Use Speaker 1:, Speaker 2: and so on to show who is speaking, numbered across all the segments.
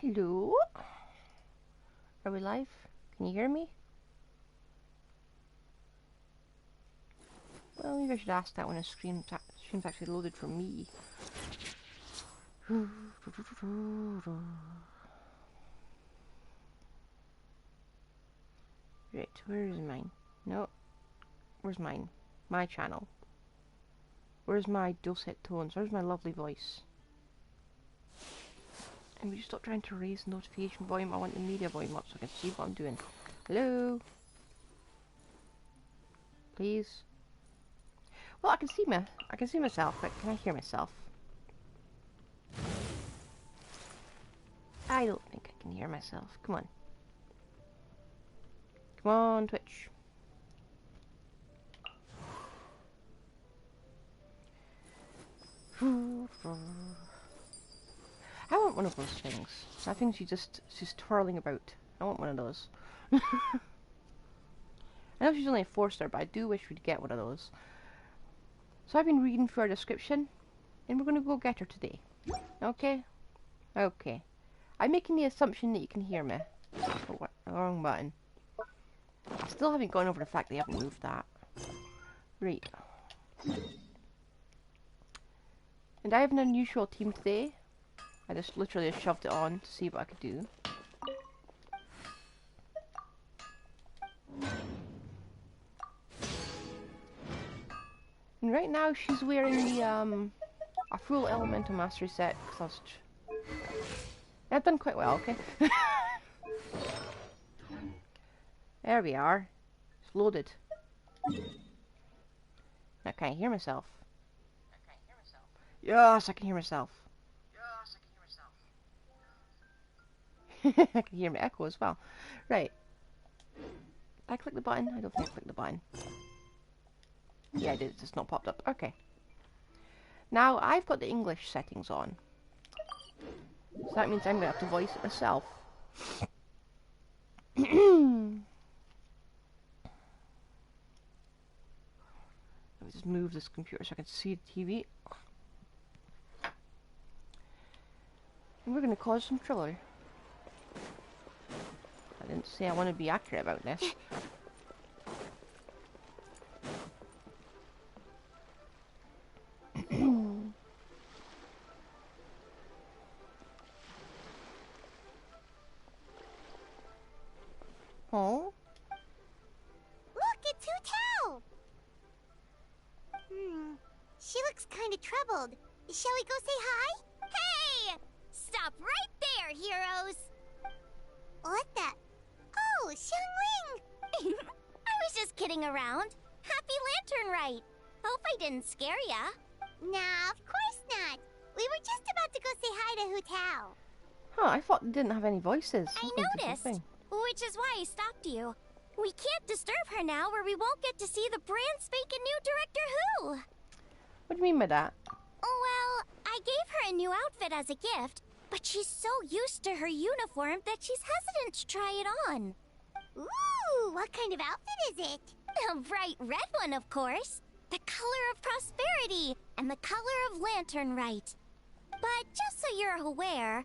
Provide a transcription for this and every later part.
Speaker 1: Hello? Are we live? Can you hear me? Well, maybe I should ask that when a stream's actually loaded for me. Right, where is mine? No. Where's mine? My channel. Where's my dulcet tones? Where's my lovely voice? And we just stop trying to raise the notification volume. I want the media volume up so I can see what I'm doing. Hello? Please? Well, I can see myself, but can I hear myself? I don't think I can hear myself. Come on. Come on, Twitch. I want one of those things. That thing she's twirling about. I want one of those. I know she's only a 4-star, but I do wish we'd get one of those. So I've been reading through our description, and we're going to go get her today. Okay? Okay. I'm making the assumption that you can hear me. Oh, what? Wrong button. I still haven't gone over the fact they haven't moved that. Right. And I have an unusual team today. I just literally shoved it on to see what I could do. And right now she's wearing the a full elemental mastery set because I've done quite well, okay? There we are. It's loaded. Now can I hear myself? Yes, I can hear myself. I can hear my echo as well. Right. Did I click the button? I don't think I clicked the button. Yeah, I did. It's just not popped up. Okay. Now, I've got the English settings on. So that means I'm going to have to voice it myself. Let me just move this computer so I can see the TV. And we're going to cause some trouble. I didn't say I want to be accurate about this. Oh?
Speaker 2: Look, it's Hu. She looks kind of troubled. Shall we go say hi? Hey! Stop right there, heroes! What the? Oh, Xiangling! I was just kidding around. Happy Lantern Rite. Hope I didn't scare ya. Nah, of course not. We were just about to go say hi to Hu Tao.
Speaker 1: Huh, I thought they didn't have any voices.
Speaker 2: I noticed, which is why I stopped you. We can't disturb her now or we won't get to see the brand spanking new Director Who.
Speaker 1: What do you mean by that?
Speaker 2: Well, I gave her a new outfit as a gift, but she's so used to her uniform that she's hesitant to try it on. Ooh, what kind of outfit is it? A bright red one, of course. The color of prosperity and the color of Lantern Rite. But just so you're aware,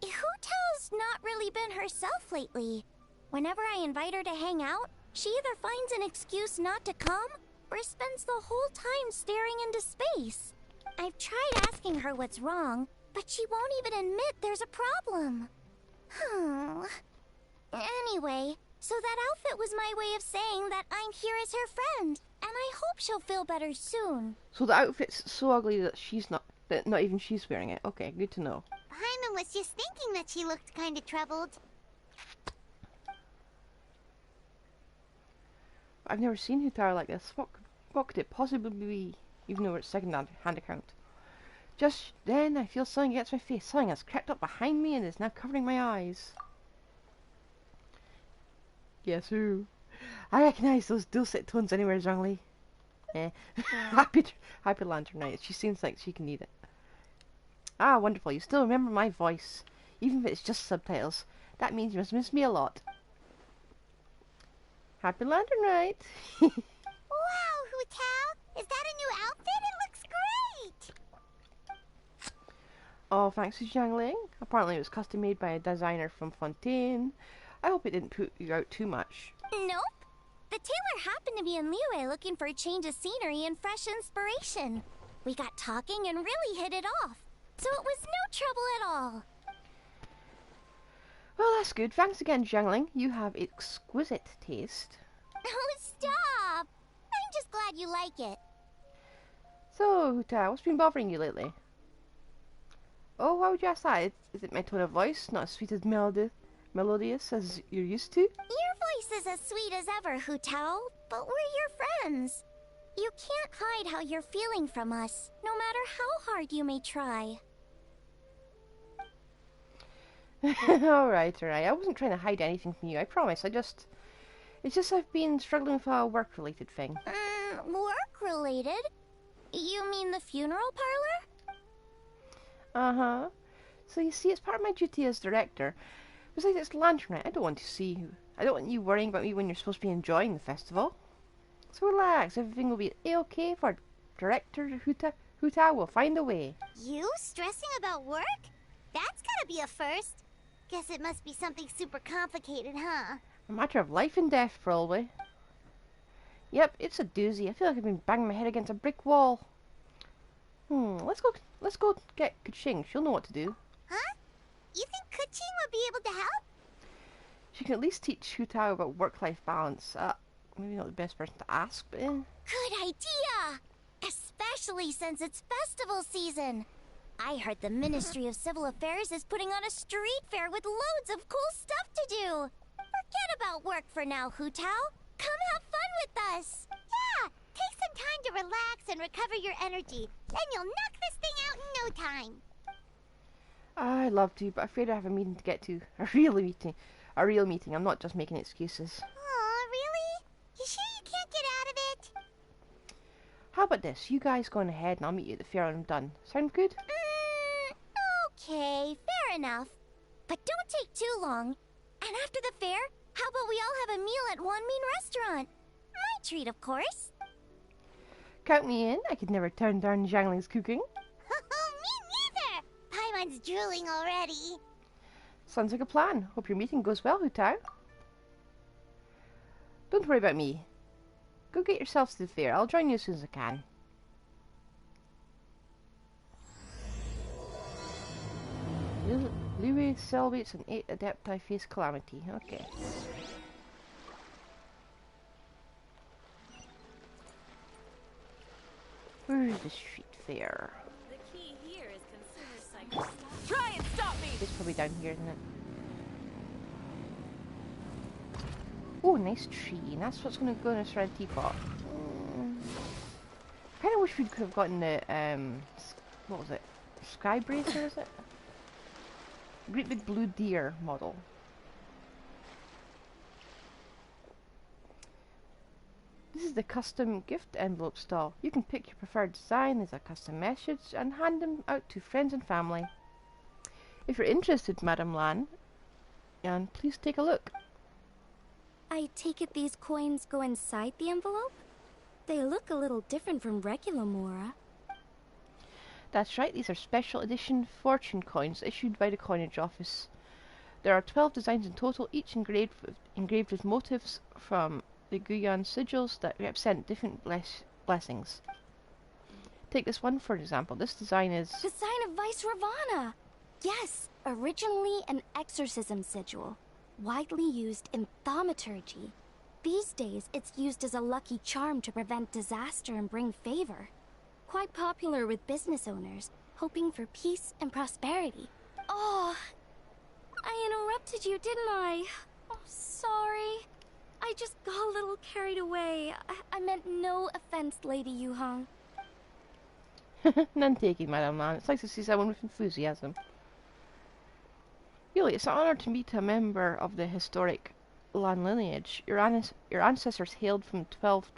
Speaker 2: Hu Tao's not really been herself lately. Whenever I invite her to hang out, she either finds an excuse not to come or spends the whole time staring into space. I've tried asking her what's wrong, but she won't even admit there's a problem. Anyway, so that outfit was my way of saying that I'm here as her friend, and I hope she'll feel better soon.
Speaker 1: So the outfit's so ugly that not even she's wearing it. Okay, good to know.
Speaker 2: Paimon was just thinking that she looked kind of troubled.
Speaker 1: I've never seen Hu Tao like this. What could it possibly be, even though it's second-hand account? Just then, I feel something against my face. Something has crept up behind me and is now covering my eyes. Guess who? I recognise those dulcet tones anywhere, Zhongli. Happy Lantern Night. She seems like she can need it. Ah, wonderful. You still remember my voice, even if it's just subtitles. That means you must miss me a lot. Happy Lantern Night.
Speaker 2: Wow, Hu Tao! Is that a new outfit? It looks great!
Speaker 1: Oh, thanks to Jiangling. Apparently it was custom made by a designer from Fontaine. I hope it didn't put you out too much.
Speaker 2: Nope. The tailor happened to be in Liyue looking for a change of scenery and fresh inspiration. We got talking and really hit it off. So it was no trouble at all.
Speaker 1: Well, that's good. Thanks again, Jiangling. You have exquisite taste.
Speaker 2: Oh, stop! I'm just glad you like it.
Speaker 1: So, Huta, what's been bothering you lately? Oh, why would you ask that? Is it my tone of voice, not as sweet as melodious as you're used to?
Speaker 2: Your voice is as sweet as ever, Hu Tao, but we're your friends. You can't hide how you're feeling from us, no matter how hard you may try.
Speaker 1: Alright. I wasn't trying to hide anything from you, I promise. It's just I've been struggling with a work-related thing.
Speaker 2: Work-related? You mean the funeral parlor?
Speaker 1: Uh-huh. So you see, it's part of my duty as director. Besides, it's lantern night. I don't want you worrying about me when you're supposed to be enjoying the festival. So relax, everything will be a-okay for Director Huta will find a way.
Speaker 2: You stressing about work? That's gotta be a first. Guess it must be something super complicated, huh?
Speaker 1: A matter of life and death, probably. Yep, it's a doozy. I feel like I've been banging my head against a brick wall. Let's go get Kuching. She'll know what to do.
Speaker 2: Huh? You think Kuching would be able to help?
Speaker 1: She can at least teach Hutao about work-life balance. Maybe not the best person to ask, but
Speaker 2: Good idea! Especially since it's festival season. I heard the Ministry of Civil Affairs is putting on a street fair with loads of cool stuff to do. Forget about work for now, Hu Tao. Come have fun with us. Yeah, take some time to relax and recover your energy. Then you'll knock this thing out in no time.
Speaker 1: I'd love to, but I'm afraid I have a meeting to get to. A real meeting. I'm not just making excuses.
Speaker 2: Aw, really? You sure you can't get out of it?
Speaker 1: How about this? You guys go on ahead and I'll meet you at the fair when I'm done. Sound good?
Speaker 2: Okay, fair enough. But don't take too long. And after the fair, how about we all have a meal at Wanmin Restaurant? My treat, of course.
Speaker 1: Count me in. I could never turn down Jiangling's cooking.
Speaker 2: Me neither! Paimon's drooling already.
Speaker 1: Sounds like a plan. Hope your meeting goes well, Hutao. Don't worry about me. Go get yourselves to the fair. I'll join you as soon as I can. Liyue celebrates an 8 Adepti face calamity. Okay. Where's the street fair?
Speaker 3: The key here is consumer psycho. Try and stop me!
Speaker 1: It's probably down here, isn't it? Oh, nice tree. And that's what's going to go in this red teapot. Kind of wish we could have gotten the, what was it? Sky Bracer, is it? Great big blue deer model. This is the custom gift envelope stall. You can pick your preferred design, there's a custom message, and hand them out to friends and family. If you're interested, Madame Lan, and please take a look.
Speaker 4: I take it these coins go inside the envelope? They look a little different from regular Mora.
Speaker 1: That's right, these are special edition fortune coins issued by the coinage office. There are 12 designs in total, each engraved with motifs from the Guyan sigils that represent different blessings. Take this one for example. This design is...
Speaker 4: The sign of Vice Ravana! Yes, originally an exorcism sigil, widely used in thaumaturgy. These days, it's used as a lucky charm to prevent disaster and bring favor. Quite popular with business owners, hoping for peace and prosperity. Oh, I interrupted you, didn't I? Oh, sorry. I just got a little carried away. I meant no offense, Lady Yuhong.
Speaker 1: None taken, Madame Lan. It's nice to see someone with enthusiasm. Really, it's an honor to meet a member of the historic Lan lineage. Your ancestors hailed from 12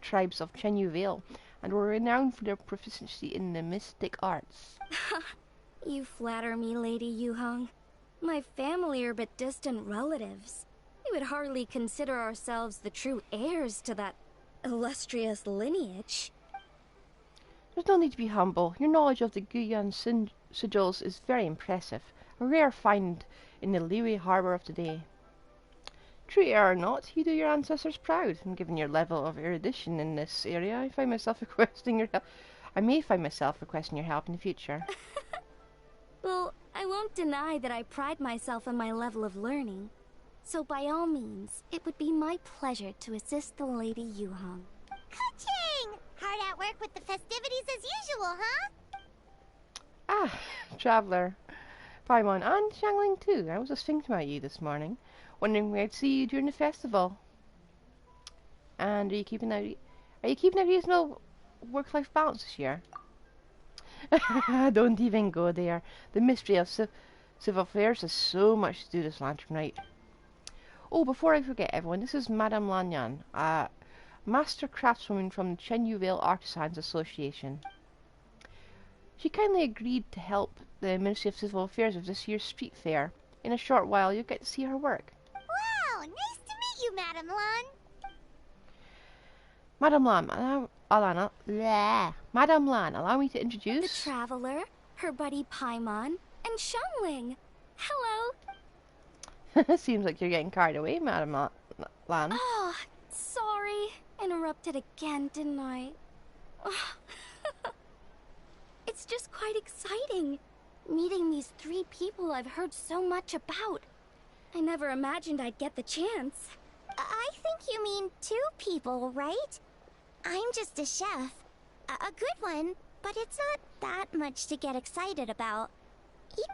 Speaker 1: tribes of Chenyu Vale, and were renowned for their proficiency in the mystic arts.
Speaker 4: You flatter me, Lady Yuhong. My family are but distant relatives. We would hardly consider ourselves the true heirs to that illustrious lineage.
Speaker 1: There's no need to be humble. Your knowledge of the Guyan sigils is very impressive. A rare find in the Liyue harbour of today. True or not, you do your ancestors proud, and given your level of erudition in this area, I find myself requesting your help. I may find myself requesting your help in the future.
Speaker 4: Well, I won't deny that I pride myself on my level of learning. So by all means, it would be my pleasure to assist the Lady Yuhong.
Speaker 2: Ka-ching! Hard at work with the festivities as usual, huh?
Speaker 1: Ah, Traveller. Paimon and Xiangling too. I was just thinking about you this morning, wondering where I'd see you during the festival. And are you keeping a reasonable work-life balance this year? Don't even go there. The mystery of civil affairs has so much to do this lantern night. Oh, before I forget, everyone, this is Madame Lanyan, a master craftswoman from the Chenyu Vale Artisans Association. She kindly agreed to help the Ministry of Civil Affairs with this year's street fair. In a short while, you'll get to see her work.
Speaker 2: Wow, nice to meet you, Madame Lan.
Speaker 1: Madame Lan, allow me to
Speaker 4: The
Speaker 1: introduce...
Speaker 4: Traveler, her buddy Paimon, and Xiangling. Hello.
Speaker 1: Seems like you're getting carried away, Madame Lan.
Speaker 4: Oh, sorry. Interrupted again, didn't I? Oh. It's just quite exciting. Meeting these 3 people I've heard so much about. I never imagined I'd get the chance.
Speaker 2: I think you mean 2 people, right? I'm just a chef. A good one, but it's not that much to get excited about.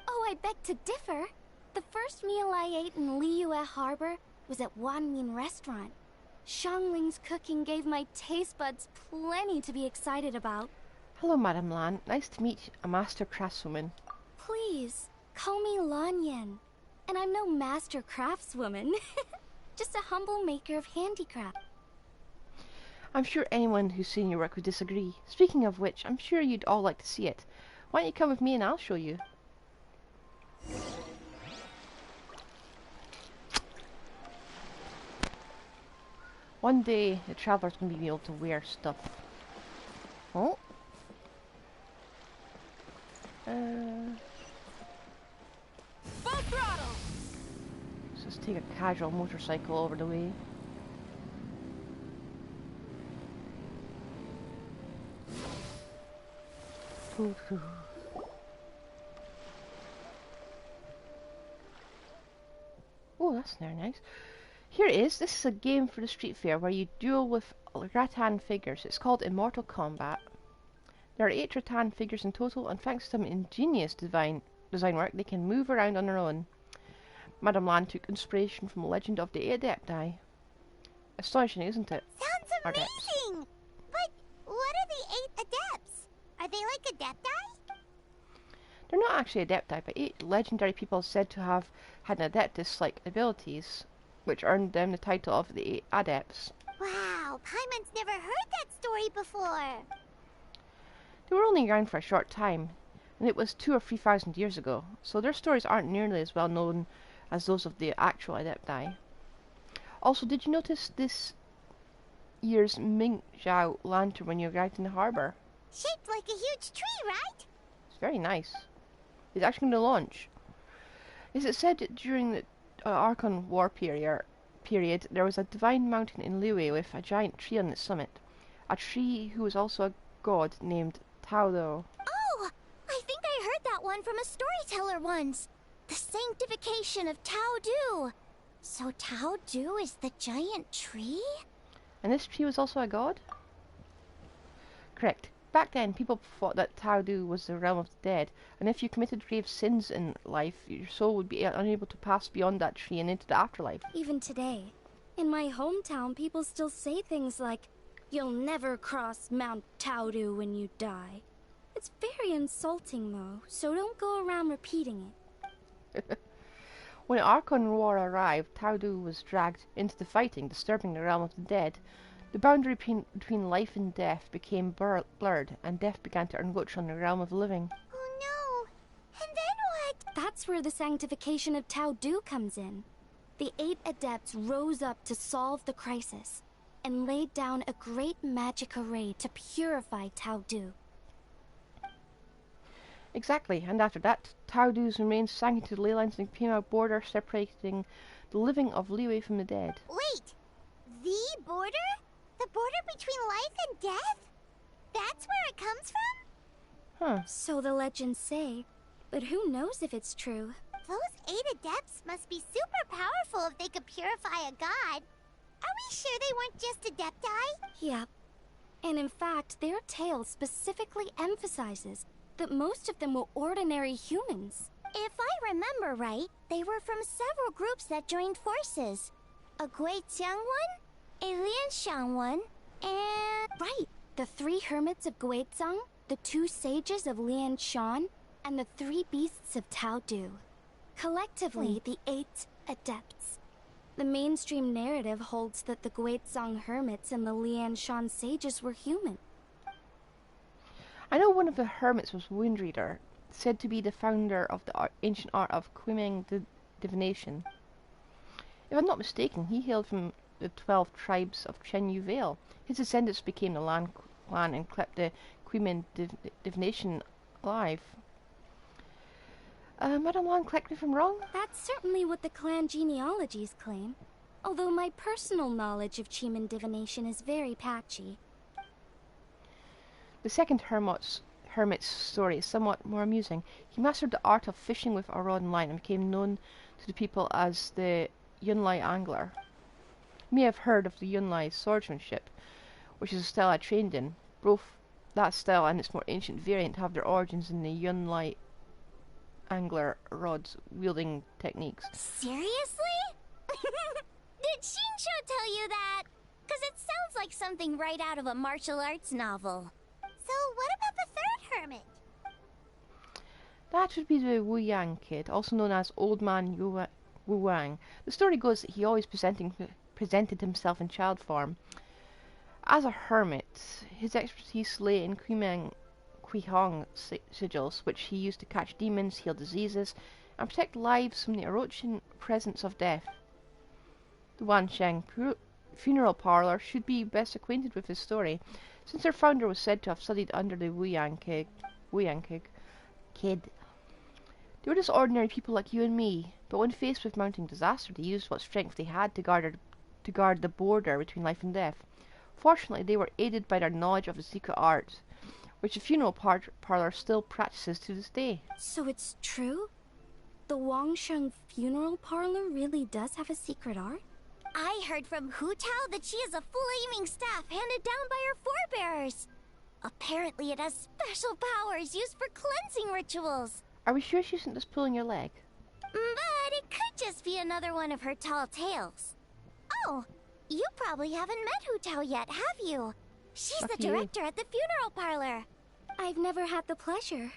Speaker 4: Oh, I beg to differ. The first meal I ate in Liyue Harbor was at Wanmin Restaurant. Xiangling's cooking gave my taste buds plenty to be excited about.
Speaker 1: Hello, Madame Lan. Nice to meet a master craftswoman.
Speaker 4: Please, call me Lanyan. And I'm no master craftswoman. Just a humble maker of handicraft.
Speaker 1: I'm sure anyone who's seen your work would disagree. Speaking of which, I'm sure you'd all like to see it. Why don't you come with me and I'll show you? One day, the Traveler's going to be able to wear stuff. Oh?
Speaker 3: Full throttle!
Speaker 1: Let's just take a casual motorcycle over the way. Oh, that's very nice. Here it is. This is a game for the street fair where you duel with rattan figures. It's called Immortal Combat. There are 8 rattan figures in total, and thanks to some ingenious design work, they can move around on their own. Madame Lan took inspiration from the legend of the 8 Adepti. Astonishing, isn't it?
Speaker 2: Sounds
Speaker 1: Adepts.
Speaker 2: amazing! But what are the 8 adepts? Are they like adepti?
Speaker 1: They're not actually Adepti, but 8 legendary people said to have had Adeptus-like abilities, which earned them the title of the 8 Adepts.
Speaker 2: Wow, Paimon's never heard that story before.
Speaker 1: They were only around for a short time, and it was 2,000 or 3,000 years ago, so their stories aren't nearly as well known as those of the actual Adepti. Also, did you notice this year's Ming Zhao lantern when you arrived in the harbour?
Speaker 2: Shaped like a huge tree, right?
Speaker 1: It's very nice. It's actually going to launch. Is it said that during the Archon War period, there was a divine mountain in Liyue with a giant tree on its summit. A tree who was also a god named Taodo.
Speaker 2: Oh, I think I heard that one from a storyteller once. The sanctification of Tao Du. So Tao Du is the giant tree?
Speaker 1: And this tree was also a god? Correct. Back then, people thought that Tao Du was the realm of the dead, and if you committed grave sins in life, your soul would be unable to pass beyond that tree and into the afterlife.
Speaker 4: Even today, in my hometown, people still say things like, "You'll never cross Mount Taodu when you die." It's very insulting, though, so don't go around repeating it.
Speaker 1: When Archon War arrived, Tao Du was dragged into the fighting, disturbing the realm of the dead. The boundary between life and death became blurred, and death began to encroach on the realm of the living.
Speaker 2: Oh no! And then what?
Speaker 4: That's where the sanctification of Tao Du comes in. The 8 adepts rose up to solve the crisis, and laid down a great magic array to purify Tao Du.
Speaker 1: Exactly, and after that, Taudu's remains sank into the ley lines and became a border separating the living of Liyue from the dead.
Speaker 2: Wait, the border? The border between life and death? That's where it comes from?
Speaker 1: Huh.
Speaker 4: So the legends say, but who knows if it's true?
Speaker 2: Those 8 adepts must be super powerful if they could purify a god. Are we sure they weren't just adepti?
Speaker 4: Yep. And in fact, their tale specifically emphasizes that most of them were ordinary humans.
Speaker 2: If I remember right, they were from several groups that joined forces. A Guiqiang one, a Lianshan one, and...
Speaker 4: Right. The 3 hermits of Guizhang, the 2 sages of Lianshan, and the 3 beasts of Taodu. Collectively, the 8 adepts. The mainstream narrative holds that the Guizhang hermits and the Lianshan sages were human.
Speaker 1: I know one of the hermits was Windreader, said to be the founder of the ancient art of Quiming divination. If I'm not mistaken, he hailed from the 12 tribes of Chenyu Vale. His descendants became the Lan clan and kept the Quiming divination alive. Madam Lan, correct me if I'm wrong?
Speaker 4: That's certainly what the clan genealogies claim, although my personal knowledge of Cheeman divination is very patchy.
Speaker 1: The second hermit's story is somewhat more amusing. He mastered the art of fishing with a rod and line and became known to the people as the Yunlai angler. You may have heard of the Yunlai swordsmanship, which is a style I trained in. Both that style and its more ancient variant have their origins in the Yunlai angler rods wielding techniques.
Speaker 2: Seriously? Did Shinsho tell you that? Because it sounds like something right out of a martial arts novel. So what about the third hermit?
Speaker 1: That would be the Wu Yang kid, also known as Old Man Wu Wang. The story goes that he always presented himself in child form. As a hermit, his expertise lay in Qihong sigils, which he used to catch demons, heal diseases, and protect lives from the approaching presence of death. The Wansheng funeral parlor should be best acquainted with his story, since their founder was said to have studied under the Wu Yang kid. They were just ordinary people like you and me, but when faced with mounting disaster, they used what strength they had to guard the border between life and death. Fortunately, they were aided by their knowledge of the secret art, which the funeral parlor still practices to this day.
Speaker 4: So it's true? The Wangsheng funeral parlor really does have a secret art?
Speaker 2: I heard from Hu Tao that she has a flaming staff handed down by her forebears. Apparently it has special powers used for cleansing rituals.
Speaker 1: Are we sure she isn't just pulling your leg?
Speaker 2: But it could just be another one of her tall tales. Oh, you probably haven't met Hu Tao yet, have you? She's the director at the funeral parlor.
Speaker 4: I've never had the pleasure,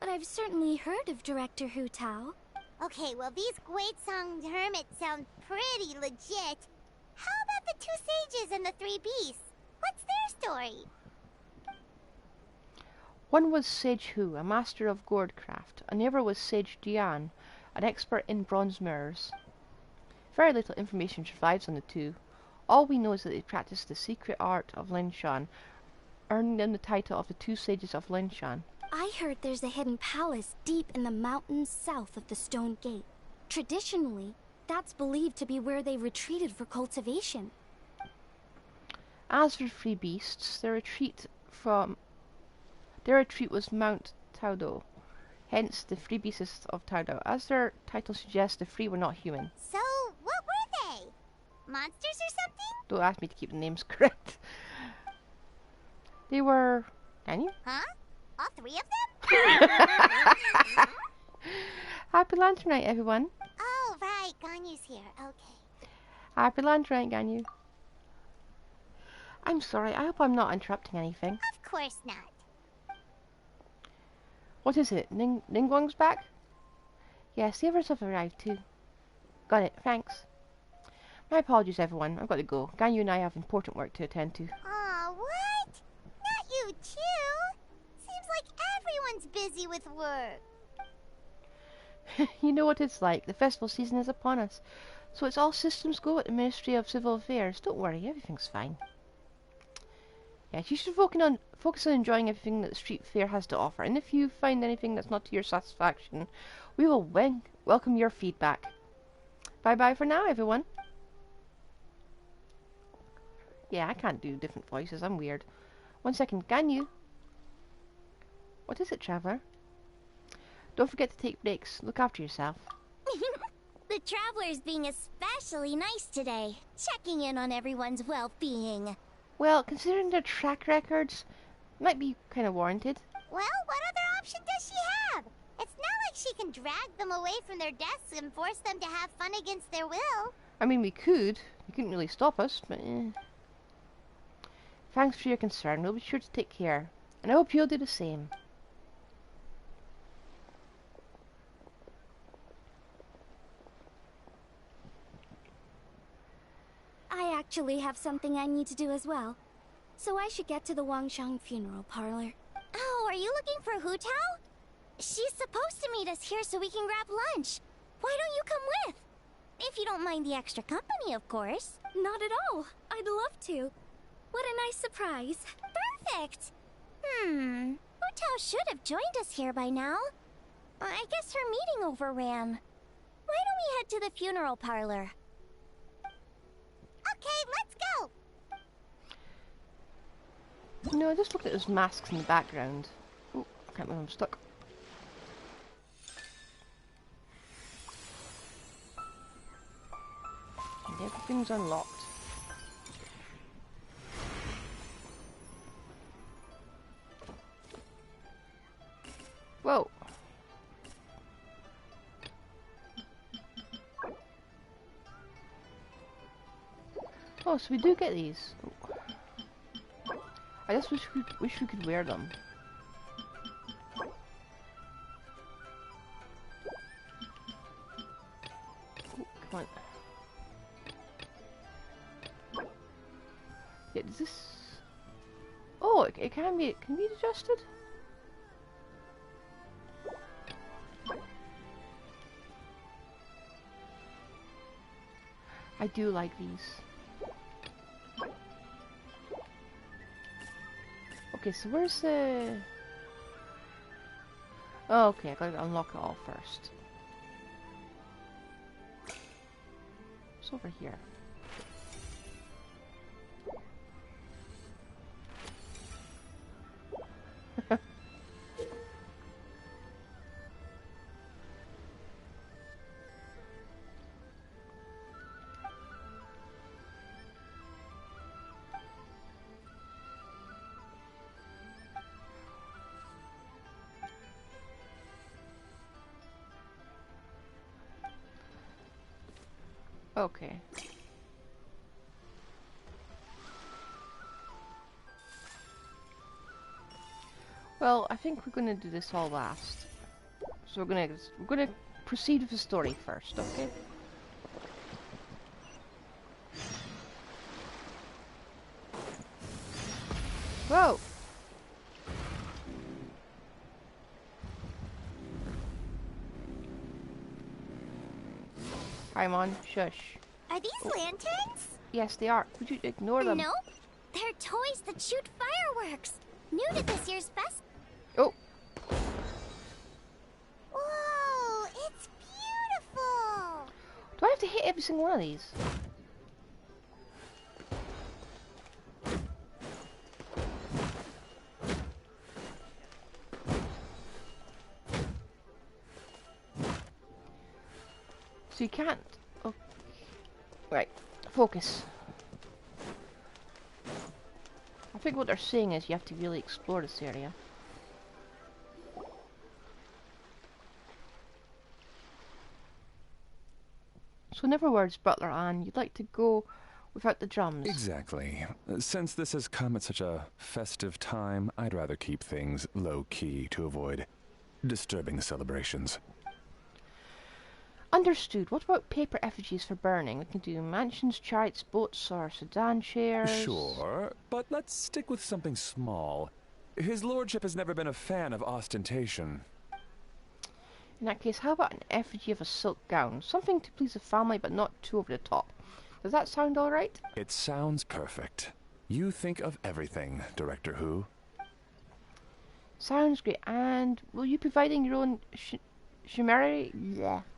Speaker 4: but I've certainly heard of Director Hu Tao.
Speaker 2: Okay, well these Guizhang hermits sound pretty legit. How about the 2 sages and the 3 beasts? What's their story?
Speaker 1: One was Sage Hu, a master of gourdcraft, and the other was Sage Dian, an expert in bronze mirrors. Very little information survives on the two. All we know is that they practiced the secret art of Linshan, earning them the title of the 2 sages of Linshan.
Speaker 4: I heard there's a hidden palace deep in the mountains south of the Stone Gate. Traditionally, that's believed to be where they retreated for cultivation.
Speaker 1: As for 3 beasts, their retreat was Mount Taodo, hence the 3 beasts of Taodo. As their title suggests, the 3 were not human.
Speaker 2: So, what were they? Monsters or something?
Speaker 1: Don't ask me to keep the names correct. They were... Can you?
Speaker 2: Huh? All 3 of them?
Speaker 1: Happy Lantern Night, everyone.
Speaker 2: Oh, right. Ganyu's here. Okay.
Speaker 1: Happy Lantern Night, Ganyu. I'm sorry, I hope I'm not interrupting anything.
Speaker 2: Of course not.
Speaker 1: What is it? Ningguang's back? Yes, the others have arrived too. Got it, thanks. My apologies, everyone. I've got to go. Ganyu and I have important work to attend to.
Speaker 2: Aw, what? Not you too? Seems like everyone's busy with work.
Speaker 1: You know what it's like. The festival season is upon us. So it's all systems go at the Ministry of Civil Affairs. Don't worry, everything's fine. Yeah, you should focus on enjoying everything that the street fair has to offer. And if you find anything that's not to your satisfaction, we will welcome your feedback. Bye bye for now, everyone. Yeah, I can't do different voices. I'm weird. 1 second, can you? What is it, traveler? Don't forget to take breaks. Look after yourself.
Speaker 2: The traveler's being especially nice today, checking in on everyone's well-being.
Speaker 1: Well, considering their track records, might be kind of warranted.
Speaker 2: Well, what other option does she have? It's not like she can drag them away from their desks and force them to have fun against their will.
Speaker 1: I mean, we could. You couldn't really stop us, but Thanks for your concern. We'll be sure to take care. And I hope you'll do the same.
Speaker 4: I actually have something I need to do as well. So I should get to the Wangshang funeral parlor.
Speaker 2: Oh, are you looking for Hu Tao? She's supposed to meet us here so we can grab lunch. Why don't you come with? If you don't mind the extra company, of course.
Speaker 4: Not at all. I'd love to. What a nice surprise.
Speaker 2: Perfect. Hu Tao should have joined us here by now. I guess her meeting overran. Why don't we head to the funeral parlor? Okay, let's go!
Speaker 1: No, just look at those masks in the background. Oh, I can't believe I'm stuck. And everything's unlocked. Whoa! Oh, so we do get these. Oh. I just wish we could wear them. Oh, come on. Yeah, does this? Oh, it can be. Can be adjusted. I do like these. Okay, so where's the... Oh, okay, I gotta unlock it all first. It's over here. Okay. Well, I think we're gonna do this all last. So we're gonna proceed with the story first, okay? Whoa! I'm on. Shush.
Speaker 2: Are these lanterns?
Speaker 1: Yes, they are. Would you ignore them?
Speaker 2: Nope. They're toys that shoot fireworks. New to this year's fest.
Speaker 1: Oh!
Speaker 2: Whoa, it's beautiful.
Speaker 1: Do I have to hit every single one of these? So you can't. Oh. Right. Focus. I think what they're saying is you have to really explore this area. So in other words, Butler Ann, you'd like to go without the drums.
Speaker 5: Exactly. Since this has come at such a festive time, I'd rather keep things low-key to avoid disturbing the celebrations.
Speaker 1: Understood. What about paper effigies for burning? We can do mansions, chariots, boats, or sedan chairs.
Speaker 5: Sure, but let's stick with something small. His lordship has never been a fan of ostentation.
Speaker 1: In that case, how about an effigy of a silk gown? Something to please the family, but not too over the top. Does that sound alright?
Speaker 5: It sounds perfect. You think of everything, Director Who.
Speaker 1: Sounds great. And will you be providing your own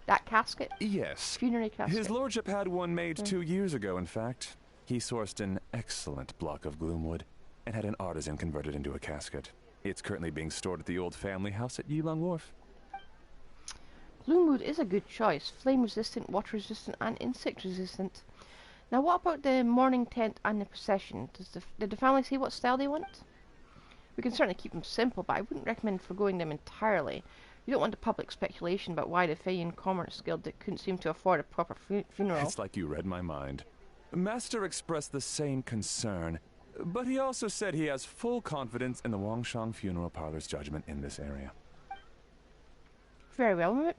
Speaker 1: that casket?
Speaker 5: Yes.
Speaker 1: Funerary casket.
Speaker 5: His lordship had one made 2 years ago, in fact. He sourced an excellent block of gloomwood and had an artisan convert it into a casket. It's currently being stored at the old family house at Yilong Wharf.
Speaker 1: Gloomwood is a good choice. Flame resistant, water resistant, and insect resistant. Now, what about the mourning tent and the procession? Did the family say what style they want? We can certainly keep them simple, but I wouldn't recommend forgoing them entirely. You don't want the public speculation about why the Feyan Commerce Guild couldn't seem to afford a proper funeral.
Speaker 5: It's like you read my mind. Master expressed the same concern, but he also said he has full confidence in the Wangshang Funeral Parlor's judgment in this area.
Speaker 1: Very well.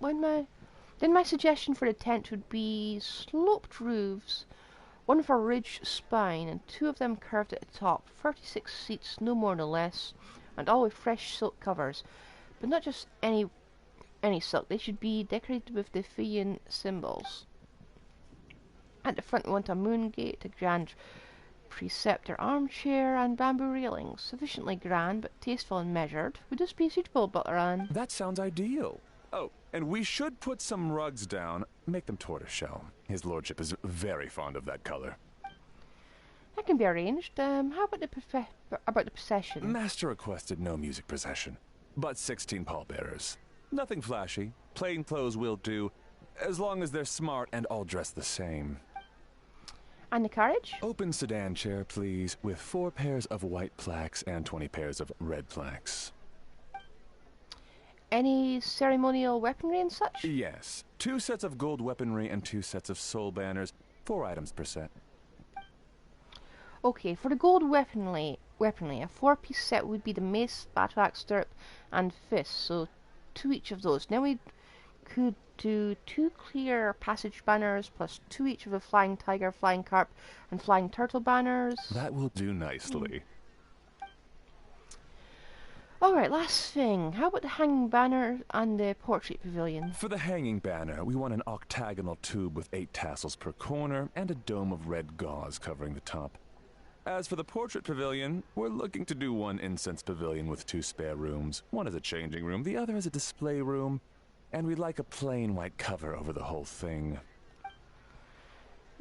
Speaker 1: Then my suggestion for the tent would be sloped roofs, one with a ridged spine and 2 of them curved at the top, 36 seats, no more no less, and all with fresh silk covers. But not just any silk, they should be decorated with the Feyan symbols. At the front we want a moon gate, a grand preceptor armchair, and bamboo railings. Sufficiently grand, but tasteful and measured. Would this be suitable, Butler Ann?
Speaker 5: That sounds ideal. Oh, and we should put some rugs down. Make them tortoiseshell. His lordship is very fond of that color.
Speaker 1: That can be arranged. How about the procession?
Speaker 5: Master requested no music procession, but 16 pallbearers. Nothing flashy. Plain clothes will do, as long as they're smart and all dressed the same.
Speaker 1: And the carriage?
Speaker 5: Open sedan chair, please, with 4 pairs of white plaques and 20 pairs of red plaques.
Speaker 1: Any ceremonial weaponry and such?
Speaker 5: Yes. 2 sets of gold weaponry and 2 sets of soul banners. 4 items per set.
Speaker 1: Okay, for the gold weaponry, a 4-piece set would be the mace, battle axe, stirrup, and fist. So 2 each of those. Now we could do 2 clear passage banners plus 2 each of the flying tiger, flying carp, and flying turtle banners.
Speaker 5: That will do nicely.
Speaker 1: Alright, last thing. How about the hanging banner and the portrait pavilion?
Speaker 5: For the hanging banner, we want an octagonal tube with 8 tassels per corner and a dome of red gauze covering the top. As for the portrait pavilion, we're looking to do 1 incense pavilion with 2 spare rooms. One is a changing room, the other is a display room. And we'd like a plain white cover over the whole thing.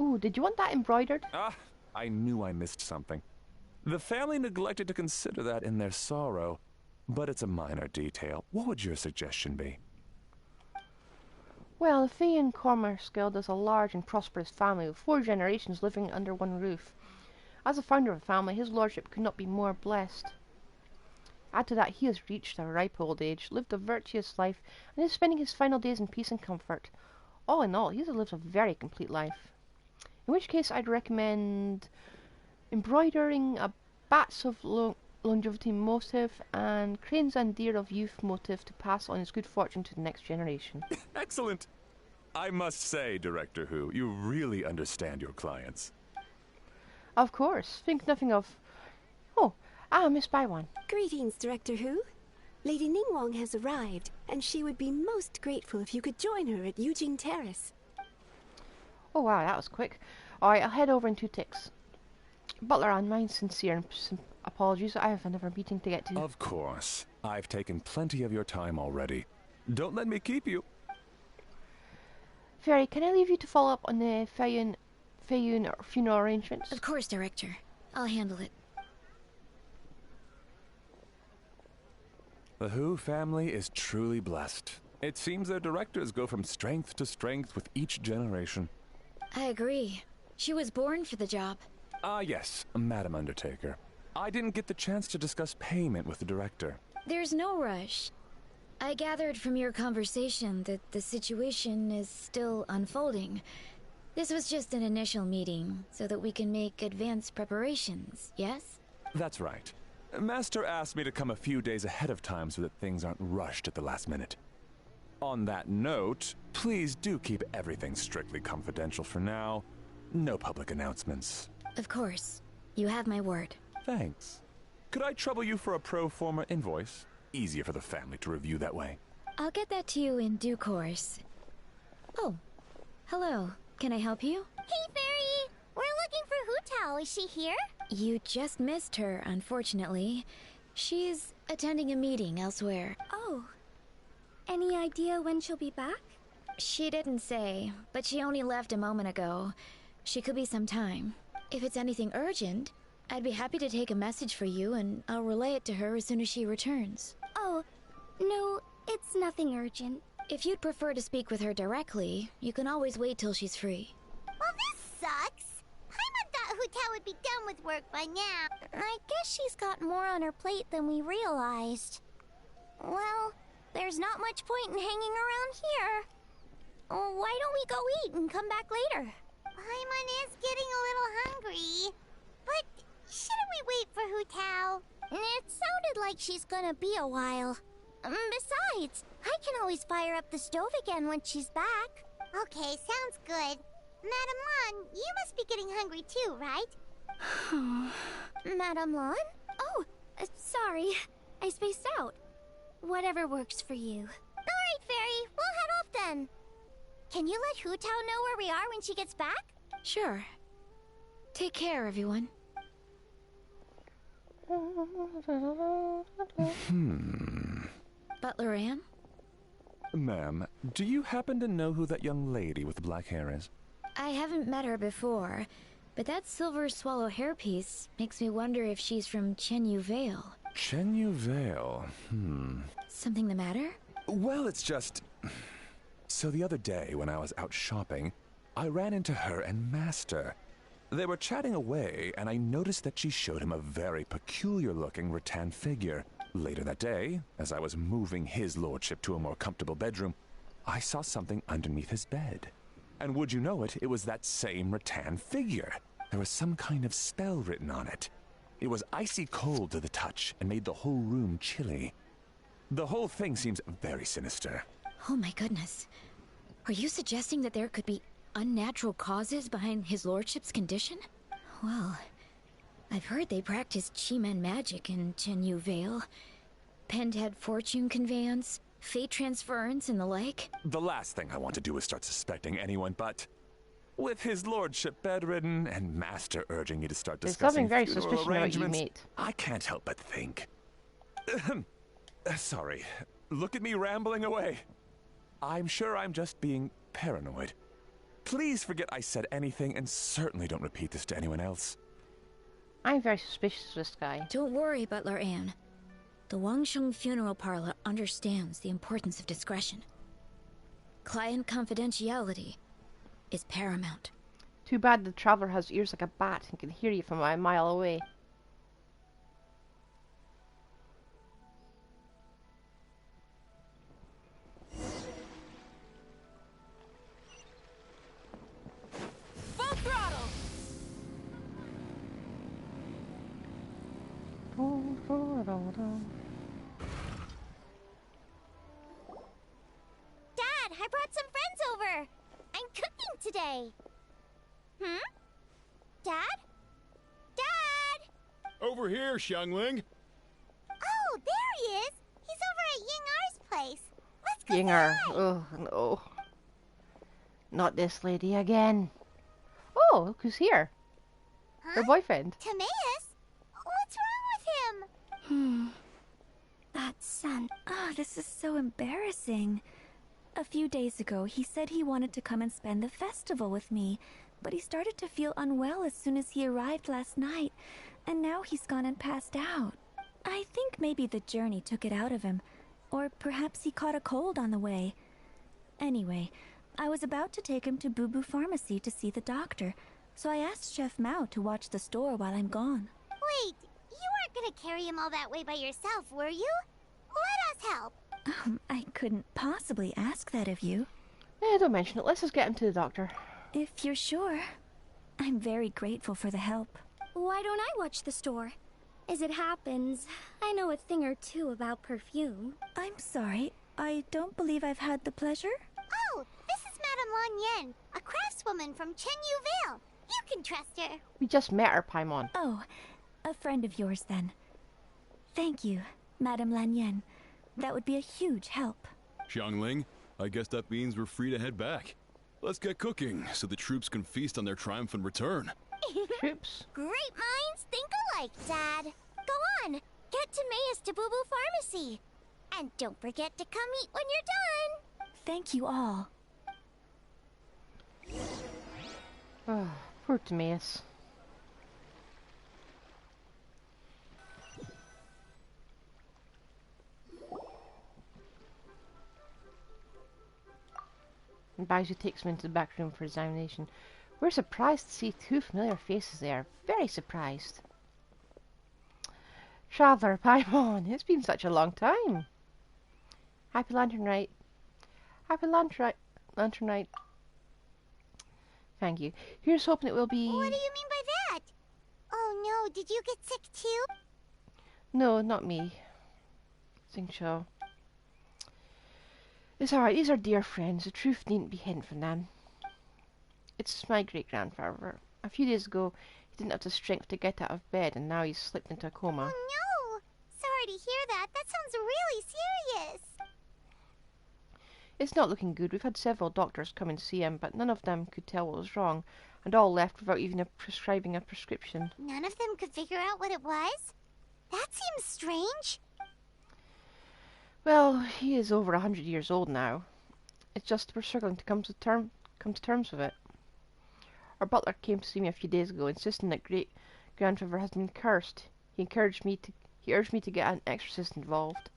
Speaker 1: Ooh, did you want that embroidered?
Speaker 5: Ah, I knew I missed something. The family neglected to consider that in their sorrow, but it's a minor detail. What would your suggestion be?
Speaker 1: Well, the Feyan Commerce Guild is a large and prosperous family with 4 generations living under one roof. As a founder of a family, his lordship could not be more blessed. Add to that, he has reached a ripe old age, lived a virtuous life, and is spending his final days in peace and comfort. All in all, he has lived a very complete life. In which case, I'd recommend embroidering a bats of longevity motif and cranes and deer of youth motif to pass on his good fortune to the next generation.
Speaker 5: Excellent! I must say, Director Who, you really understand your clients.
Speaker 1: Of course, think nothing of... Oh, Miss Baiwan.
Speaker 6: Greetings, Director Who. Lady Ningguang has arrived, and she would be most grateful if you could join her at Yujing Terrace.
Speaker 1: Oh wow, that was quick. Alright, I'll head over in 2 ticks. Butler Ann, my sincere apologies, I have another meeting to get to.
Speaker 5: Of course. I've taken plenty of your time already. Don't let me keep you.
Speaker 1: Fairy, can I leave you to follow up on the Feyan funeral arrangements?
Speaker 7: Of course, Director. I'll handle it.
Speaker 5: The Who family is truly blessed. It seems their directors go from strength to strength with each generation.
Speaker 7: I agree. She was born for the job.
Speaker 5: Yes, Madam Undertaker. I didn't get the chance to discuss payment with the director.
Speaker 7: There's no rush. I gathered from your conversation that the situation is still unfolding. This was just an initial meeting, so that we can make advanced preparations, yes?
Speaker 5: That's right. Master asked me to come a few days ahead of time so that things aren't rushed at the last minute. On that note, please do keep everything strictly confidential for now. No public announcements.
Speaker 7: Of course. You have my word.
Speaker 5: Thanks. Could I trouble you for a pro forma invoice? Easier for the family to review that way.
Speaker 7: I'll get that to you in due course. Oh, hello. Can I help you?
Speaker 2: Hey, Fairy! We're looking for Hu Tao. Is she here?
Speaker 7: You just missed her, unfortunately. She's attending a meeting elsewhere.
Speaker 4: Oh. Any idea when she'll be back?
Speaker 7: She didn't say, but she only left a moment ago. She could be some time. If it's anything urgent, I'd be happy to take a message for you and I'll relay it to her as soon as she returns.
Speaker 4: Oh, no, it's nothing urgent.
Speaker 7: If you'd prefer to speak with her directly, you can always wait till she's free.
Speaker 2: Well, this sucks. Paimon thought Hu would be done with work by now. I guess she's got more on her plate than we realized. Well, there's not much point in hanging around here. Why don't we go eat and come back later? Paimon is getting a little hungry. But shouldn't we wait for Hu? It sounded like she's gonna be a while. Besides, I can always fire up the stove again when she's back. Okay, sounds good. Madame Lan, you must be getting hungry too, right? Madame Lan?
Speaker 4: Oh, sorry. I spaced out. Whatever works for you.
Speaker 2: Alright, Fairy, we'll head off then. Can you let Hu know where we are when she gets back?
Speaker 7: Sure. Take care, everyone. Butler Anne?
Speaker 5: Ma'am, do you happen to know who that young lady with the black hair is?
Speaker 7: I haven't met her before, but that silver swallow hairpiece makes me wonder if she's from Chenyu Vale.
Speaker 5: Chenyu Vale?
Speaker 7: Something the matter?
Speaker 5: Well, it's just... So the other day, when I was out shopping, I ran into her and Master. They were chatting away, and I noticed that she showed him a very peculiar-looking rattan figure. Later that day, as I was moving his lordship to a more comfortable bedroom, I saw something underneath his bed. And would you know it, it was that same rattan figure. There was some kind of spell written on it. It was icy cold to the touch and made the whole room chilly. The whole thing seems very sinister.
Speaker 7: Oh my goodness. Are you suggesting that there could be unnatural causes behind his lordship's condition? Well, I've heard they practice Chi-Men magic in Chenyu Vale. Pendhead fortune conveyance, fate transference, and the like.
Speaker 5: The last thing I want to do is start suspecting anyone, but... with his lordship bedridden and Master urging me to start
Speaker 1: There's
Speaker 5: discussing
Speaker 1: something very
Speaker 5: funeral
Speaker 1: suspicious about you,
Speaker 5: arrangements,
Speaker 1: mate.
Speaker 5: I can't help but think. Sorry. Look at me rambling away. I'm sure I'm just being paranoid. Please forget I said anything, and certainly don't repeat this to anyone else.
Speaker 1: I'm very suspicious of this guy.
Speaker 7: Don't worry, Butler Anne. The Wangsheng Funeral Parlor understands the importance of discretion. Client confidentiality is paramount.
Speaker 1: Too bad the traveler has ears like a bat and can hear you from a mile away.
Speaker 3: Full throttle!
Speaker 2: Dad, I brought some friends over. I'm cooking today. Dad? Dad?
Speaker 8: Over here, Xiangling.
Speaker 2: Oh, there he is. He's over at Ying-Ar's place. Let's go
Speaker 1: Yinger.
Speaker 2: say hi.
Speaker 1: Oh, no. Not this lady again. Oh, look who's here. Her
Speaker 2: Huh?
Speaker 1: boyfriend.
Speaker 2: Timaeus? What's wrong with him?
Speaker 9: That scent. Oh, this is so embarrassing. A few days ago, he said he wanted to come and spend the festival with me, but he started to feel unwell as soon as he arrived last night, and now he's gone and passed out. I think maybe the journey took it out of him, or perhaps he caught a cold on the way. Anyway, I was about to take him to Boo Boo Pharmacy to see the doctor, so I asked Chef Mao to watch the store while I'm gone.
Speaker 2: Wait, you weren't gonna carry him all that way by yourself, were you? Let us help.
Speaker 9: I couldn't possibly ask that of you.
Speaker 1: Don't mention it. Let's just get him to the doctor.
Speaker 9: If you're sure. I'm very grateful for the help.
Speaker 4: Why don't I watch the store? As it happens, I know a thing or two about perfume.
Speaker 9: I'm sorry, I don't believe I've had the pleasure.
Speaker 2: Oh, this is Madame Lan Yen, a craftswoman from Chenyu Vale. You can trust her.
Speaker 1: We just met her, Paimon.
Speaker 9: Oh, a friend of yours then. Thank you, Madame Lanyen. That would be a huge help.
Speaker 8: Xiangling, I guess that means we're free to head back. Let's get cooking so the troops can feast on their triumphant return.
Speaker 1: Troops.
Speaker 2: Great minds think like, Dad. Go on, get Timaeus to Boo Boo Pharmacy. And don't forget to come eat when you're done.
Speaker 9: Thank you all.
Speaker 1: Oh, poor Timaeus. And Baizu takes him into the back room for examination. We're surprised to see two familiar faces there. Very surprised. Traveller, Paimon, it's been such a long time. Happy Lantern Rite. Happy Lantern Rite. Thank you. Here's hoping it will be...
Speaker 2: What do you mean by that? Oh no, did you get sick too?
Speaker 1: No, not me. Xingqiu. It's alright, these are dear friends. The truth needn't be hidden from them. It's my great-grandfather. A few days ago, he didn't have the strength to get out of bed, and now he's slipped into a coma.
Speaker 2: Oh no! Sorry to hear that. That sounds really serious.
Speaker 1: It's not looking good. We've had several doctors come and see him, but none of them could tell what was wrong, and all left without even prescribing a prescription.
Speaker 2: None of them could figure out what it was? That seems strange.
Speaker 1: Well, he is over 100 years old now. It's just we're struggling to come to terms with it. Our butler came to see me a few days ago, insisting that great-grandfather has been cursed. He urged me to get an exorcist involved.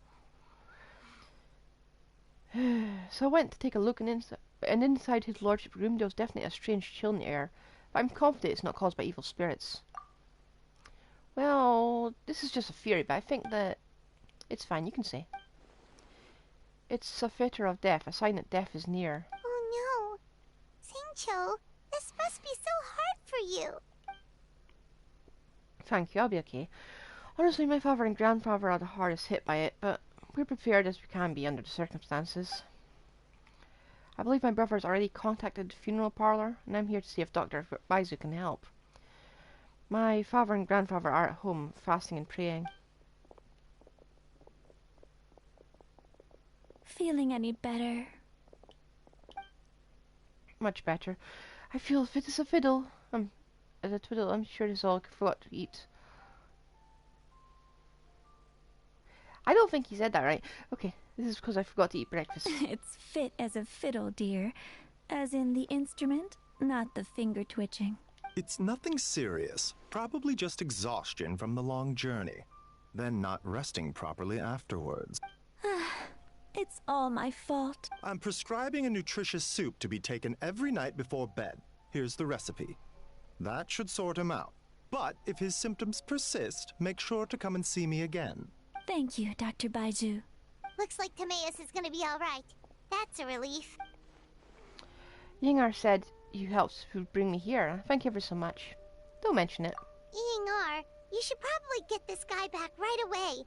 Speaker 1: So I went to take a look, and inside his lordship's room there was definitely a strange chill in the air, but I'm confident it's not caused by evil spirits. Well, this is just a theory, but I think that it's fine, you can say. It's a fetter of death, a sign that death is near.
Speaker 2: Oh no. Xingqiu, this must be so hard for you.
Speaker 1: Thank you, I'll be okay. Honestly, my father and grandfather are the hardest hit by it, but we're prepared as we can be under the circumstances. I believe my brother's already contacted the funeral parlour, and I'm here to see if Dr. Baizu can help. My father and grandfather are at home, fasting and praying.
Speaker 9: Feeling any better?
Speaker 1: Much better. I feel fit as a fiddle. As a twiddle, I'm sure this all forgot to eat. I don't think he said that right. Okay, this is because I forgot to eat breakfast.
Speaker 9: It's fit as a fiddle, dear. As in the instrument, not the finger twitching.
Speaker 10: It's nothing serious. Probably just exhaustion from the long journey. Then not resting properly afterwards.
Speaker 9: It's all my fault.
Speaker 10: I'm prescribing a nutritious soup to be taken every night before bed. Here's the recipe. That should sort him out. But if his symptoms persist, make sure to come and see me again.
Speaker 9: Thank you, Dr. Baizu.
Speaker 2: Looks like Timaeus is gonna be alright. That's a relief.
Speaker 1: Yingar said you helped to bring me here. Thank you ever so much. Don't mention it.
Speaker 2: Yingar, you should probably get this guy back right away.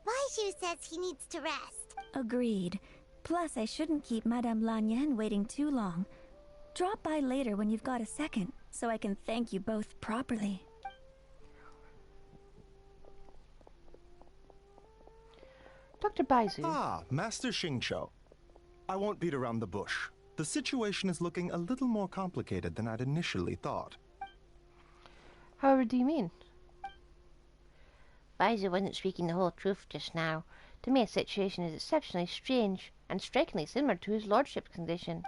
Speaker 2: Baizhu says he needs to rest.
Speaker 9: Agreed. Plus, I shouldn't keep Madame Lanyan waiting too long. Drop by later when you've got a second, so I can thank you both properly.
Speaker 1: Dr. Baizu.
Speaker 10: Ah, Master Xingqiu. I won't beat around the bush. The situation is looking a little more complicated than I'd initially thought.
Speaker 1: However, do you mean?
Speaker 11: Baizu wasn't speaking the whole truth just now. To me, a situation is exceptionally strange and strikingly similar to his lordship's condition.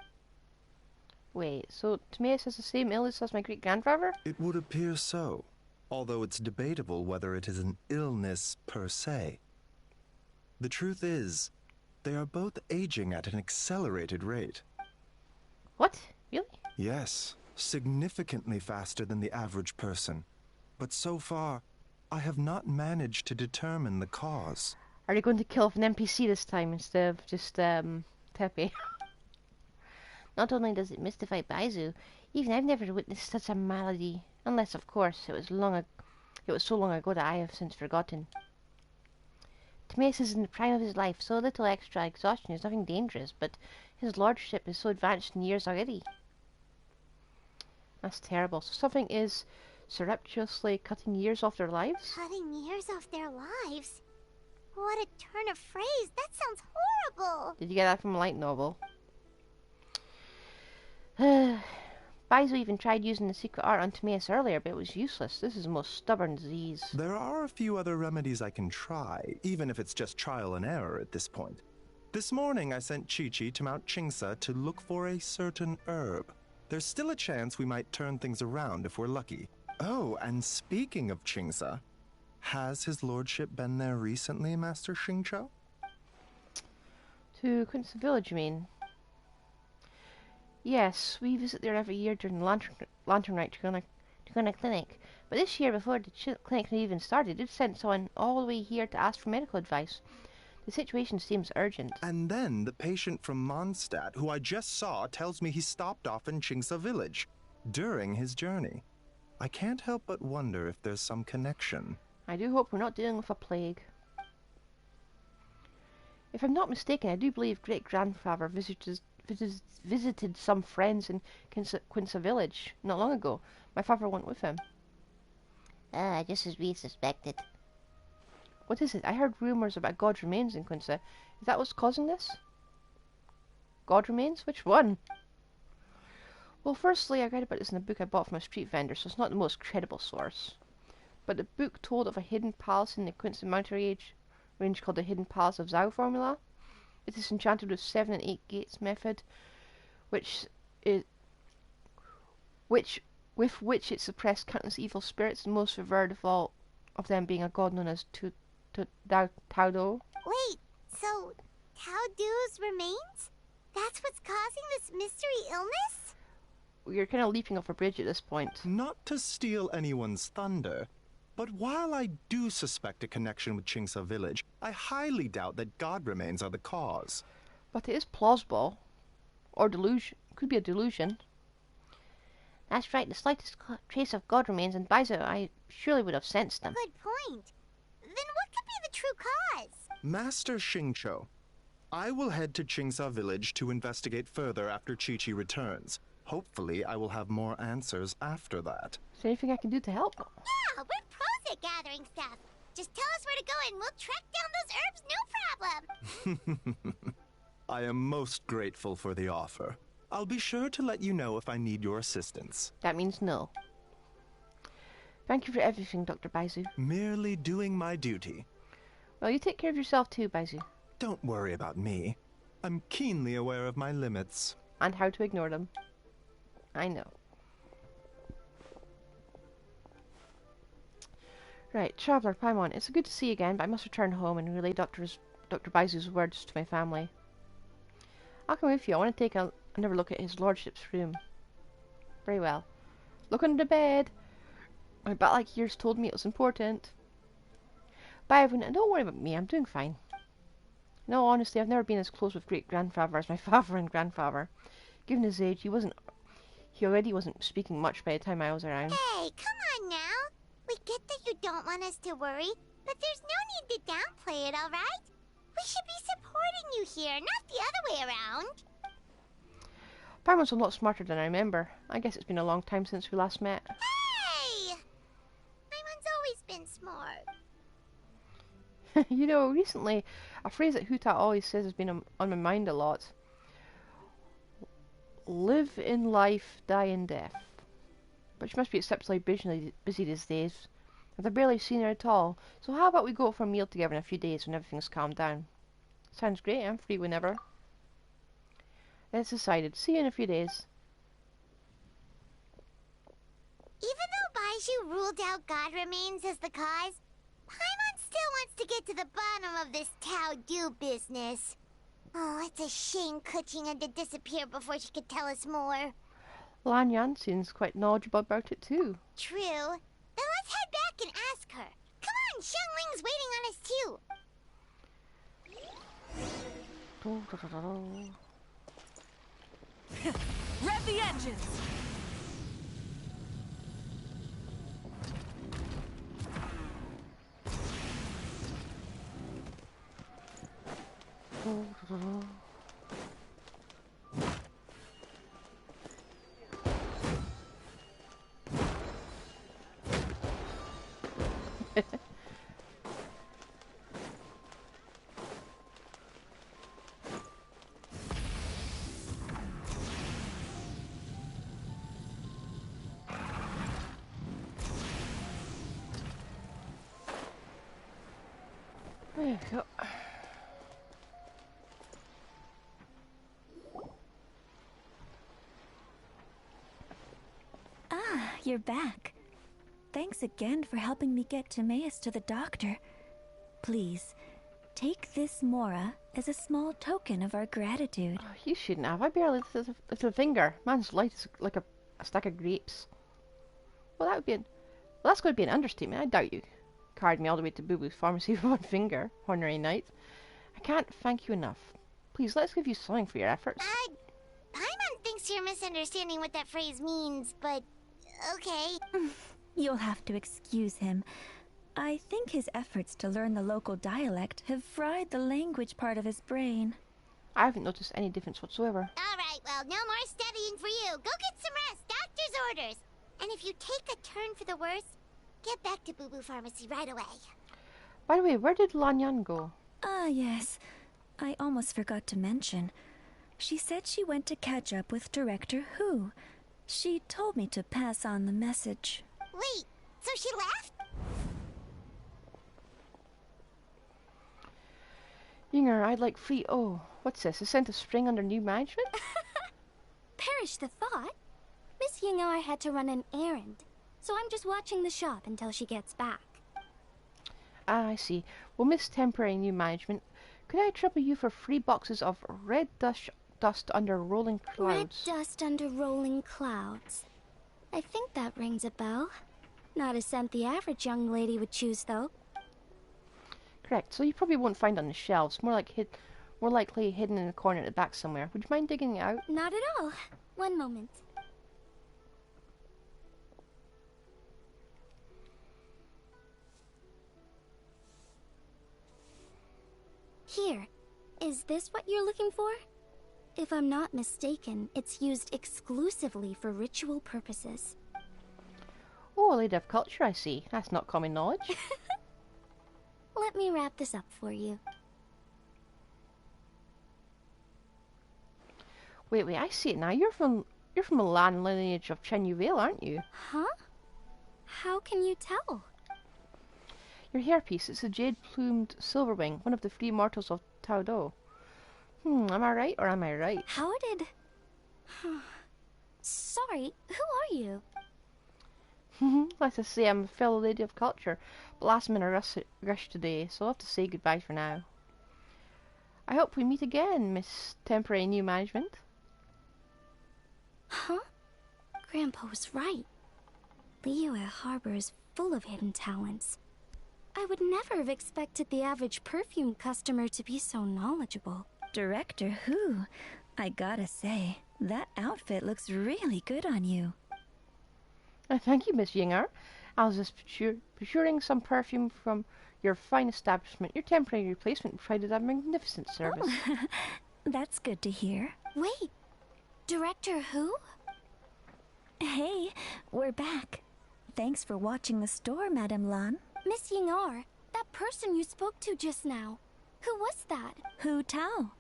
Speaker 1: Wait, so Timaeus has the same illness as my great-grandfather?
Speaker 10: It would appear so, although it's debatable whether it is an illness per se. The truth is, they are both aging at an accelerated rate.
Speaker 1: What? Really?
Speaker 10: Yes, significantly faster than the average person. But so far, I have not managed to determine the cause.
Speaker 1: Are they going to kill off an NPC this time instead of just, Tepe?
Speaker 11: Not only does it mystify Baizu, even I've never witnessed such a malady. Unless, of course, it was so long ago that I have since forgotten.
Speaker 1: Timaeus is in the prime of his life, so a little extra exhaustion is nothing dangerous, but his lordship is so advanced in years already. That's terrible. So something is surreptitiously cutting years off their lives?
Speaker 2: Cutting years off their lives? What a turn of phrase. That sounds horrible.
Speaker 1: Did you get that from a light novel?
Speaker 11: Baizo even tried using the secret art on Timaeus earlier, but it was useless. This is the most stubborn disease.
Speaker 10: There are a few other remedies I can try, even if it's just trial and error at this point. This morning I sent Chi-Chi to Mount Chingsa to look for a certain herb. There's still a chance we might turn things around if we're lucky. Oh, and speaking of Chingsa, has his lordship been there recently, Master Xingqiu?
Speaker 11: To Quince Village, you mean? Yes, we visit there every year during the Lantern Rite to go on a clinic. But this year, before the clinic had even started, it sent someone all the way here to ask for medical advice. The situation seems urgent.
Speaker 10: And then the patient from Mondstadt, who I just saw, tells me he stopped off in Chingsa Village during his journey. I can't help but wonder if there's some connection.
Speaker 11: I do hope we're not dealing with a plague. If I'm not mistaken, I do believe great-grandfather visited some friends in Quinsa Village not long ago. My father went with him.
Speaker 2: Ah, just as we suspected.
Speaker 11: What is it? I heard rumours about God remains in Quinsa. Is that what's causing this? God remains? Which one? Well, firstly, I read about this in a book I bought from a street vendor, so it's not the most credible source. But the book told of a hidden palace in the Quinsa Mountain range called the Hidden Palace of Zhao formula. It is enchanted with 7 and 8 gates method, with which it suppressed countless evil spirits, the most revered of all of them being a god known as Taodo.
Speaker 2: Wait, so Taodo's remains? That's what's causing this mystery illness?
Speaker 11: You're kind of leaping off a bridge at this point.
Speaker 10: Not to steal anyone's thunder, but while I do suspect a connection with Chingsa Village, I highly doubt that god remains are the cause.
Speaker 11: But it is plausible. Or delusion. Could be a delusion.
Speaker 2: That's right, the slightest trace of god remains in Baizo, I surely would have sensed them. Good point. Then what could be the true cause?
Speaker 10: Master Xingqiu, I will head to Chingsa Village to investigate further after Chi-Chi returns. Hopefully, I will have more answers after that.
Speaker 11: Is there anything I can do to help?
Speaker 2: Yeah, we're pros at gathering stuff. Just tell us where to go and we'll track down those herbs, no problem.
Speaker 10: I am most grateful for the offer. I'll be sure to let you know if I need your assistance.
Speaker 11: That means no. Thank you for everything, Dr. Baizu.
Speaker 10: Merely doing my duty.
Speaker 11: Well, you take care of yourself too, Baizu.
Speaker 10: Don't worry about me. I'm keenly aware of my limits.
Speaker 11: And how to ignore them. I know. Right, Traveller, Paimon, it's good to see you again, but I must return home and relay Dr. Baizu's words to my family. I'll come with you. I want to take another look at his lordship's room. Very well. Look under the bed. My bat-like ears told me it was important. Bye, everyone, and don't worry about me. I'm doing fine. No, honestly, I've never been as close with great-grandfather as my father and grandfather. Given his age, he already wasn't speaking much by the time I was around.
Speaker 2: Hey, come on now. We get that you don't want us to worry, but there's no need to downplay it, alright? We should be supporting you here, not the other way around.
Speaker 11: Paimon's a lot smarter than I remember. I guess it's been a long time since we last met.
Speaker 2: Hey! Paimon's always been smart.
Speaker 11: You know, recently, a phrase that Huta always says has been on my mind a lot. Live in life, die in death. But she must be exceptionally busy these days. I've barely seen her at all. So how about we go for a meal together in a few days when everything's calmed down? Sounds great, I'm free whenever. It's decided. See you in a few days.
Speaker 2: Even though Baiju ruled out God remains as the cause, Paimon still wants to get to the bottom of this Taodu business. Oh, it's a shame Kuching had to disappear before she could tell us more.
Speaker 11: Lan Yan seems quite knowledgeable about it too.
Speaker 2: True. Then let's head back and ask her. Come on, Xiangling's waiting on us too.
Speaker 3: Rev the engines!
Speaker 11: There we go.
Speaker 9: Ah, you're back. Thanks again for helping me get Timaeus to the doctor. Please, take this Mora as a small token of our gratitude.
Speaker 11: Oh, you shouldn't have. I barely lift a finger. Man's light is like a stack of grapes. Well, that's going to be an understatement. I doubt you carried me all the way to Boo Boo's pharmacy with one finger, ordinary night. I can't thank you enough. Please, let's give you something for your efforts.
Speaker 2: Paimon thinks you're misunderstanding what that phrase means, but okay.
Speaker 9: You'll have to excuse him. I think his efforts to learn the local dialect have fried the language part of his brain.
Speaker 11: I haven't noticed any difference whatsoever.
Speaker 2: Alright, well, no more studying for you. Go get some rest. Doctor's orders. And if you take a turn for the worse, get back to Boo Boo Pharmacy right away.
Speaker 11: By the way, where did Lanyan go?
Speaker 9: Ah, yes. I almost forgot to mention. She said she went to catch up with Director Hu. She told me to pass on the message.
Speaker 2: Wait, so she left?
Speaker 11: Yinger, I'd like free... Oh, what's this? A scent of spring under new management?
Speaker 4: Perish the thought. Miss Yingar had to run an errand, so I'm just watching the shop until she gets back.
Speaker 11: Ah, I see. Well, Miss Temporary New Management, could I trouble you for 3 boxes of red dust under rolling clouds?
Speaker 4: Red dust under rolling clouds. I think that rings a bell. Not a scent the average young lady would choose, though.
Speaker 11: Correct. So you probably won't find on the shelves. More likely hidden in a corner at the back somewhere. Would you mind digging it out?
Speaker 4: Not at all. One moment. Here. Is this what you're looking for? If I'm not mistaken, it's used exclusively for ritual purposes.
Speaker 11: Oh, a lady of culture, I see. That's not common knowledge.
Speaker 4: Let me wrap this up for you.
Speaker 11: Wait, I see it now. You're from a land lineage of Chen Yuvale, aren't you?
Speaker 4: Huh? How can you tell?
Speaker 11: Your hairpiece, it's a jade-plumed silverwing, one of the 3 mortals of Tao. Am I right or am I right?
Speaker 4: How did... Sorry, who are you?
Speaker 11: Let's just say I'm a fellow lady of culture, but last minute rush today, so I'll have to say goodbye for now. I hope we meet again, Miss Temporary New Management.
Speaker 4: Huh? Grandpa was right. Liyue Harbor is full of hidden talents. I would never have expected the average perfume customer to be so knowledgeable.
Speaker 9: Director Hu, I gotta say, that outfit looks really good on you.
Speaker 11: Thank you, Miss Yinger. I was just procuring some perfume from your fine establishment. Your temporary replacement provided a magnificent service.
Speaker 9: Oh, that's good to hear.
Speaker 4: Wait, Director Hu?
Speaker 9: Hey, we're back. Thanks for watching the store, Madame Lan.
Speaker 4: Miss Yingar, that person you spoke to just now, who was that?
Speaker 9: Hu Tao.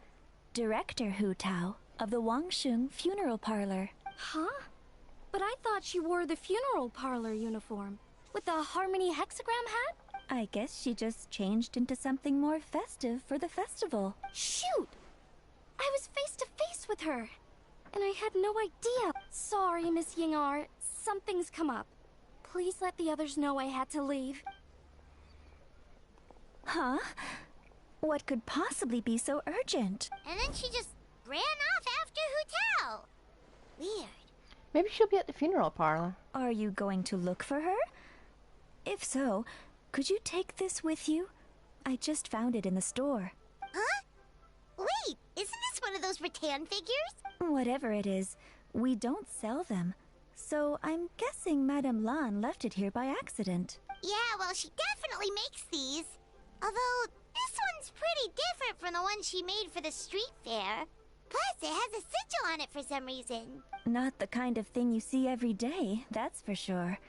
Speaker 9: Director Hu Tao of the Wangsheng Funeral Parlor.
Speaker 4: Huh? But I thought she wore the funeral parlor uniform, with the Harmony hexagram hat?
Speaker 9: I guess she just changed into something more festive for the festival.
Speaker 4: Shoot! I was face to face with her, and I had no idea. Sorry, Miss Yingar, something's come up. Please let the others know I had to leave.
Speaker 9: Huh? What could possibly be so urgent?
Speaker 2: And then she just ran off after Hu Tao. Weird.
Speaker 11: Maybe she'll be at the funeral parlor.
Speaker 9: Are you going to look for her? If so, could you take this with you? I just found it in the store.
Speaker 2: Huh? Wait, isn't this one of those rattan figures?
Speaker 9: Whatever it is, we don't sell them. So I'm guessing Madame Lan left it here by accident.
Speaker 2: Yeah, well, she definitely makes these. Although, this one's pretty different from the one she made for the street fair. Plus, it has a sigil on it for some reason.
Speaker 9: Not the kind of thing you see every day, that's for sure.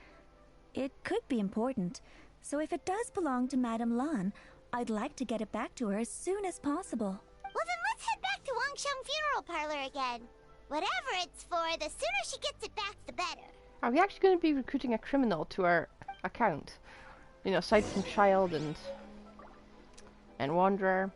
Speaker 9: It could be important, so if it does belong to Madame Lan, I'd like to get it back to her as soon as possible.
Speaker 2: Well, then let's head back to Wangsheng Funeral Parlor again. Whatever it's for, the sooner she gets it back, the better.
Speaker 11: Are we actually going to be recruiting a criminal to our account? You know, aside from Child and And Wanderer.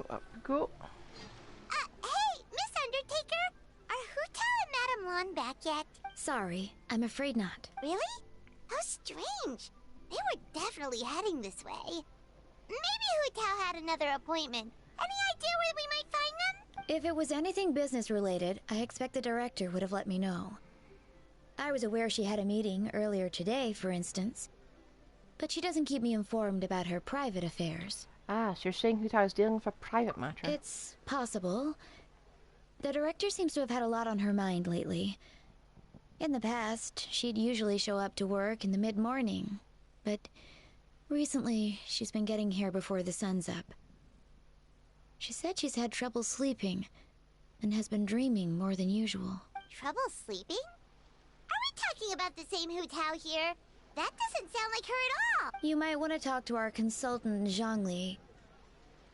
Speaker 11: Up we go.
Speaker 2: Hey, Miss Undertaker! Are Hu-Tao and Madame Lan back yet?
Speaker 7: Sorry, I'm afraid not.
Speaker 2: Really? How strange. They were definitely heading this way. Maybe Hu-Tao had another appointment. Any idea where we might find them?
Speaker 7: If it was anything business related, I expect the director would have let me know. I was aware she had a meeting earlier today, for instance. But she doesn't keep me informed about her private affairs.
Speaker 11: Ah, so you're saying Hu-Tao is dealing with a private matter?
Speaker 7: It's possible. The director seems to have had a lot on her mind lately. In the past, she'd usually show up to work in the mid-morning. But recently, she's been getting here before the sun's up. She said she's had trouble sleeping and has been dreaming more than usual.
Speaker 2: Trouble sleeping? Are we talking about the same Hu-Tao here? That doesn't sound like her at all.
Speaker 7: You might want to talk to our consultant, Zhongli.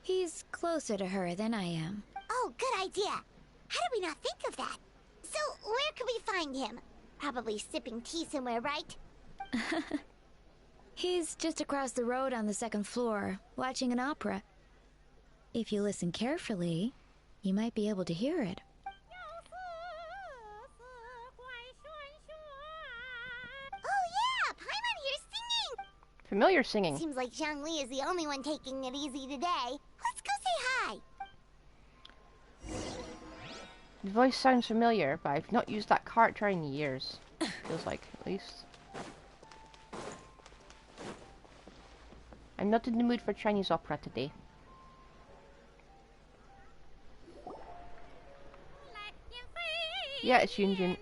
Speaker 7: He's closer to her than I am.
Speaker 2: Oh, good idea. How did we not think of that? So, where could we find him? Probably sipping tea somewhere, right?
Speaker 7: He's just across the road on the second floor, watching an opera. If you listen carefully, you might be able to hear it.
Speaker 2: Oh yeah, Paimon here's singing!
Speaker 11: Familiar singing.
Speaker 2: Seems like Zhongli is the only one taking it easy today. Let's go say hi.
Speaker 11: The voice sounds familiar, but I've not used that character in years. Feels like, at least. I'm not in the mood for Chinese opera today. Yeah, it's Yunjin.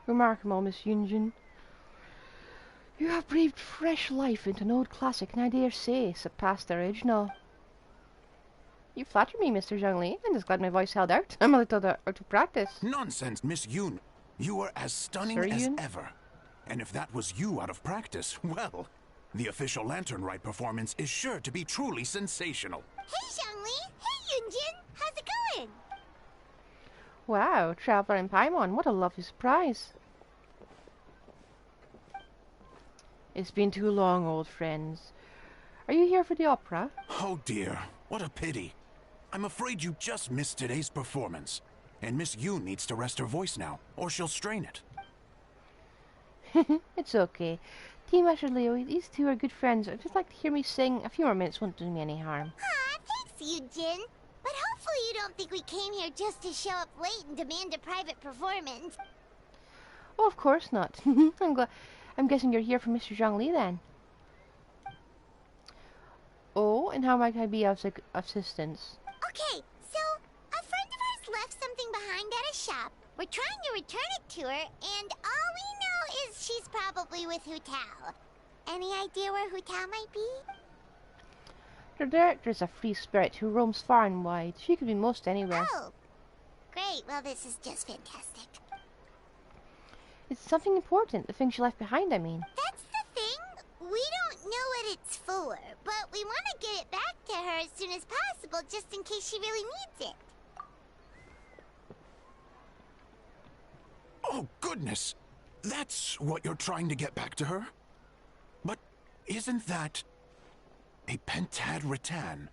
Speaker 11: Remarkable, Miss Yunjin. You have breathed fresh life into an old classic, and I dare say surpassed the original. You flatter me, Mr. Zhongli. I'm just glad my voice held out. I'm a little out of practice.
Speaker 12: Nonsense, Miss Yoon. You were as stunning
Speaker 11: Sir
Speaker 12: as
Speaker 11: Yoon?
Speaker 12: ever. And if that was you out of practice, well, the official Lantern Rite performance is sure to be truly sensational.
Speaker 2: Hey, Zhongli! Hey, Yunjin! How's it going?
Speaker 11: Wow, Traveller and Paimon, what a lovely surprise. It's been too long, old friends. Are you here for the opera?
Speaker 12: Oh dear, what a pity. I'm afraid you just missed today's performance. And Miss Yoon needs to rest her voice now, or she'll strain it.
Speaker 11: It's okay. Team Usher Leo, these two are good friends. I'd just like to hear me sing. A few more minutes won't do me any harm.
Speaker 2: Aw, thanks, Yunjin. But hopefully you don't think we came here just to show up late and demand a private performance.
Speaker 11: Oh, of course not. I'm guessing you're here for Mr. Zhongli then. Oh, and how might I be of assistance?
Speaker 2: Okay, so a friend of ours left something behind at a shop. We're trying to return it to her, and all we know is she's probably with Hu-Tao. Any idea where Hu-Tao might be?
Speaker 11: The director's a free spirit who roams far and wide. She could be most anywhere.
Speaker 2: Oh, great. Well, this is just fantastic.
Speaker 11: It's something important, the thing she left behind, I mean.
Speaker 2: That's the thing. We don't know what it's for, but we want to get it back to her as soon as possible just in case she really needs it.
Speaker 12: Oh, goodness! That's what you're trying to get back to her? But isn't that a pentad rattan?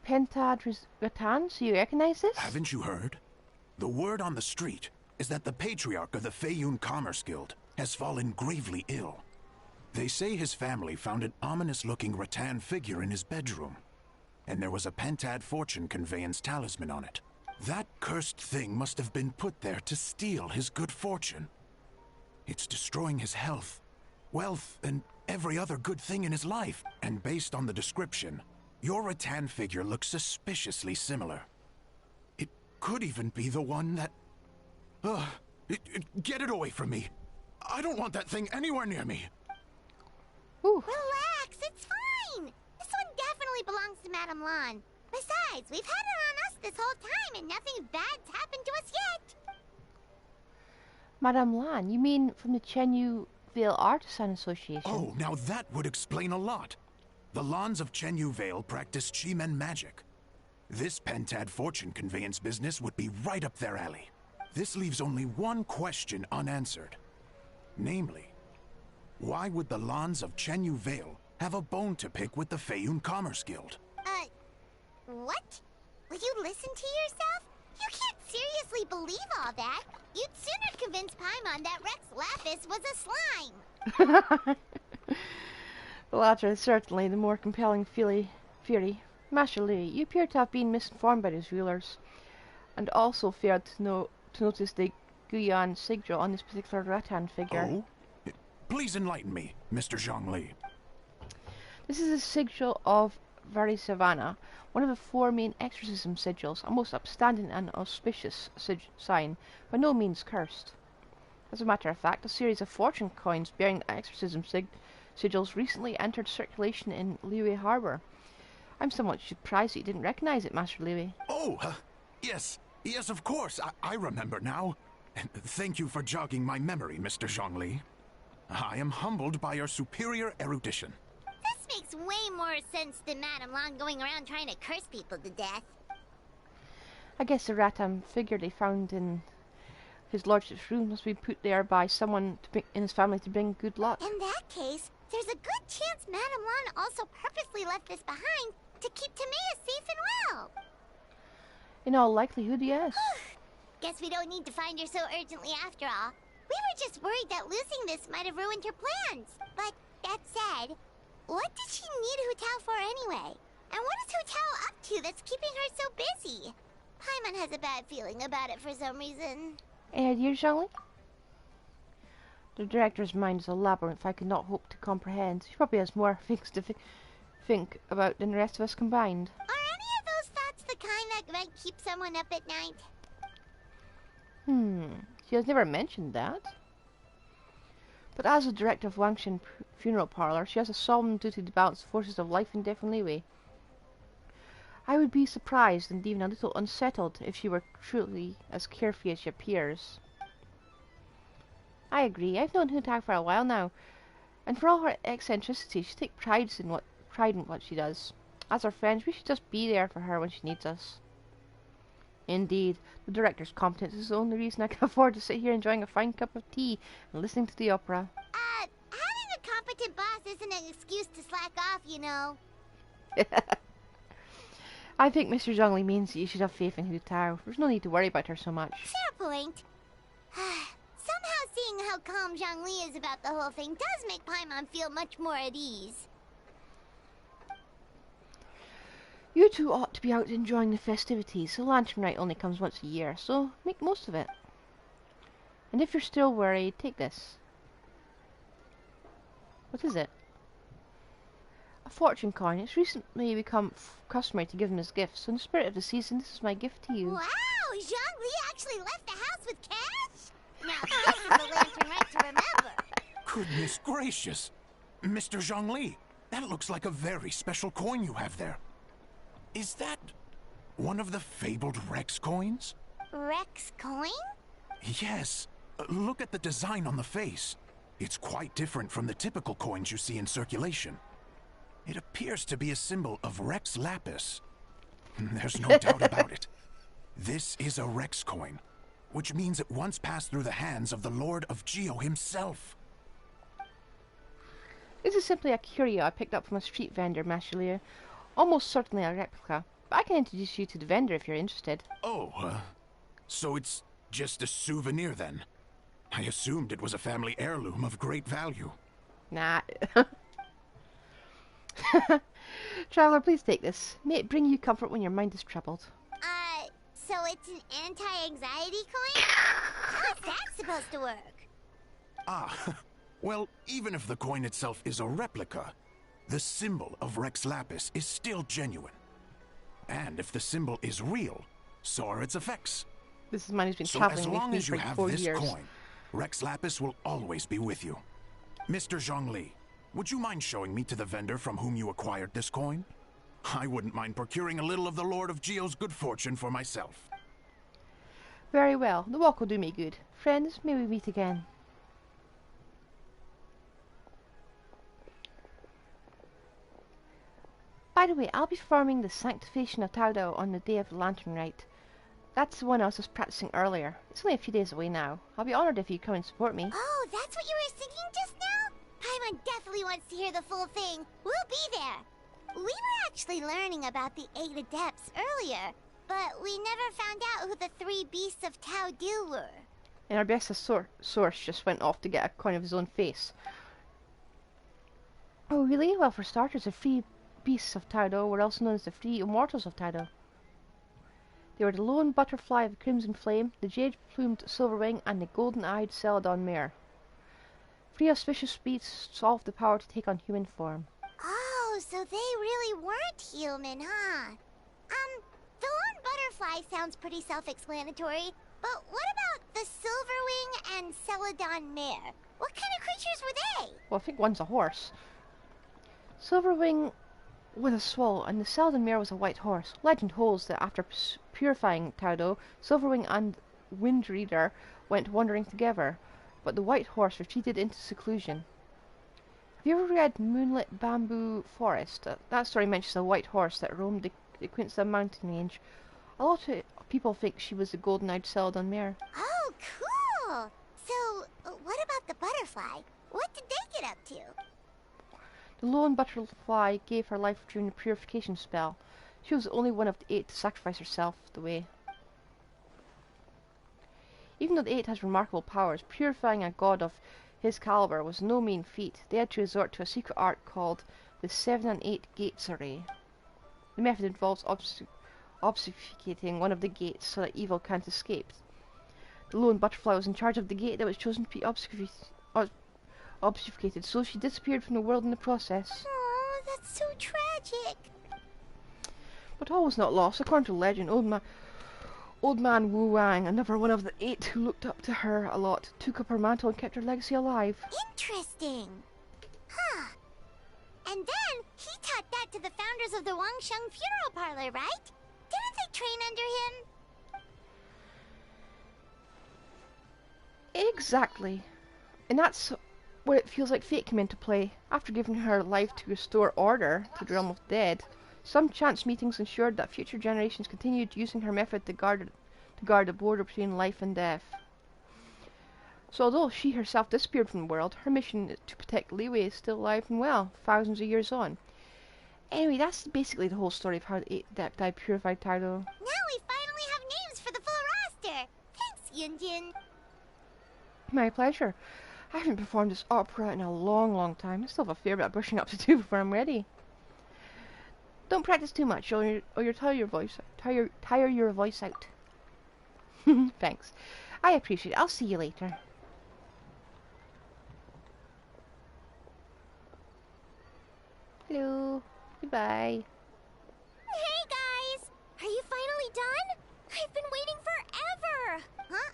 Speaker 11: Pentad rattan? So you recognize this?
Speaker 12: Haven't you heard? The word on the street is that the patriarch of the Feiyun Commerce Guild has fallen gravely ill. They say his family found an ominous-looking rattan figure in his bedroom, and there was a pentad fortune conveyance talisman on it. That cursed thing must have been put there to steal his good fortune. It's destroying his health, wealth, and every other good thing in his life. And based on the description, your rattan figure looks suspiciously similar. It could even be the one that... Get it away from me. I don't want that thing anywhere near me.
Speaker 1: Whew.
Speaker 2: Relax, it's fine. This one definitely belongs to Madame Lan. Besides, we've had it on us this whole time and nothing bad's happened to us yet.
Speaker 1: Madame Lan, you mean from the Chenyu Vale Artisan Association?
Speaker 12: Oh, now that would explain a lot. The Lans of Chenyu Vale practice Chi-Men magic. This Pentad fortune conveyance business would be right up their alley. This leaves only one question unanswered. Namely, why would the Lans of Chenyu Vale have a bone to pick with the Feiyun Commerce Guild?
Speaker 2: What? Will you listen to yourself? You can't seriously believe all that. You'd sooner convince Paimon that Rex Lapis was a slime.
Speaker 1: The latter is certainly the more compelling theory. Master Louis, you appear to have been misinformed by these rulers, and also failed to notice the Guyan sigil on this particular rattan figure.
Speaker 12: Oh? Please enlighten me, Mr. Zhongli.
Speaker 1: This is a sigil of Varisavana, one of the 4 main exorcism sigils, a most upstanding and auspicious sign, by no means cursed. As a matter of fact, a series of fortune coins bearing the exorcism sigils recently entered circulation in Liyue Harbor. I'm somewhat surprised that you didn't recognize it, Master Louis.
Speaker 12: Oh, yes, of course, I remember now. Thank you for jogging my memory, Mr. Zhongli. I am humbled by your superior erudition.
Speaker 2: This makes way more sense than Madame Lan going around trying to curse people to death.
Speaker 1: I guess the rattan figure they found in his lordship's room must be put there by someone in his family to bring good luck.
Speaker 2: In that case, there's a good chance Madame Lan also purposely left this behind to keep Timea safe and well.
Speaker 1: In all likelihood, yes.
Speaker 2: Guess we don't need to find her so urgently after all. We were just worried that losing this might have ruined her plans. But that said, what did she need Hu Tao for anyway? And what is Hu Tao up to that's keeping her so busy? Paimon has a bad feeling about it for some reason.
Speaker 1: Any ideas, Zhongli? The director's mind is a labyrinth I could not hope to comprehend. She probably has more things to think about than the rest of us combined.
Speaker 2: Are any of those thoughts the kind that might keep someone up at night?
Speaker 1: She has never mentioned that. But as the director of Wangshan Funeral Parlor, she has a solemn duty to balance the forces of life and death in Liyue. I would be surprised and even a little unsettled if she were truly as carefree as she appears. I agree. I've known Hu Tao for a while now, and for all her eccentricity, she takes pride in what she does. As her friends, we should just be there for her when she needs us. Indeed, the director's competence is the only reason I can afford to sit here enjoying a fine cup of tea and listening to the opera.
Speaker 2: Having a competent boss isn't an excuse to slack off, you know.
Speaker 1: I think Mr. Zhongli means that you should have faith in Hu Tao. There's no need to worry about her so much.
Speaker 2: Fair point. Somehow seeing how calm Zhongli is about the whole thing does make Paimon feel much more at ease.
Speaker 1: You two ought to be out enjoying the festivities. The Lantern Rite only comes once a year, so make most of it. And if you're still worried, take this. What is it? A fortune coin. It's recently become customary to give them as gifts, so in the spirit of the season, this is my gift to you.
Speaker 2: Wow! Zhongli actually left the house with cash? Now this is the Lantern Rite to remember.
Speaker 12: Goodness gracious! Mr. Zhongli, that looks like a very special coin you have there. Is that one of the fabled Rex coins?
Speaker 2: Rex coin?
Speaker 12: Yes. Look at the design on the face. It's quite different from the typical coins you see in circulation. It appears to be a symbol of Rex Lapis. There's no doubt about it. This is a Rex coin, which means it once passed through the hands of the Lord of Geo himself.
Speaker 1: This is simply a curio I picked up from a street vendor, Master Louis. Almost certainly a replica, but I can introduce you to the vendor if you're interested.
Speaker 12: Oh, so it's just a souvenir then? I assumed it was a family heirloom of great value.
Speaker 1: Nah. Traveler, please take this. May it bring you comfort when your mind is troubled.
Speaker 2: So it's an anti-anxiety coin? How's that supposed to work?
Speaker 12: Well, even if the coin itself is a replica, the symbol of Rex Lapis is still genuine. And if the symbol is real, so are its effects.
Speaker 1: This man who's been
Speaker 12: So
Speaker 1: traveling
Speaker 12: as
Speaker 1: with
Speaker 12: long
Speaker 1: me
Speaker 12: as you
Speaker 1: for
Speaker 12: have
Speaker 1: 4
Speaker 12: this
Speaker 1: years.
Speaker 12: coin, Rex Lapis will always be with you. Mr. Zhongli, would you mind showing me to the vendor from whom you acquired this coin? I wouldn't mind procuring a little of the Lord of Geo's good fortune for myself.
Speaker 11: Very well, the walk will do me good. Friends, may we meet again. By the way, I'll be performing the Sanctification of Taudo on the day of the Lantern Rite. That's the one I was just practicing earlier. It's only a few days away now. I'll be honoured if you come and support me.
Speaker 2: Oh, that's what you were singing just now? Paimon definitely wants to hear the full thing. We'll be there. We were actually learning about the 8 Adepts earlier, but we never found out who the 3 Beasts of Tau Dil were.
Speaker 11: And our best source just went off to get a coin of his own face. Oh, really? Well, for starters, the 3 Beasts of Taudo were also known as the 3 Immortals of Taudo. They were the lone butterfly of the Crimson Flame, the jade-plumed Silverwing, and the golden-eyed Celadon Mare. 3 auspicious beasts solved the power to take on human form.
Speaker 2: Oh, so they really weren't human, huh? The lone butterfly sounds pretty self-explanatory, but what about the Silverwing and Celadon Mare? What kind of creatures were they?
Speaker 11: Well, I think one's a horse. Silverwing was a swallow, and the Celadon Mare was a white horse. Legend holds that after purifying Taudo, Silverwing and Windreader went wandering together, but the white horse retreated into seclusion. Have you ever read Moonlit Bamboo Forest? That story mentions a white horse that roamed the Quinza mountain range. A lot of people think she was the golden-eyed Celadon Mare.
Speaker 2: Oh, cool! So, what about the butterfly? What did they get up to?
Speaker 11: The lone butterfly gave her life during the purification spell. She was the only one of the 8 to sacrifice herself the way. Even though the 8 has remarkable powers, purifying a god of his caliber was no mean feat. They had to resort to a secret art called the 7 and 8 Gates Array. The method involves obfuscating one of the gates so that evil can't escape. The lone butterfly was in charge of the gate that was chosen to be obfuscated, so she disappeared from the world in the process.
Speaker 2: Oh, that's so tragic.
Speaker 11: But all was not lost. According to legend, Old Man Wu Wang, another one of the 8 who looked up to her a lot, took up her mantle and kept her legacy alive.
Speaker 2: Interesting. Huh. And then he taught that to the founders of the Wangsheng Funeral Parlor, right? Didn't they train under him?
Speaker 11: Exactly. And that's where it feels like fate came into play. After giving her life to restore order to the realm of the dead, some chance meetings ensured that future generations continued using her method to guard the border between life and death. So although she herself disappeared from the world, her mission to protect Liwei is still alive and well, thousands of years on. Anyway, that's basically the whole story of how the 8 Adepti purified Taudo.
Speaker 2: Now we finally have names for the full roster. Thanks, Yunjin.
Speaker 11: My pleasure. I haven't performed this opera in a long time. I still have a fair bit of brushing up to do before I'm ready. Don't practice too much, or you'll tire your voice out. Thanks. I appreciate it. I'll see you later. Hello. Goodbye.
Speaker 2: Hey, guys! Are you finally done? I've been waiting forever! Huh?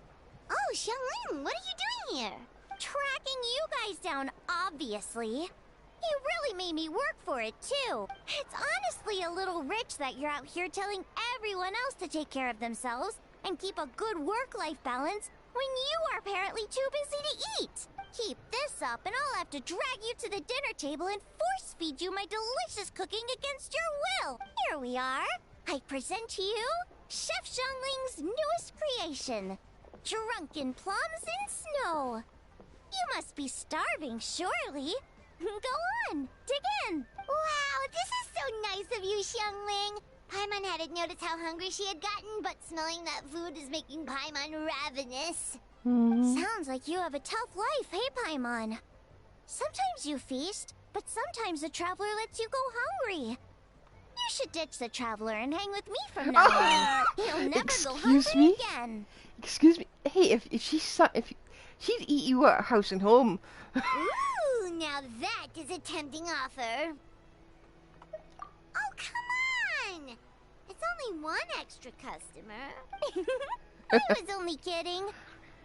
Speaker 2: Oh, Xiangling, what are you doing here? Tracking you guys down, obviously. You really made me work for it, too. It's honestly a little rich that you're out here telling everyone else to take care of themselves and keep a good work-life balance when you are apparently too busy to eat. Keep this up and I'll have to drag you to the dinner table and force-feed you my delicious cooking against your will. Here we are. I present to you Chef Xiangling's newest creation, Drunken Plums in Snow. You must be starving, surely. Go on, dig in. Wow, this is so nice of you, Xiangling. Paimon hadn't noticed how hungry she had gotten, but smelling that food is making Paimon ravenous. Sounds like you have a tough life, hey, Paimon? Sometimes you feast, but sometimes the traveler lets you go hungry. You should ditch the traveler and hang with me from now on. You'll never go hungry again.
Speaker 11: Excuse me. Hey, if she'd eat you at house and home.
Speaker 2: Ooh, now that is a tempting offer. Oh, come on! It's only one extra customer. I was only kidding.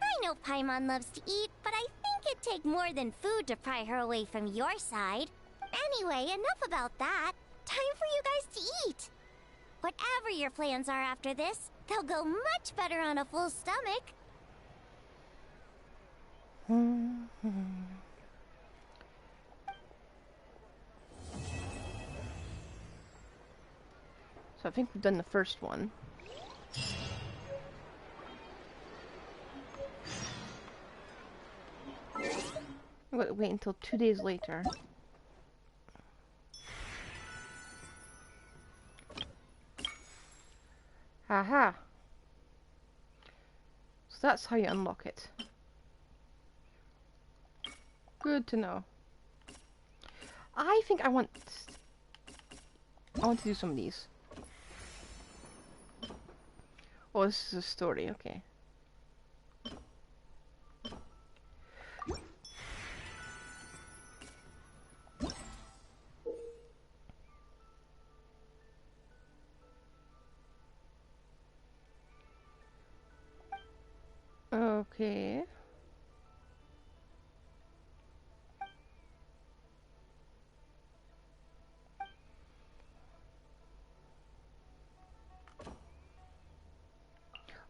Speaker 2: I know Paimon loves to eat, but I think it take more than food to pry her away from your side. Anyway, enough about that. Time for you guys to eat. Whatever your plans are after this, they'll go much better on a full stomach.
Speaker 11: So I think we've done the first one. I've got to wait until 2 days later. Aha! So that's how you unlock it. Good to know. I think I want to do some of these. Oh, this is a story, okay. Okay.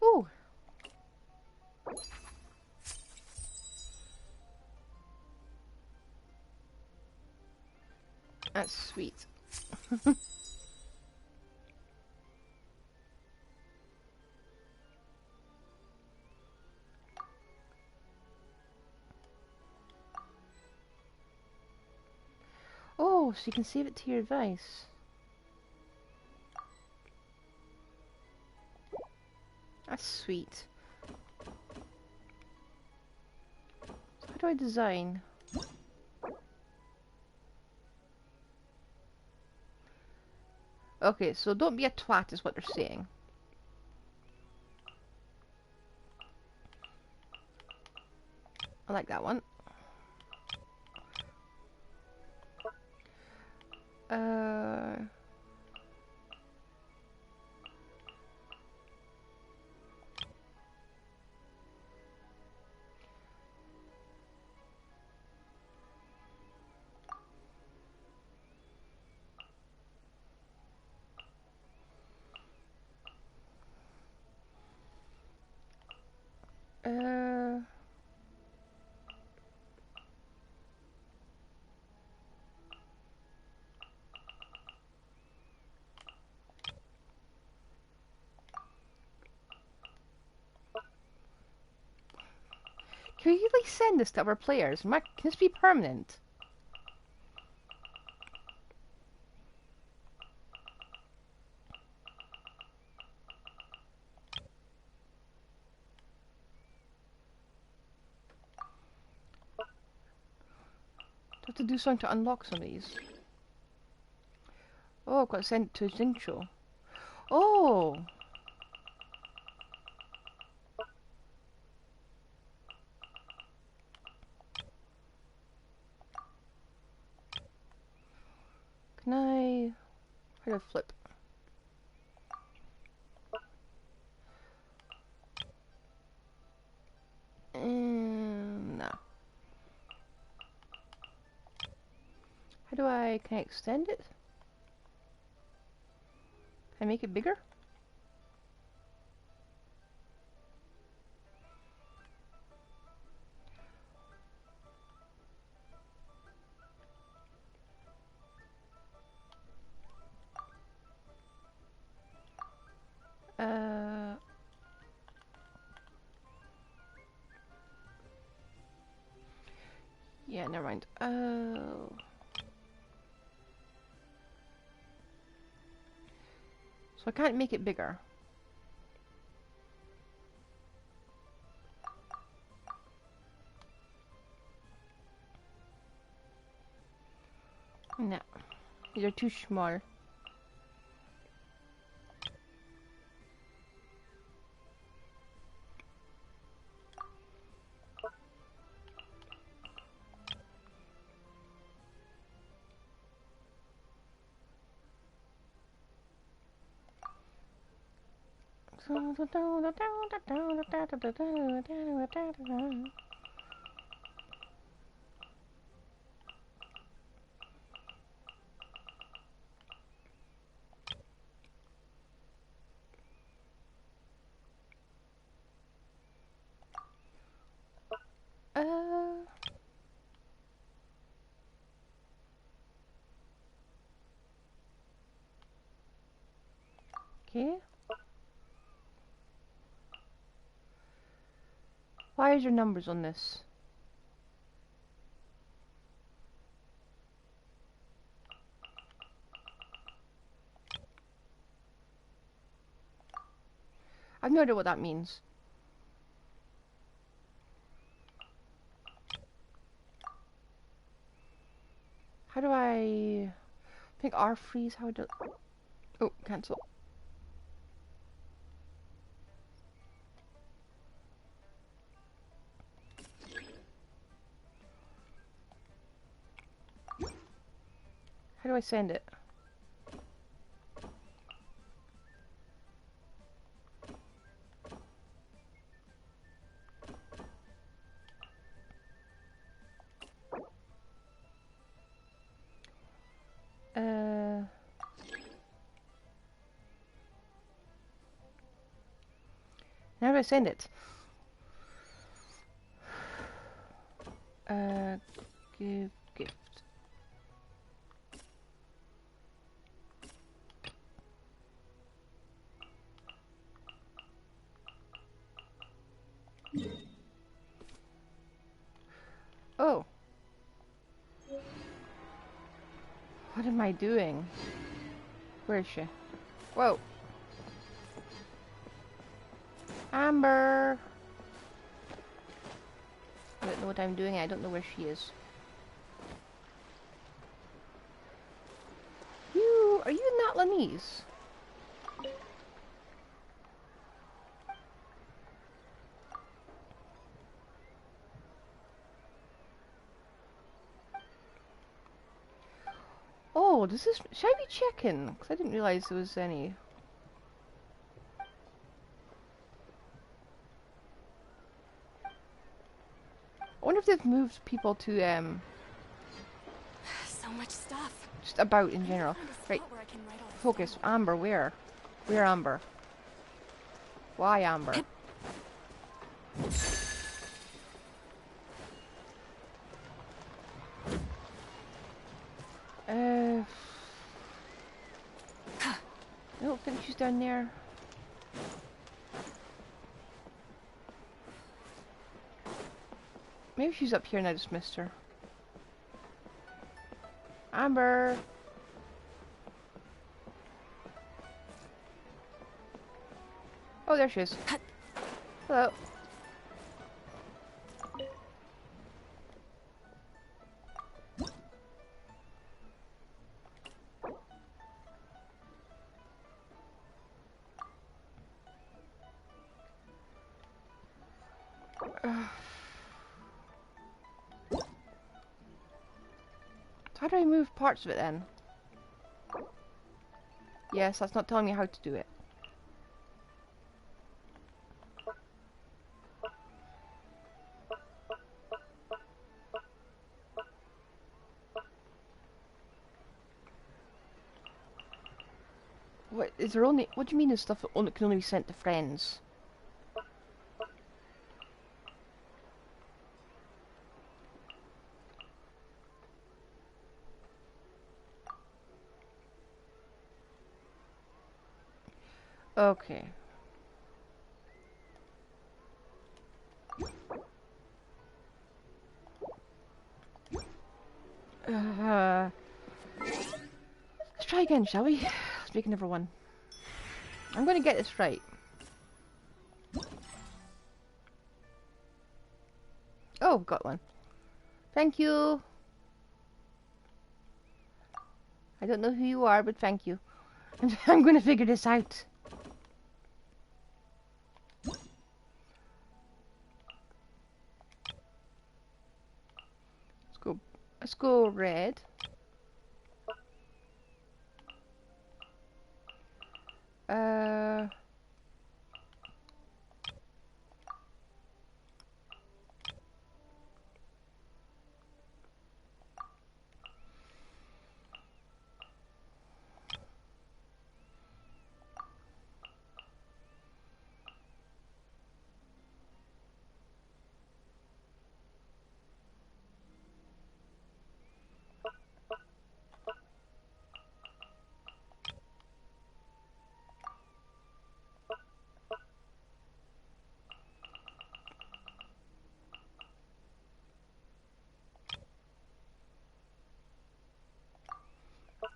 Speaker 11: Ooh. That's sweet. Oh, so you can save it to your device. That's sweet. So how do I design? Okay, so don't be a twat is what they're saying. I like that one. Uh, Can we really send this to other players? Can this be permanent? Do I have to do something to unlock some of these? Oh, I've got to send it to his intro. Oh! Can I... How do I flip? No. How do I... Can I extend it? Can I make it bigger? Yeah, never mind. Oh. So I can't make it bigger. No. These are too small. Okay. Why is there numbers on this? I've no idea what that means. How do I think R freeze? How do? Oh, cancel. How do I send it? How do I send it? Give gift. Oh. What am I doing? Where is she? Whoa. Amber. I don't know what I'm doing. I don't know where she is. Are you not Lanise? Oh, should I be checking? Because I didn't realize there was any. I wonder if they've moved people to,
Speaker 6: So much stuff.
Speaker 11: just about in general. Right, focus. Amber, where? Where Amber? Why Amber? I don't think she's down there. Maybe she's up here and I just missed her. Amber! Oh, there she is. Hello. So how do I move parts of it then? Yes, that's not telling me how to do it. What is there only? What do you mean there's stuff that can only be sent to friends? Okay. Let's try again, shall we? Let's make another one. I'm going to get this right. Oh, got one. Thank you. I don't know who you are, but thank you. I'm going to figure this out. Let's go red.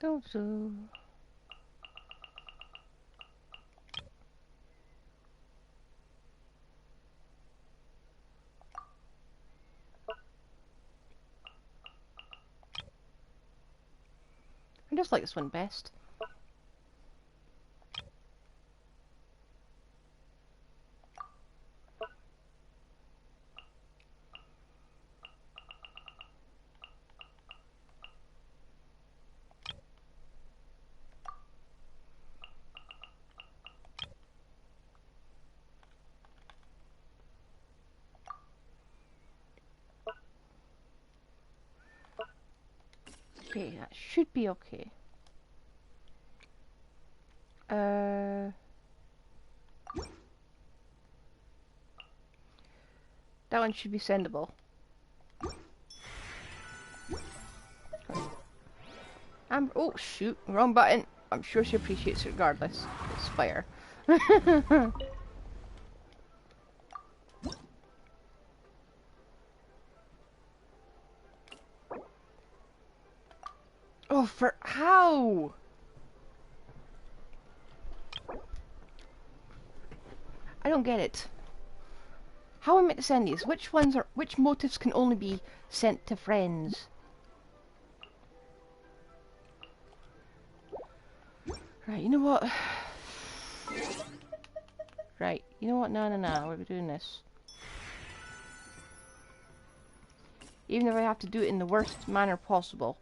Speaker 11: Don't so. I just like this one best. Okay, that should be okay. That one should be sendable. Oh shoot, wrong button. I'm sure she appreciates it regardless. It's fire. Oh, for how? I don't get it. How am I meant to send these? Which motifs can only be sent to friends? Right, you know what? Right, you know what? No, we're doing this. Even if I have to do it in the worst manner possible.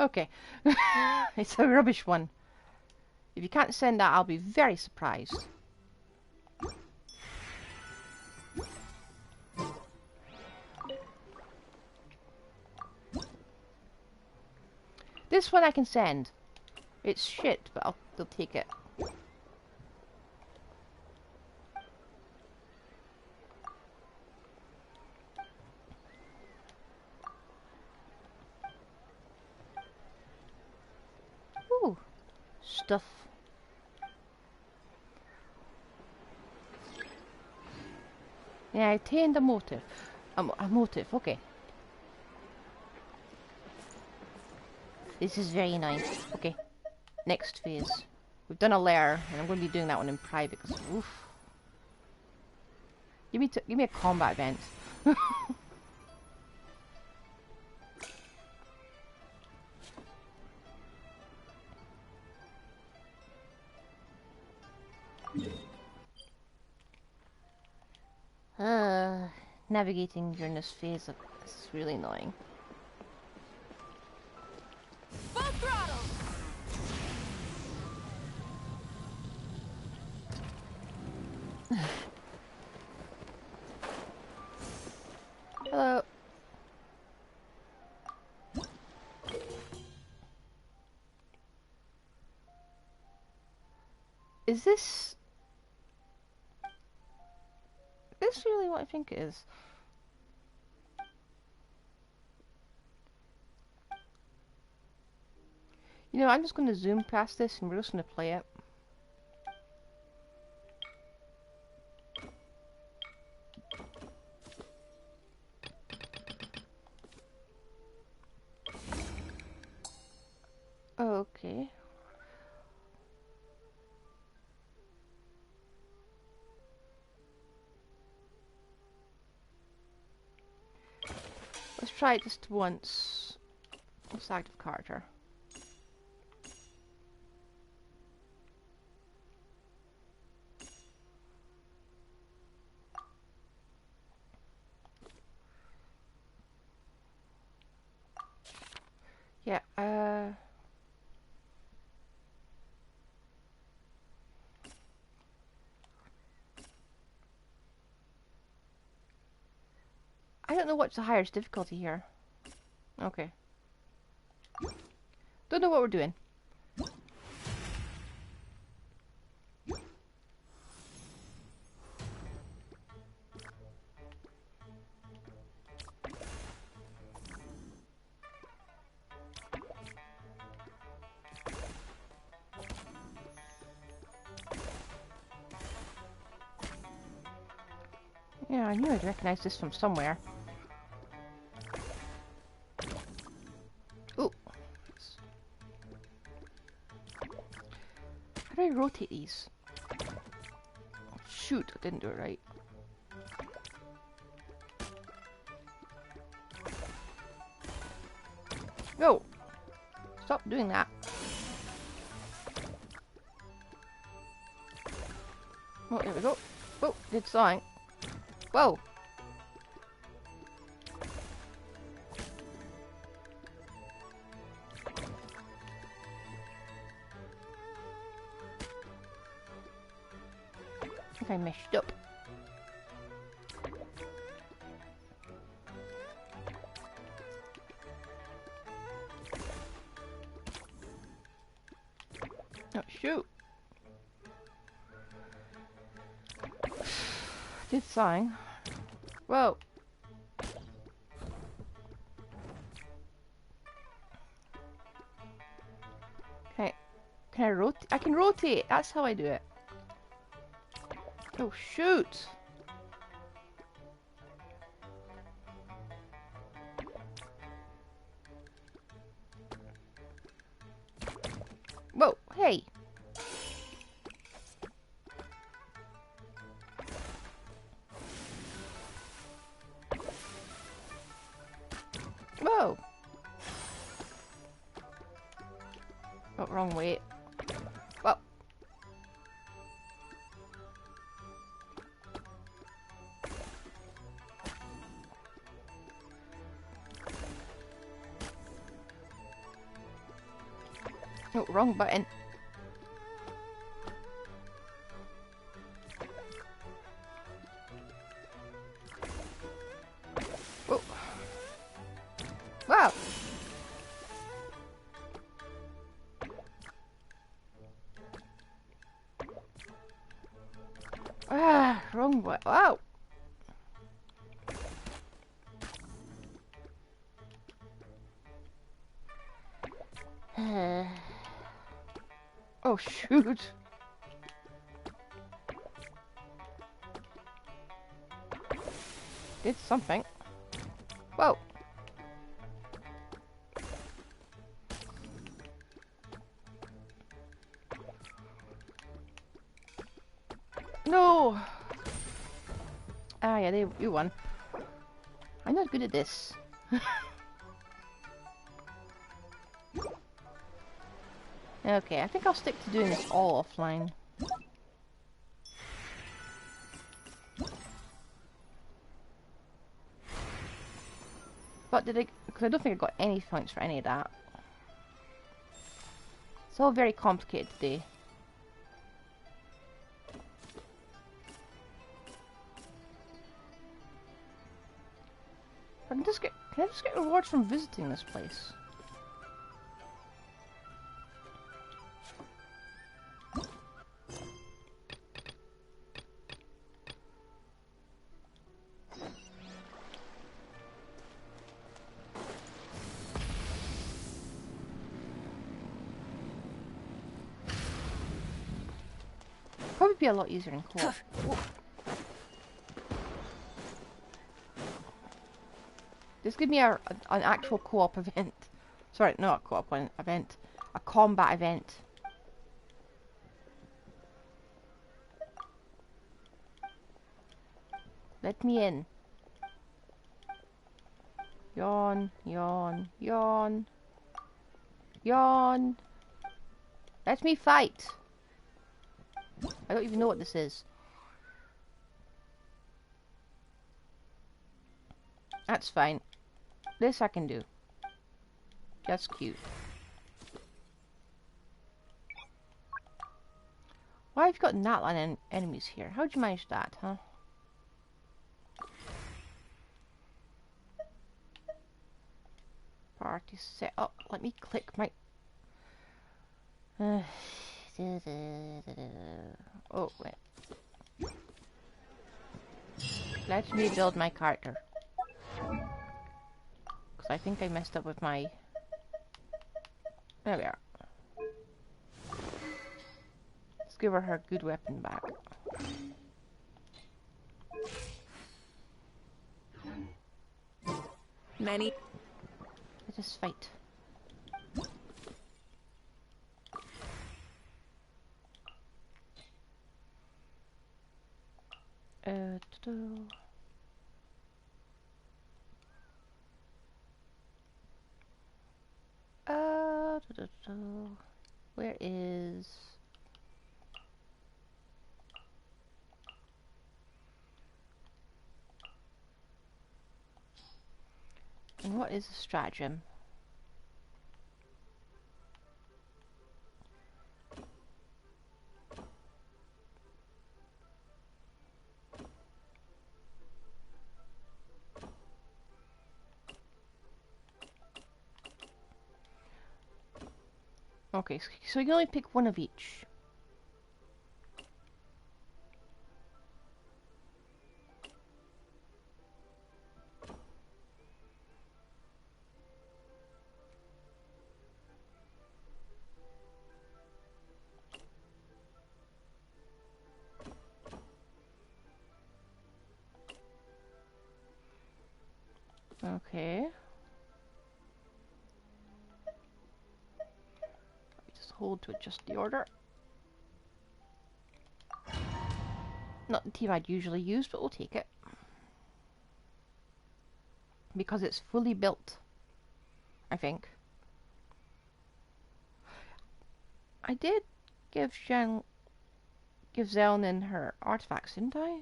Speaker 11: Okay. It's a rubbish one. If you can't send that, I'll be very surprised. This one I can send. It's shit, but they'll take it. Ooh, stuff. Yeah, I attained a motive. A motive, okay. This is very nice. Okay, next phase. We've done a lair, and I'm going to be doing that one in private. Cause, oof. Give me a combat event. Navigating during this phase is really annoying.
Speaker 3: Full throttle!
Speaker 11: Hello. Is this really what I think it is? You know, I'm just going to zoom past this and we're just going to play it. Okay. Let's try it just once. Let's active Carter. Yeah, I don't know what's the highest difficulty here. Okay. Don't know what we're doing. Yeah, I knew I'd recognize this from somewhere. Oh. How do I rotate these? Oh, shoot, I didn't do it right. No! Stop doing that. Oh, there we go. Oh, did something. Whoa! I think I messed up. Oh, shoot. Did something. Whoa. Can I rotate? I can rotate. That's how I do it. Oh, shoot. Whoa, hey. Whoa. Oh, wrong way. Whoa. Oh, wrong button. Whoa. Wow. Ah, wrong button. Wow. Oh, shoot. Did something. Whoa. No. Ah, yeah, you won. I'm not good at this. Okay, I think I'll stick to doing this all offline. But did I... Because I don't think I got any points for any of that. It's all very complicated today. Can I just get rewards from visiting this place? Probably be a lot easier in co-op. Just give me an actual co-op event. Sorry, not a co-op event. A combat event. Let me in. Yawn, yawn, yawn. Yawn. Let me fight. I don't even know what this is. That's fine. This I can do. That's cute. Why have you got that line enemies here? How'd you manage that, huh? Party set up. Let me click my... Oh, wait. Let me build my character. Because I think I messed up with my... There we are. Let's give her good weapon back.
Speaker 3: Many.
Speaker 11: Let us fight. Ta-da. Ta-da-da. Where is... And what is a stratagem? Okay, so you can only pick one of each. Okay. Just hold to adjust the order. Not the team I'd usually use, but we'll take it. Because it's fully built, I think. I did give Zelnin her artifacts, didn't I?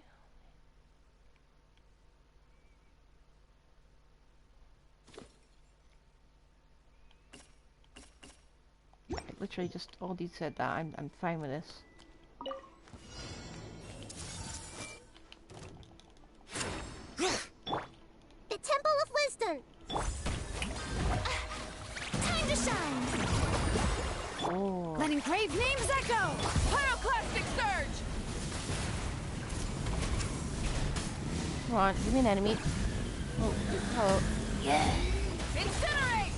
Speaker 11: Literally just all these said that. I'm fine with this.
Speaker 2: The Temple of Wisdom! Time to shine!
Speaker 11: Oh.
Speaker 3: Let engraved names echo! Pyroclastic surge!
Speaker 11: Come on, give me an enemy. Oh, hello. Yeah.
Speaker 3: Incinerate!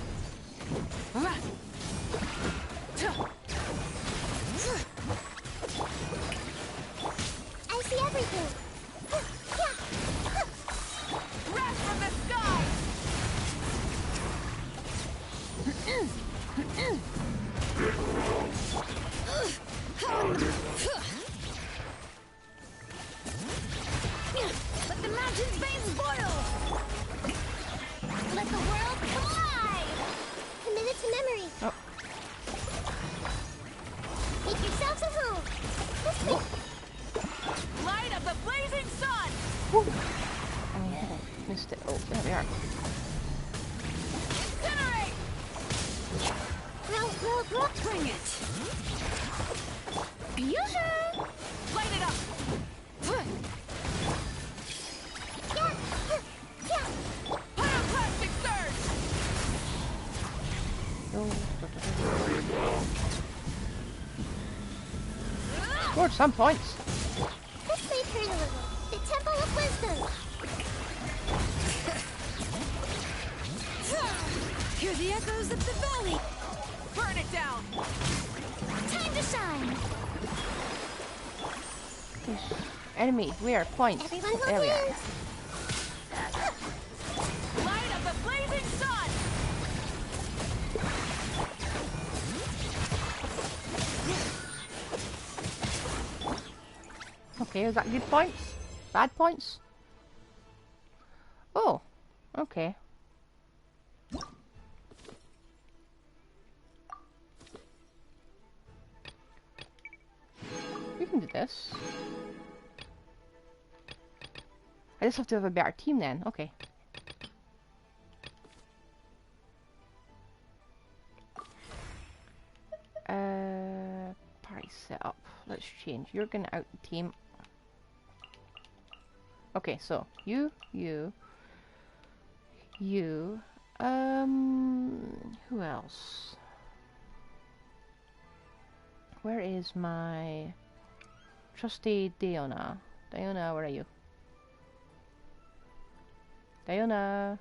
Speaker 2: I see everything!
Speaker 3: Wrath from the sky! Let the mountain's veins boil!
Speaker 2: Let the world collide! Committed to memory.
Speaker 11: Oh.
Speaker 2: Make yourselves at home. Let's make...
Speaker 3: Light of the blazing sun!
Speaker 11: Oh, I missed it. Oh, there we are.
Speaker 3: Incinerate!
Speaker 2: Roll.
Speaker 3: Bring it!
Speaker 2: Yoo-hoo!
Speaker 3: Light it up!
Speaker 2: Yeah.
Speaker 3: Pyroclastic surge!
Speaker 11: Scored some points.
Speaker 2: Let's play turn a little. The Temple of Wisdom.
Speaker 3: Hear the echoes of the valley! Burn it down!
Speaker 2: Time to shine.
Speaker 11: Enemy, where? Points.
Speaker 2: Everyone hold
Speaker 11: There we are.
Speaker 2: hands.
Speaker 3: Light of the blazing sun!
Speaker 11: Okay, is that good points? Bad points? Oh, okay. We can do this. I just have to have a better team then. Okay. Party setup. Let's change. You're gonna out the team. Okay, so you. Who else? Where is my trusty Diona? Diona, where are you? Diona.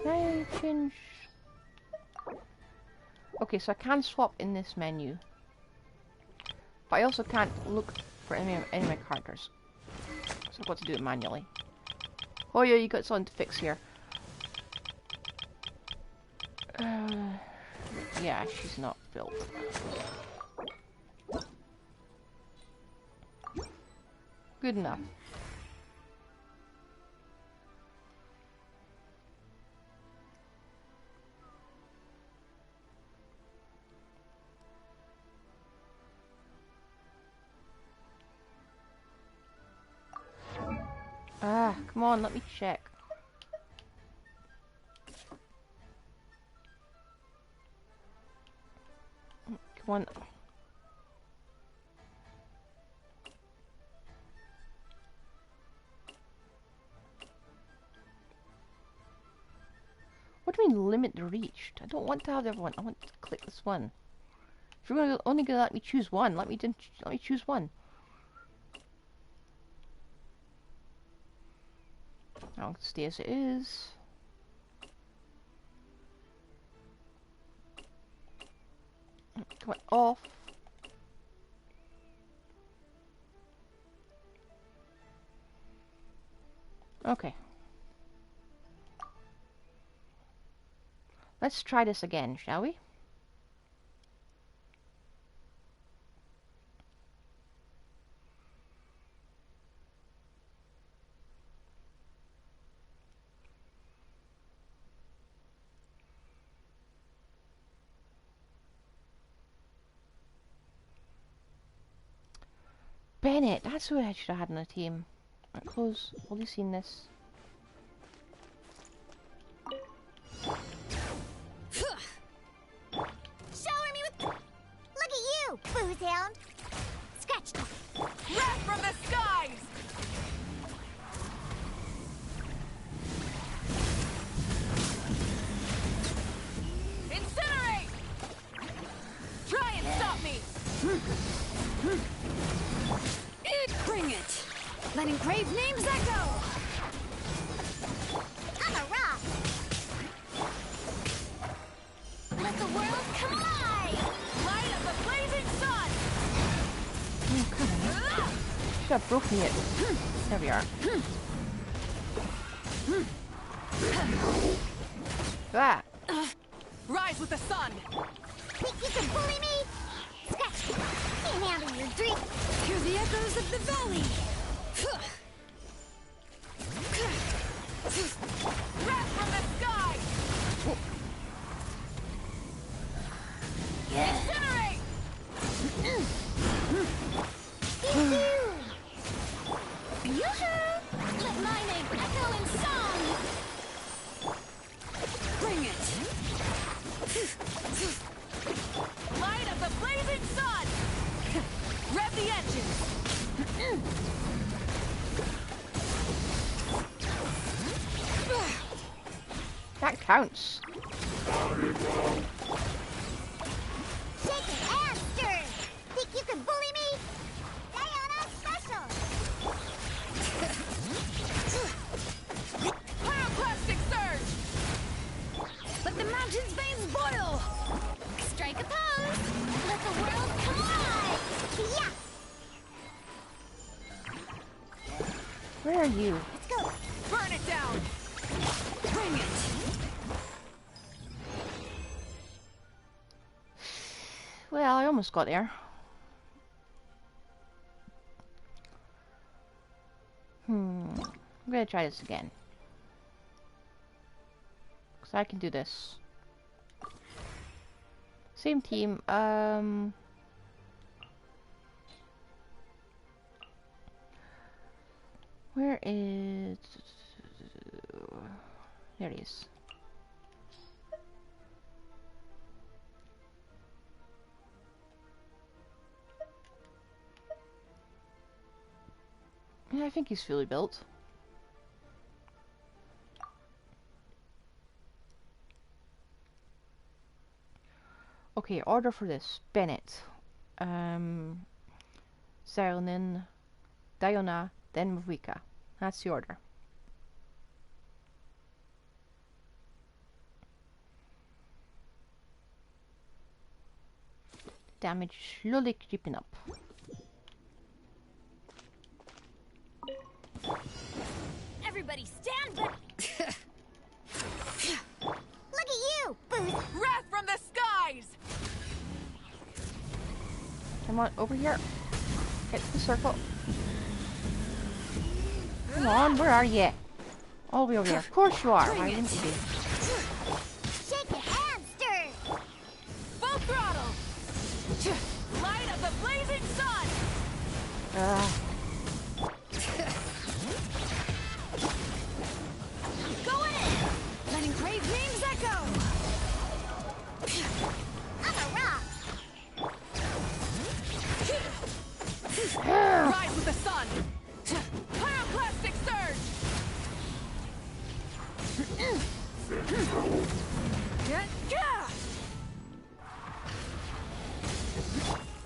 Speaker 11: Can I change? Okay, so I can swap in this menu. But I also can't look for any of my characters. So I've got to do it manually. Oh yeah, you got something to fix here. Yeah, she's not built. Good enough. Ah, come on, let me check. Come on. What do you mean limit the reach? I don't want to have everyone. I want to click this one. If you're only gonna let me choose one, let me choose one. I'll stay as it is. Come on, off. Okay. Let's try this again, shall we? Bennett, that's who I should have had in the team. Right, close. Have you seen this?
Speaker 2: Shower me with... Look at you, booze hound. Scratch that.
Speaker 3: Wrath from the skies! Incinerate! Try and stop me!
Speaker 9: Bring it! Let engraved names echo!
Speaker 2: I'm a rock. Let the world come alive!
Speaker 3: Light of the blazing sun!
Speaker 11: Oh, come on. Should have broken it. There we are. Ah!
Speaker 3: Rise with the sun!
Speaker 2: Think you can bully me? Scratch. Can't handle your drink.
Speaker 9: Hear the echoes of the valley!
Speaker 3: Wrath from the sky! Incinerate!
Speaker 2: Yoo-hoo! Let my name echo in song!
Speaker 9: Bring it!
Speaker 3: Light of the blazing sun! Rev the engine!
Speaker 11: That counts.
Speaker 2: Shake it and stir! Think you can bully me? Diana special!
Speaker 3: Pyroclastic surge!
Speaker 9: Let the mountain's veins boil!
Speaker 2: Strike a pose! Let the world come alive! Yeah!
Speaker 11: Where are you?
Speaker 2: Let's go!
Speaker 3: Burn it down!
Speaker 9: Bring it!
Speaker 11: Well, I almost got there. I'm gonna try this again. Because I can do this. Same team, where is... There it is. Yeah, I think he's fully built. Okay, order for this. Bennett. Kseudonym, Diana, then Mavika. That's the order. Damage slowly creeping up.
Speaker 3: Everybody stand back!
Speaker 2: Look at you, Booth!
Speaker 3: Wrath from the skies!
Speaker 11: Come on, over here. Get to the circle. Come on, where are you? All the way over there. Of course you are. Why wouldn't you be?
Speaker 2: Shake your hands, stir!
Speaker 3: Full throttle! Light of the blazing sun! Go in! Letting crave names echo!
Speaker 2: I'm a rock!
Speaker 3: Rise with the sun! Pyroclastic surge!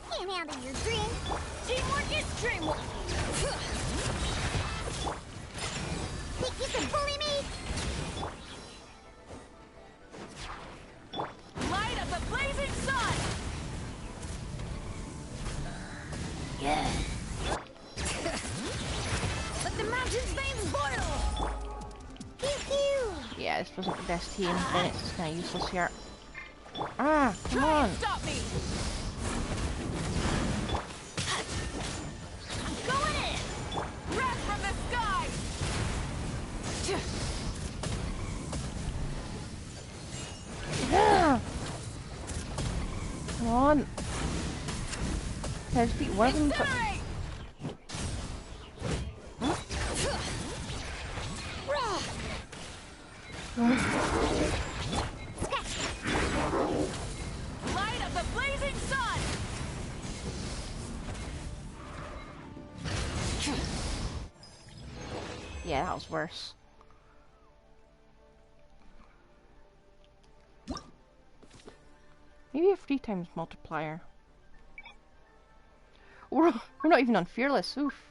Speaker 2: Can't handle your drink!
Speaker 3: Teamwork is dreamwork!
Speaker 2: Think you can bully me?
Speaker 3: Light of the blazing sun! Let the mountain's veins boil!
Speaker 2: Pew pew!
Speaker 11: Yeah, this wasn't the best team. Then it's kind of useless here. Ah, come on.
Speaker 3: Stop me! Going in! Wrath from the skies!
Speaker 11: Yeah. Come on. Can I just beat one of them?
Speaker 3: Incinerate! Light of the blazing sun!
Speaker 11: Yeah, that was worse. Maybe a 3 times multiplier. We're not even on Fearless, oof.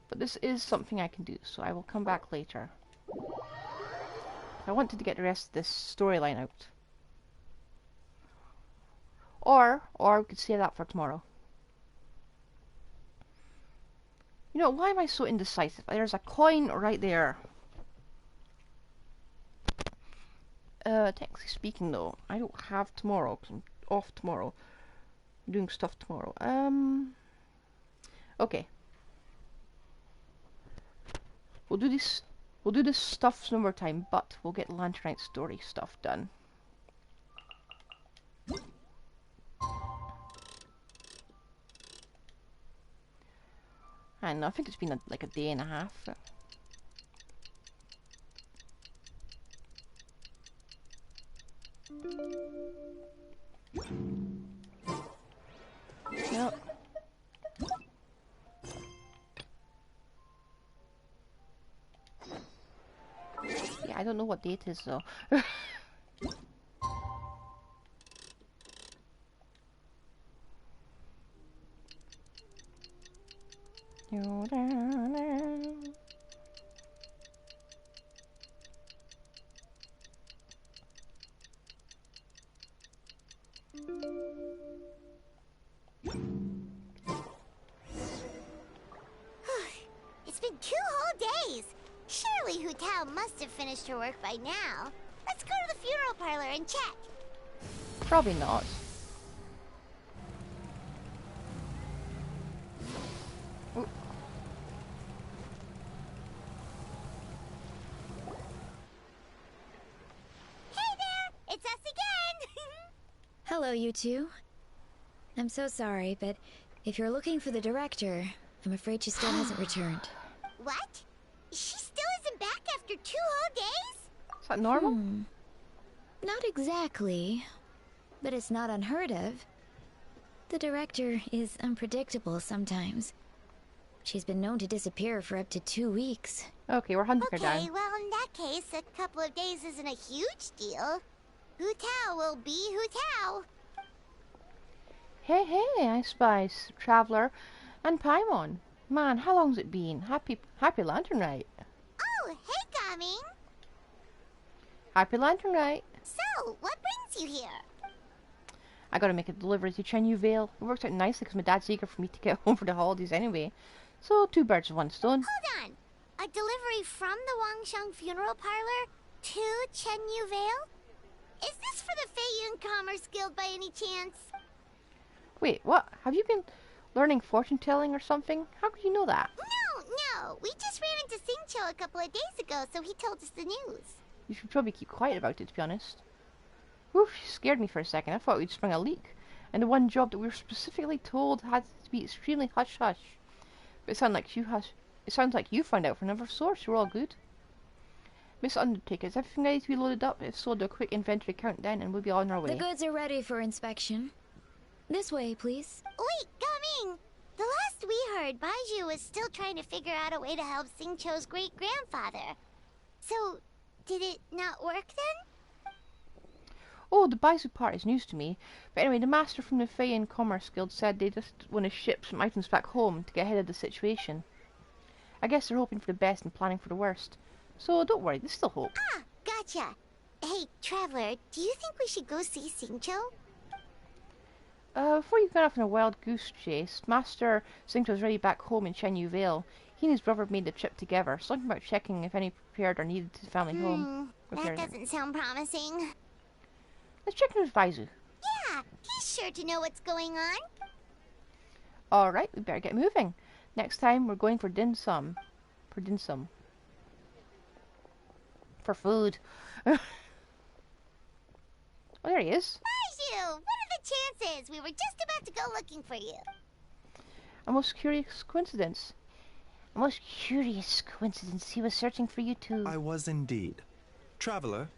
Speaker 11: But this is something I can do, so I will come back later. I wanted to get the rest of this storyline out. Or we could save that for tomorrow. You know, why am I so indecisive? There's a coin right there. Technically speaking though, I don't have tomorrow, because I'm off tomorrow. I'm doing stuff tomorrow. Okay. We'll do this stuff some more time, but we'll get Lanternite story stuff done. And I think it's been like a day and a half. Yep. Yeah, I don't know what date it is though.
Speaker 2: It's been 2 whole days! Surely Hu Tao must have finished her work by now. Let's go to the funeral parlor and check.
Speaker 11: Probably not. Ooh.
Speaker 2: Hey there! It's us again!
Speaker 7: Hello, you two. I'm so sorry, but if you're looking for the director, I'm afraid she still hasn't returned.
Speaker 2: What? She still isn't back after 2 whole days?
Speaker 11: Is that normal?
Speaker 7: Not exactly, but it's not unheard of. The director is unpredictable sometimes. She's been known to disappear for up to 2 weeks.
Speaker 11: Okay, we're hunting her down.
Speaker 2: Okay, well in that case, a couple of days isn't a huge deal. Hu Tao will be Hu Tao.
Speaker 11: Hey, hey, I spy Traveler and Paimon. Man, how long's it been? Happy Lantern Night.
Speaker 2: Oh, hey, Gaming.
Speaker 11: Happy Lantern Night.
Speaker 2: So, what brings you here?
Speaker 11: I gotta make a delivery to Chenyu Vale. It works out nicely because my dad's eager for me to get home for the holidays anyway. So, two birds with one stone.
Speaker 2: Hold on. A delivery from the Wangsheng Funeral Parlor to Chenyu Vale? Is this for the Feiyun Commerce Guild by any chance?
Speaker 11: Wait, what? Have you been learning fortune telling or something? How could you know that?
Speaker 2: No. We just ran into Xingqiu a couple of days ago, so he told us the news.
Speaker 11: You should probably keep quiet about it, to be honest. Whew, she scared me for a second. I thought we'd sprung a leak. And the one job that we were specifically told had to be extremely hush-hush. But it sounds like you found out from another source. You're all good. Miss Undertaker, is everything ready to be loaded up? If so, do a quick inventory countdown and we'll be on our way.
Speaker 7: The goods are ready for inspection. This way, please.
Speaker 2: Wait, Gaming! The last we heard, Baiju was still trying to figure out a way to help Xingqiu's great-grandfather. So, did it not work then?
Speaker 11: Oh, the Baizu part is news to me. But anyway, the master from the Feiyun Commerce Guild said they just want to ship some items back home to get ahead of the situation. I guess they're hoping for the best and planning for the worst. So don't worry, there's still hope.
Speaker 2: Ah, gotcha. Hey, Traveler, do you think we should go see Xingqiu?
Speaker 11: Before you go off on a wild goose chase, Master Xingqiu's already back home in Chenyu Vale. He and his brother made the trip together. Something about checking if any prepared or needed to the family home.
Speaker 2: That doesn't sound promising.
Speaker 11: Let's check in with Baizu.
Speaker 2: Yeah, he's sure to know what's going on.
Speaker 11: Alright, we better get moving. Next time, we're going for dim sum. For food. Oh, there he is.
Speaker 2: Baiju, what are the chances? We were just about to go looking for you.
Speaker 11: A most curious coincidence. He was searching for you too.
Speaker 10: I was indeed. Traveler,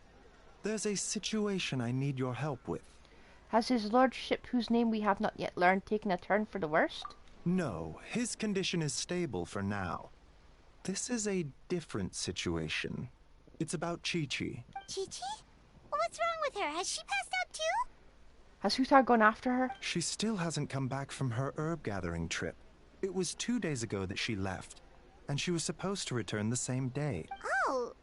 Speaker 10: there's a situation I need your help with.
Speaker 11: Has his lordship, whose name we have not yet learned, taken a turn for the worst?
Speaker 10: No, his condition is stable for now. This is a different situation. It's about Chi-Chi.
Speaker 2: Chi-Chi? What's wrong with her? Has she passed out too?
Speaker 11: Has Hutar gone after her?
Speaker 10: She still hasn't come back from her herb gathering trip. It was 2 days ago that she left, and she was supposed to return the same day.
Speaker 2: Oh,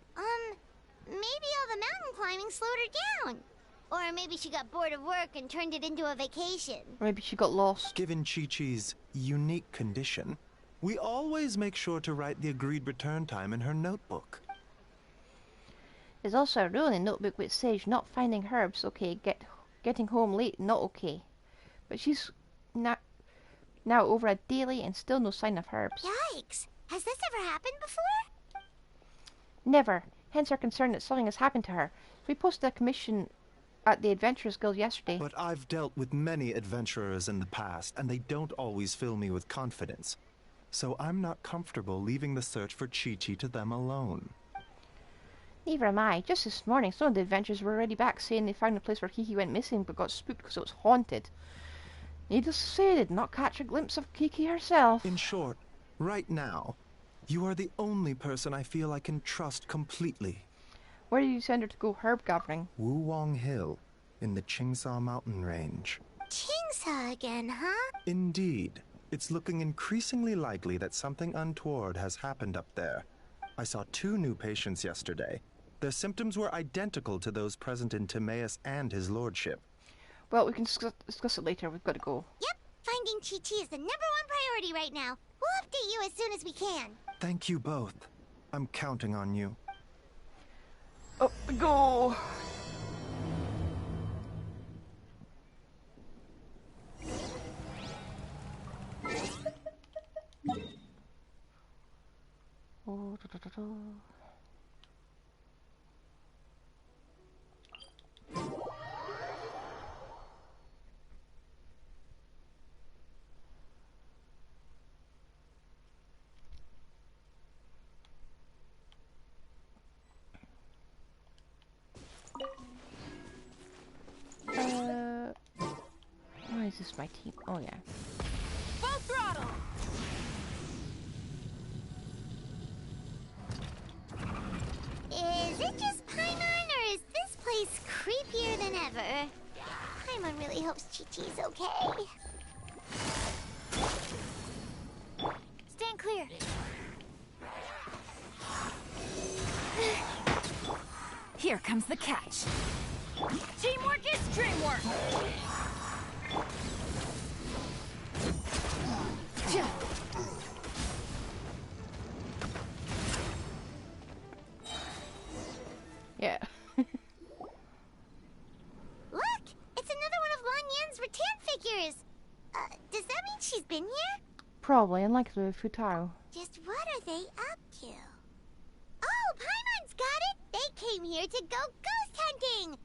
Speaker 2: maybe all the mountain climbing slowed her down. Or maybe she got bored of work and turned it into a vacation.
Speaker 11: Or maybe she got lost.
Speaker 10: Given Chi-Chi's unique condition, we always make sure to write the agreed return time in her notebook.
Speaker 11: There's also a rule in the notebook which says not finding herbs okay, getting home late not okay. But she's now over a daily and still no sign of herbs.
Speaker 2: Yikes! Has this ever happened before?
Speaker 11: Never. Hence our concern that something has happened to her. We posted a commission at the Adventurers Guild yesterday.
Speaker 10: But I've dealt with many adventurers in the past, and they don't always fill me with confidence. So I'm not comfortable leaving the search for Chi-Chi to them alone.
Speaker 11: Neither am I. Just this morning, some of the adventurers were already back saying they found a place where Kiki went missing but got spooked because it was haunted. Needless to say, they did not catch a glimpse of Kiki herself.
Speaker 10: In short, right now, you are the only person I feel I can trust completely.
Speaker 11: Where did you send her to go herb gathering?
Speaker 10: Wulong Hill, in the Qingsa mountain range.
Speaker 2: Qingsa again, huh?
Speaker 10: Indeed. It's looking increasingly likely that something untoward has happened up there. I saw 2 new patients yesterday. Their symptoms were identical to those present in Timaeus and his lordship.
Speaker 11: Well, we can discuss it later. We've got to go.
Speaker 2: Yep, finding Chi-Chi is the #1 priority right now. We'll update you as soon as we can.
Speaker 10: Thank you both. I'm counting on you.
Speaker 11: Up we go! Oh, da, da, da, da. Why is this my team? Oh yeah.
Speaker 3: Full throttle!
Speaker 2: Is it just Paimon, or is this place creepier than ever? Paimon really hopes Chi-Chi's okay.
Speaker 7: Stand clear.
Speaker 3: Here comes the catch. Teamwork is dreamwork.
Speaker 11: Yeah.
Speaker 2: Look! It's another one of Lan Yan's rattan figures! Does that mean she's been here?
Speaker 11: Probably, unlike the Futaro.
Speaker 2: Just what are they up to? Oh, Paimon's got it! They came here to go ghost hunting!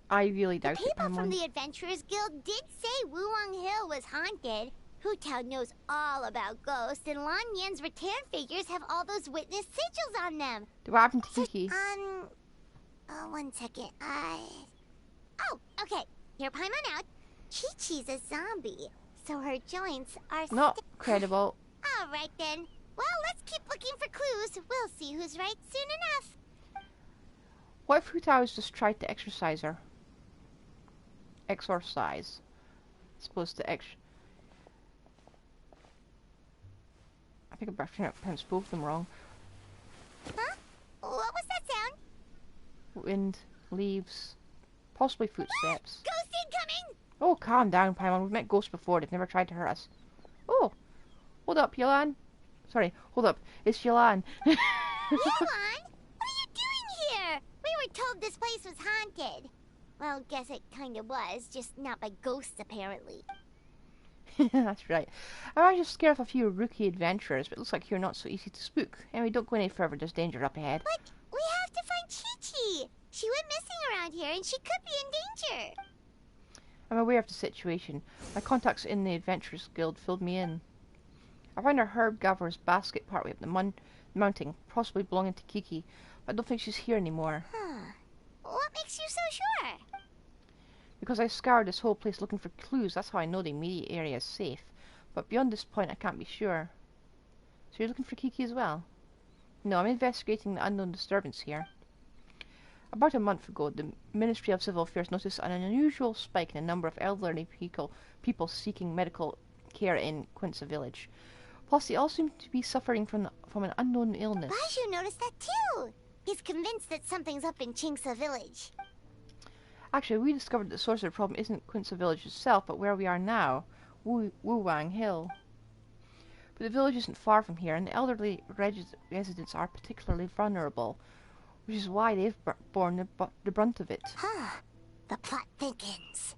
Speaker 11: I really doubt
Speaker 2: The
Speaker 11: it,
Speaker 2: people from
Speaker 11: Paimon.
Speaker 2: the Adventurers Guild did say Wuwang Hill was haunted. Hootown knows all about ghosts, and Lan Yan's rattan figures have all those witness sigils on them.
Speaker 11: What happened to Kiki?
Speaker 2: One second. Oh, okay. Here, Paimon out. Chi-Chi's a zombie, so her joints are
Speaker 11: Not credible.
Speaker 2: All right, then. Well, let's keep looking for clues. We'll see who's right soon enough.
Speaker 11: What if Hutao's just tried to exorcise her? Exorcise. Supposed to I think I'm pronounced both of them wrong.
Speaker 2: Huh? What was that sound?
Speaker 11: Wind, leaves, possibly footsteps.
Speaker 2: Ghost incoming!
Speaker 11: Oh, calm down, Paimon. We've met ghosts before. They've never tried to hurt us. Oh, hold up, Yolan. Sorry, hold up. It's Yolan.
Speaker 2: Yolan? What are you doing here? We were told this place was haunted. Well, guess it kind of was, just not by ghosts, apparently.
Speaker 11: That's right. I managed to scare off a few rookie adventurers, but it looks like you're not so easy to spook. Anyway, don't go any further. There's danger up ahead.
Speaker 2: But we have to find Chi-Chi. She went missing around here, and she could be in danger.
Speaker 11: I'm aware of the situation. My contacts in the Adventurers Guild filled me in. I found a herb gatherer basket partway up the mountain, possibly belonging to Kiki, but I don't think she's here anymore.
Speaker 2: Huh. What makes you so sure?
Speaker 11: Because I scoured this whole place looking for clues, that's how I know the immediate area is safe. But beyond this point, I can't be sure. So you're looking for Kiki as well? No, I'm investigating the unknown disturbance here. About a month ago, the Ministry of Civil Affairs noticed an unusual spike in the number of elderly people seeking medical care in Quinza village. Plus, they all seem to be suffering from an unknown illness.
Speaker 2: Baiju noticed that too. He's convinced that something's up in Qingce village.
Speaker 11: Actually, we discovered that the source of the problem isn't Quinza village itself, but where we are now, Wuwang Hill. But the village isn't far from here, and the elderly residents are particularly vulnerable, which is why they've borne the brunt of it.
Speaker 2: Huh. The plot thickens.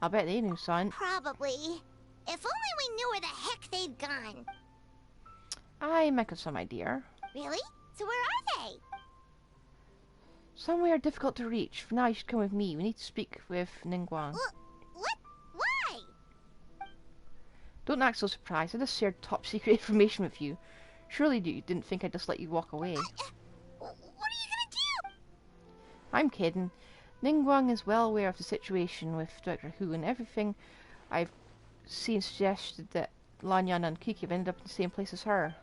Speaker 11: I'll bet they knew, son.
Speaker 2: Probably. If only we knew where the heck they'd gone.
Speaker 11: I make up some idea.
Speaker 2: Really? So where are they?
Speaker 11: Somewhere difficult to reach. For now, you should come with me. We need to speak with Ningguang.
Speaker 2: What? Why?
Speaker 11: Don't act so surprised. I just shared top secret information with you. Surely you didn't think I'd just let you walk away.
Speaker 2: What are you gonna do?
Speaker 11: I'm kidding. Ningguang is well aware of the situation with Dr. Hu, and everything I've seen suggested that Lan Yan and Kiki have ended up in the same place as her.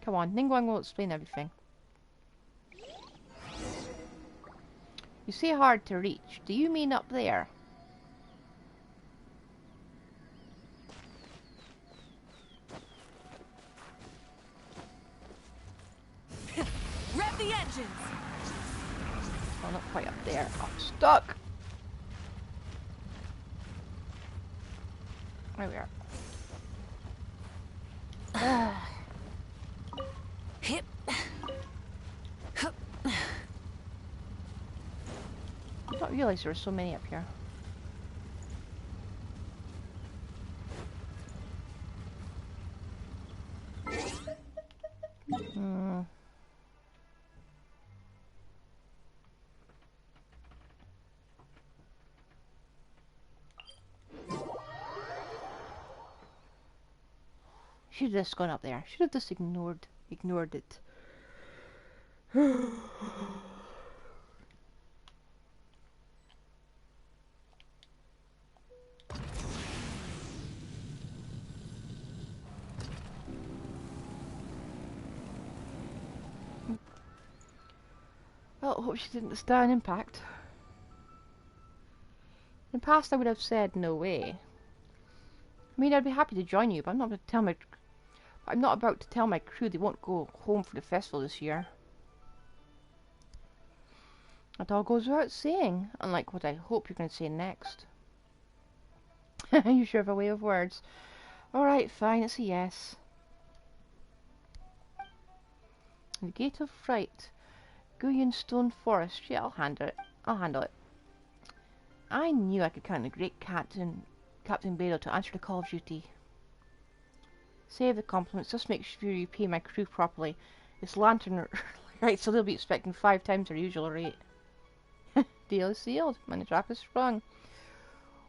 Speaker 11: Come on, Ningguang will explain everything. You say hard to reach. Do you mean up there?
Speaker 3: Rev the engines!
Speaker 11: Oh, not quite up there. I'm stuck! There we are.
Speaker 3: Hip. Hup.
Speaker 11: I didn't realize there were so many up here. Should have just gone up there. Should have just ignored it. Well, I hope she didn't die an impact. In the past, I would have said no way. I mean, I'd be happy to join you, but I'm not about to tell my crew they won't go home for the festival this year. It all goes without saying, unlike what I hope you're going to say next. You sure have a way of words. Alright, fine, it's a yes. The Gate of Rite. Guyon Stone Forest. Yeah, I'll handle it. I'll handle it. I knew I could count on the great Captain Beto to answer the call of duty. Save the compliments, just make sure you pay my crew properly. It's lantern right, so they'll be expecting 5 times their usual rate. Deal is sealed, and the trap is sprung.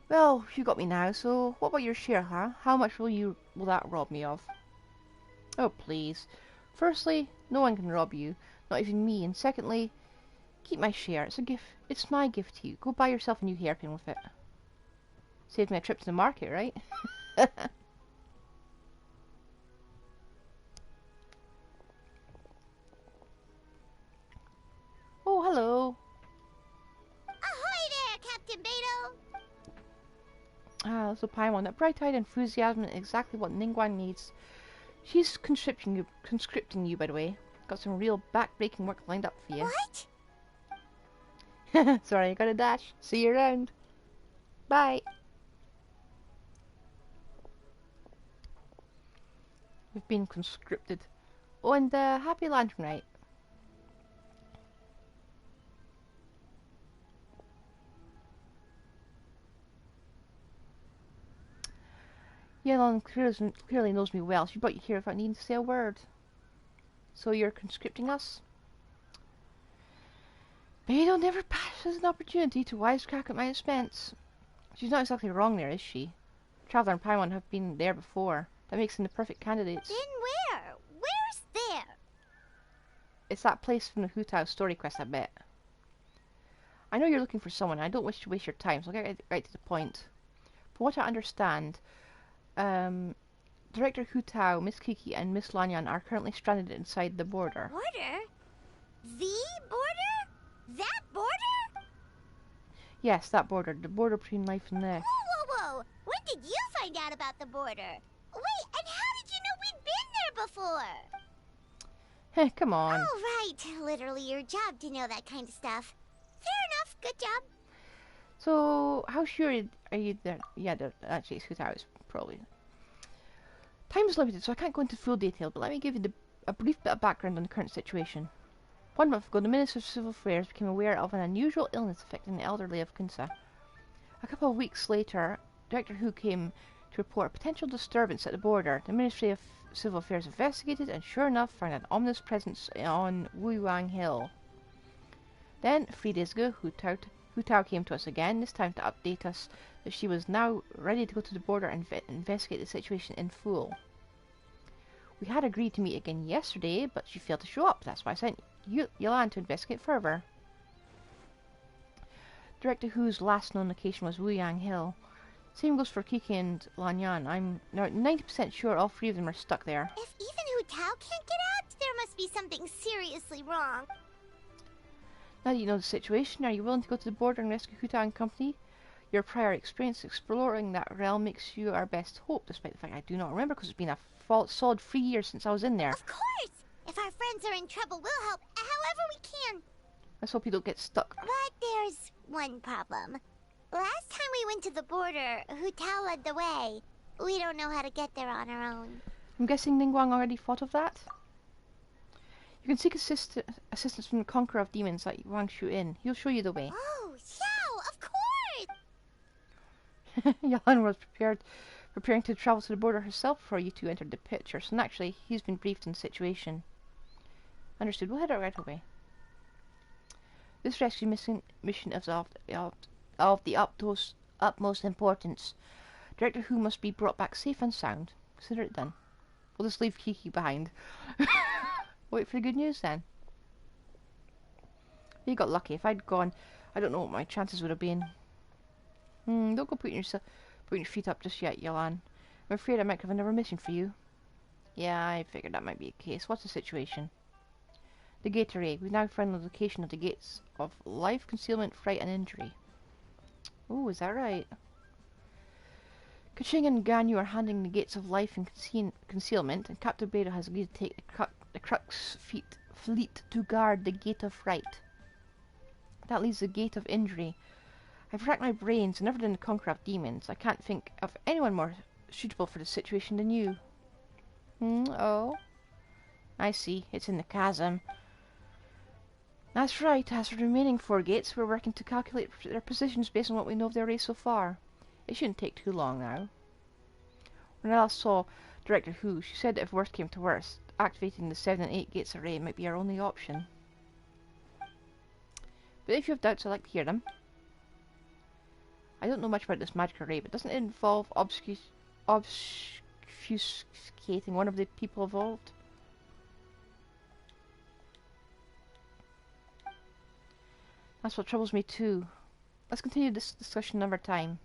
Speaker 11: Well, you got me now, so what about your share, huh? How much will that rob me of? Oh, please. Firstly, no one can rob you, not even me, and secondly, keep my share. It's a gift. It's my gift to you. Go buy yourself a new hairpin with it. Saved me a trip to the market, right? Oh, hello.
Speaker 2: Ahoy there, Captain Beto!
Speaker 11: Ah, little Paimon. That bright-eyed enthusiasm is exactly what Ningguang needs. She's conscripting you, by the way. Got some real back-breaking work lined up for you.
Speaker 2: What?
Speaker 11: Sorry, I gotta dash. See you around. Bye. We've been conscripted. Oh, and happy Lantern Rite. Yelon clearly knows me well. She brought you here without needing to say a word. So you're conscripting us? Beto never passes an opportunity to wisecrack at my expense. She's not exactly wrong there, is she? Traveller and Paimon have been there before. That makes them the perfect candidates.
Speaker 2: Then where? Where's there?
Speaker 11: It's that place from the Hutao story quest, I bet. I know you're looking for someone, and I don't wish to waste your time, so I'll get right to the point. From what I understand, Director Hutao, Miss Kiki, and Miss Lanyan are currently stranded inside the border.
Speaker 2: Border? The border? That border?
Speaker 11: Yes, that border. The border between life and death.
Speaker 2: Whoa, whoa, whoa! When did you find out about the border? Wait, and how did you know we'd been there before?
Speaker 11: Heh, come on.
Speaker 2: Oh, right. Literally your job to know that kind of stuff. Fair enough. Good job.
Speaker 11: So, how sure are you that... Yeah, actually, it's Hutao, probably. Time is limited, so I can't go into full detail, but let me give you a brief bit of background on the current situation. 1 month ago, the Minister of Civil Affairs became aware of an unusual illness affecting the elderly of Kinsa. A couple of weeks later, Director Hu came to report a potential disturbance at the border. The Ministry of Civil Affairs investigated and sure enough found an ominous presence on Wuwang Hill. Then, 3 days ago, Hutao came to us again, this time to update us that she was now ready to go to the border and investigate the situation in full. We had agreed to meet again yesterday, but she failed to show up. That's why I sent Yolan to investigate further. Director Hu's last known location was Wuyang Hill. Same goes for Kiki and Lanyan. I'm now 90% sure all 3 of them are stuck there.
Speaker 2: If even Hu Tao can't get out, there must be something seriously wrong.
Speaker 11: Now that you know the situation, are you willing to go to the border and rescue Hu Tao and company? Your prior experience exploring that realm makes you our best hope, despite the fact I do not remember because it's been a solid 3 years since I was in there.
Speaker 2: Of course! If our friends are in trouble, we'll help however we can.
Speaker 11: Let's hope you don't get stuck.
Speaker 2: But there's one problem. Last time we went to the border, Hu Tao led the way. We don't know how to get there on our own.
Speaker 11: I'm guessing Ningguang already thought of that? You can seek assistance from the Conqueror of Demons at Wang Shu Inn. He'll show you the way.
Speaker 2: Oh, Xiao, of course!
Speaker 11: Yalan was preparing to travel to the border herself before you two entered the picture, so naturally, he's been briefed on the situation. Understood. We'll head out right away. This rescue mission is of the utmost importance. Director Hu must be brought back safe and sound. Consider it done. We'll just leave Kiki behind. Wait for the good news then. You got lucky. If I'd gone, I don't know what my chances would have been. Don't go putting your feet up just yet, Yolan. I'm afraid I might have another mission for you. Yeah, I figured that might be the case. What's the situation? The gate array. We've now found the location of the gates of life, concealment, fright, and injury. Oh, is that right? Kaching and Ganyu are handling the gates of life and concealment, and Captain Beto has agreed to take the Crux fleet to guard the gate of Rite. That leaves the gate of injury. I've racked my brains and never done the conquer of demons. I can't think of anyone more suitable for the situation than you. Oh. I see. It's in the chasm. That's right. As for the remaining 4 gates, we're working to calculate their positions based on what we know of their race so far. It shouldn't take too long now. When I last saw Director Who, she said that if worst came to worst, activating the 7 and 8 gates array might be our only option. But if you have doubts, I'd like to hear them. I don't know much about this magic array, but doesn't it involve obfuscating one of the people involved? That's what troubles me too. Let's continue this discussion another time.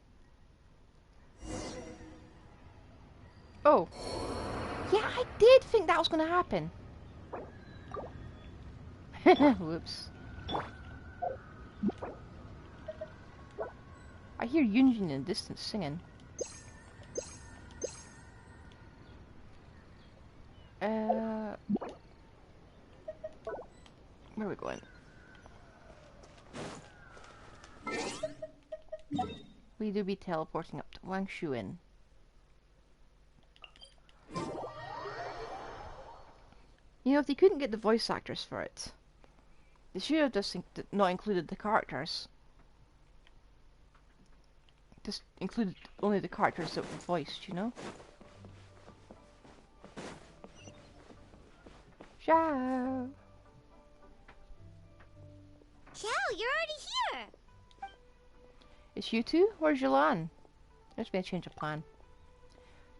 Speaker 11: Oh. Yeah, I did think that was going to happen. Whoops. I hear Yunjin in the distance singing. Where are we going? We do be teleporting up to Wang Shuin. You know, if they couldn't get the voice actors for it, they should have just not included the characters. Just included only the characters that were voiced, you know? Ciao!
Speaker 2: Ciao, you're already here!
Speaker 11: It's you two? Where's Yolan? There's been a change of plan.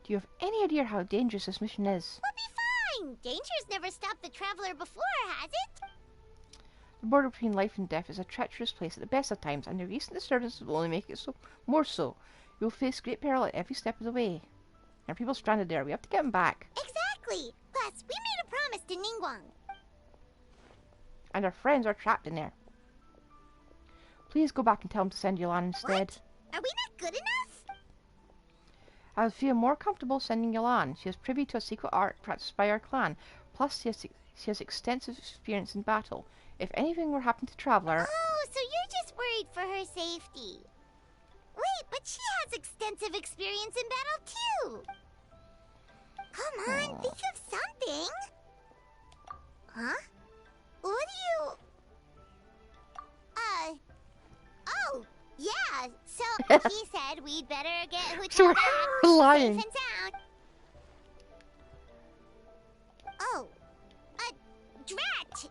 Speaker 11: Do you have any idea how dangerous this mission is?
Speaker 2: We'll be fine! Danger's never stopped the traveler before, has it?
Speaker 11: The border between life and death is a treacherous place at the best of times, and the recent disturbances will only make it so more so. You'll face great peril at every step of the way. There are people stranded there. We have to get them back.
Speaker 2: Exactly! Plus, we made a promise to Ningguang.
Speaker 11: And our friends are trapped in there. Please go back and tell them to send Yolan instead.
Speaker 2: What? Are we not good enough?
Speaker 11: I would feel more comfortable sending Yolan. She is privy to a secret art practiced by our clan. Plus, she has extensive experience in battle. If anything were happen to Traveler...
Speaker 2: Oh, so you're just worried for her safety. Wait, but she has extensive experience in battle too. Come on, think of something. Huh? What do you... Oh, yeah, so he said we'd better get Hu back
Speaker 11: lying.
Speaker 2: safe and sound. Oh, drat!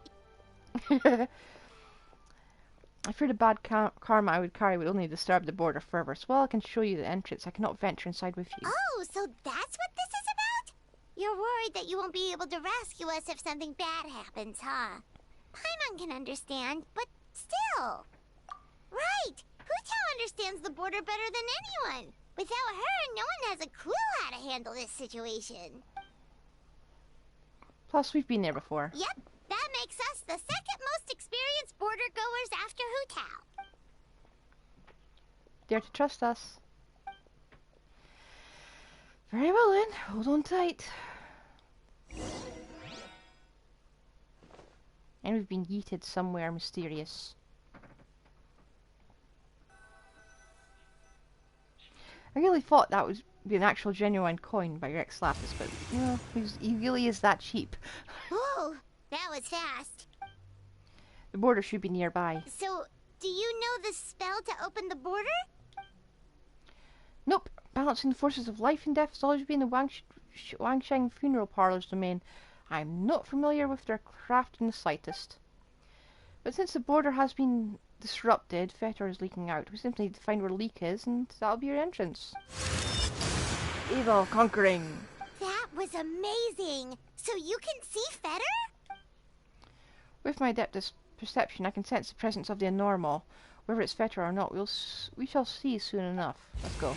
Speaker 11: I fear the bad karma I would carry would only disturb the border further, so while I can show you the entrance, I cannot venture inside with you.
Speaker 2: Oh, so that's what this is about? You're worried that you won't be able to rescue us if something bad happens, huh? Paimon can understand, but still. Right! Hu understands the border better than anyone. Without her, no one has a clue how to handle this situation.
Speaker 11: Plus, we've been there before.
Speaker 2: Yep, that makes us the second most experienced border goers after Hu.
Speaker 11: Dare to trust us. Very well then, hold on tight. And we've been yeeted somewhere mysterious. I really thought that would be an actual genuine coin by your ex-Lapis, but, you know, he really is that cheap.
Speaker 2: Ooh, that was fast.
Speaker 11: The border should be nearby.
Speaker 2: So, do you know the spell to open the border?
Speaker 11: Nope. Balancing the forces of life and death has always been the Wangsheng funeral parlor's domain. I'm not familiar with their craft in the slightest. But since the border has been disrupted, Fetor is leaking out. We simply need to find where the leak is, and that'll be your entrance. Evil conquering.
Speaker 2: That was amazing! So you can see Fetor?
Speaker 11: With my adeptus perception, I can sense the presence of the abnormal. Whether it's Fetor or not, we shall see soon enough. Let's go.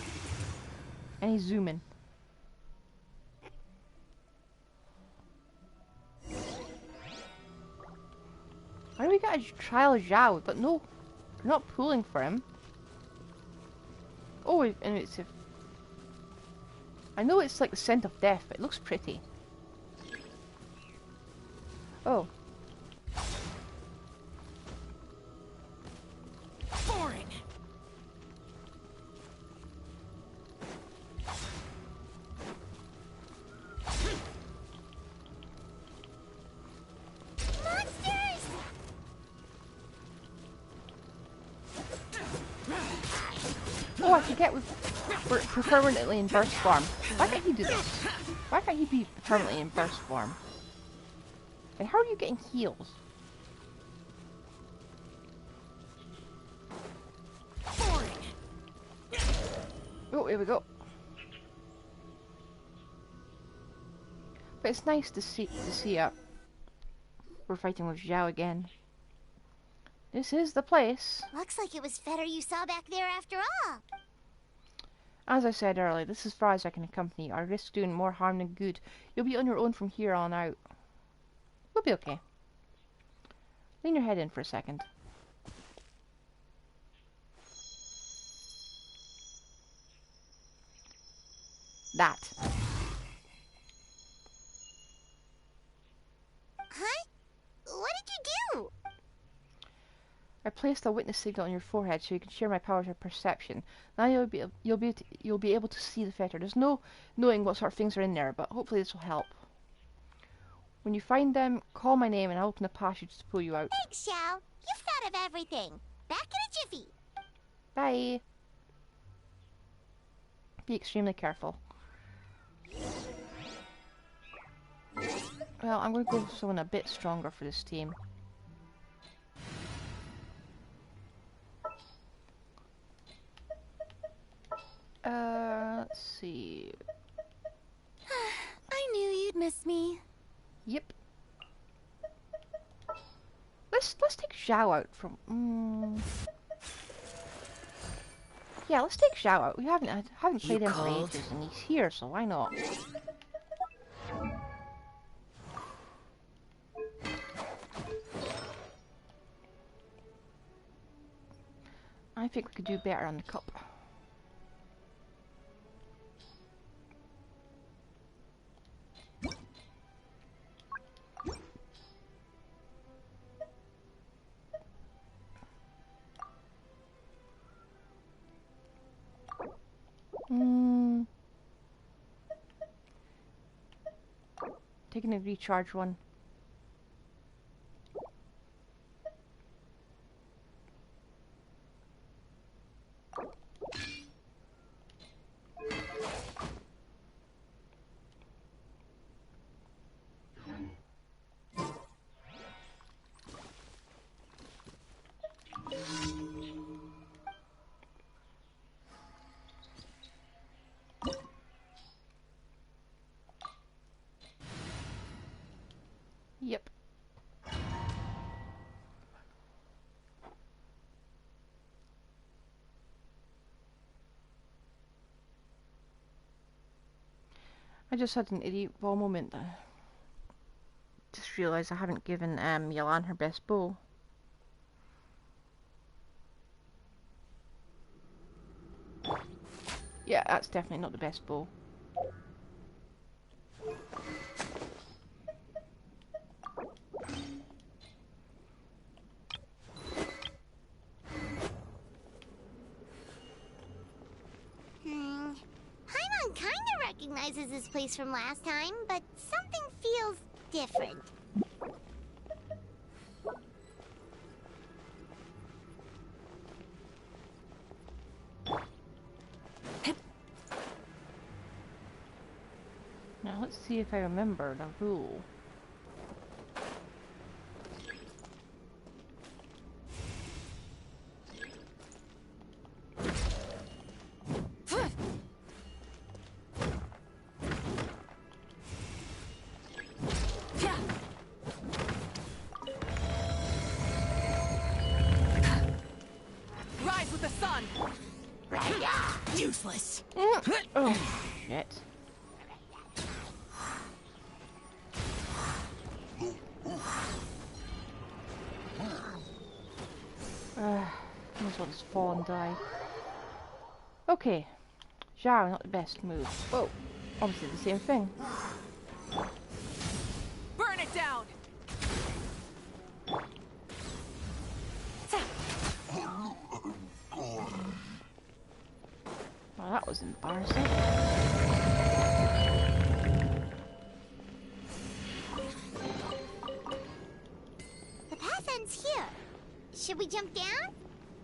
Speaker 11: And he's zooming. Why do we gotta trial Zhao? But no, we're not pulling for him. Oh, and it's a... I know it's like the scent of death, but it looks pretty. Oh. forget we're permanently in burst form. Why can't he do this? Why can't he be permanently in burst form? And how are you getting heals? Oh, here we go. But it's nice to see we're fighting with Zhao again. This is the place.
Speaker 2: Looks like it was Fetter you saw back there after all.
Speaker 11: As I said earlier, this is as far as I can accompany you. I risk doing more harm than good. You'll be on your own from here on out. We'll be okay. Lean your head in for a second. That.
Speaker 2: Huh? What did you do?
Speaker 11: I placed a witness signal on your forehead so you can share my powers of perception. Now you'll be able to see the fetter. There's no knowing what sort of things are in there, but hopefully this will help. When you find them, call my name and I'll open the passage to pull you out.
Speaker 2: Thanks, Xiao. You've thought of everything. Back in a jiffy.
Speaker 11: Bye. Be extremely careful. Well, I'm going to go with someone a bit stronger for this team. Let's see.
Speaker 2: I knew you'd miss me.
Speaker 11: Yep. Let's take Zhao out from. Yeah, let's take Zhao out. I haven't played him for ages, and he's here, so why not? I think we could do better on the cup. Taking a recharge one. Yep. I just had an idiot ball moment. Just realised I haven't given Yalan her best bow. Yeah, that's definitely not the best bow.
Speaker 2: Paimon kinda recognizes this place from last time, but something feels different.
Speaker 11: Now let's see if I remember the rule.
Speaker 3: Rise with the sun!
Speaker 2: Useless.
Speaker 11: Oh, shit. Might as well just fall and die. Okay. Zhao, not the best move. Whoa. Obviously the same thing.
Speaker 3: Burn it down!
Speaker 11: Well, that was embarrassing.
Speaker 2: The path ends here. Should we jump down?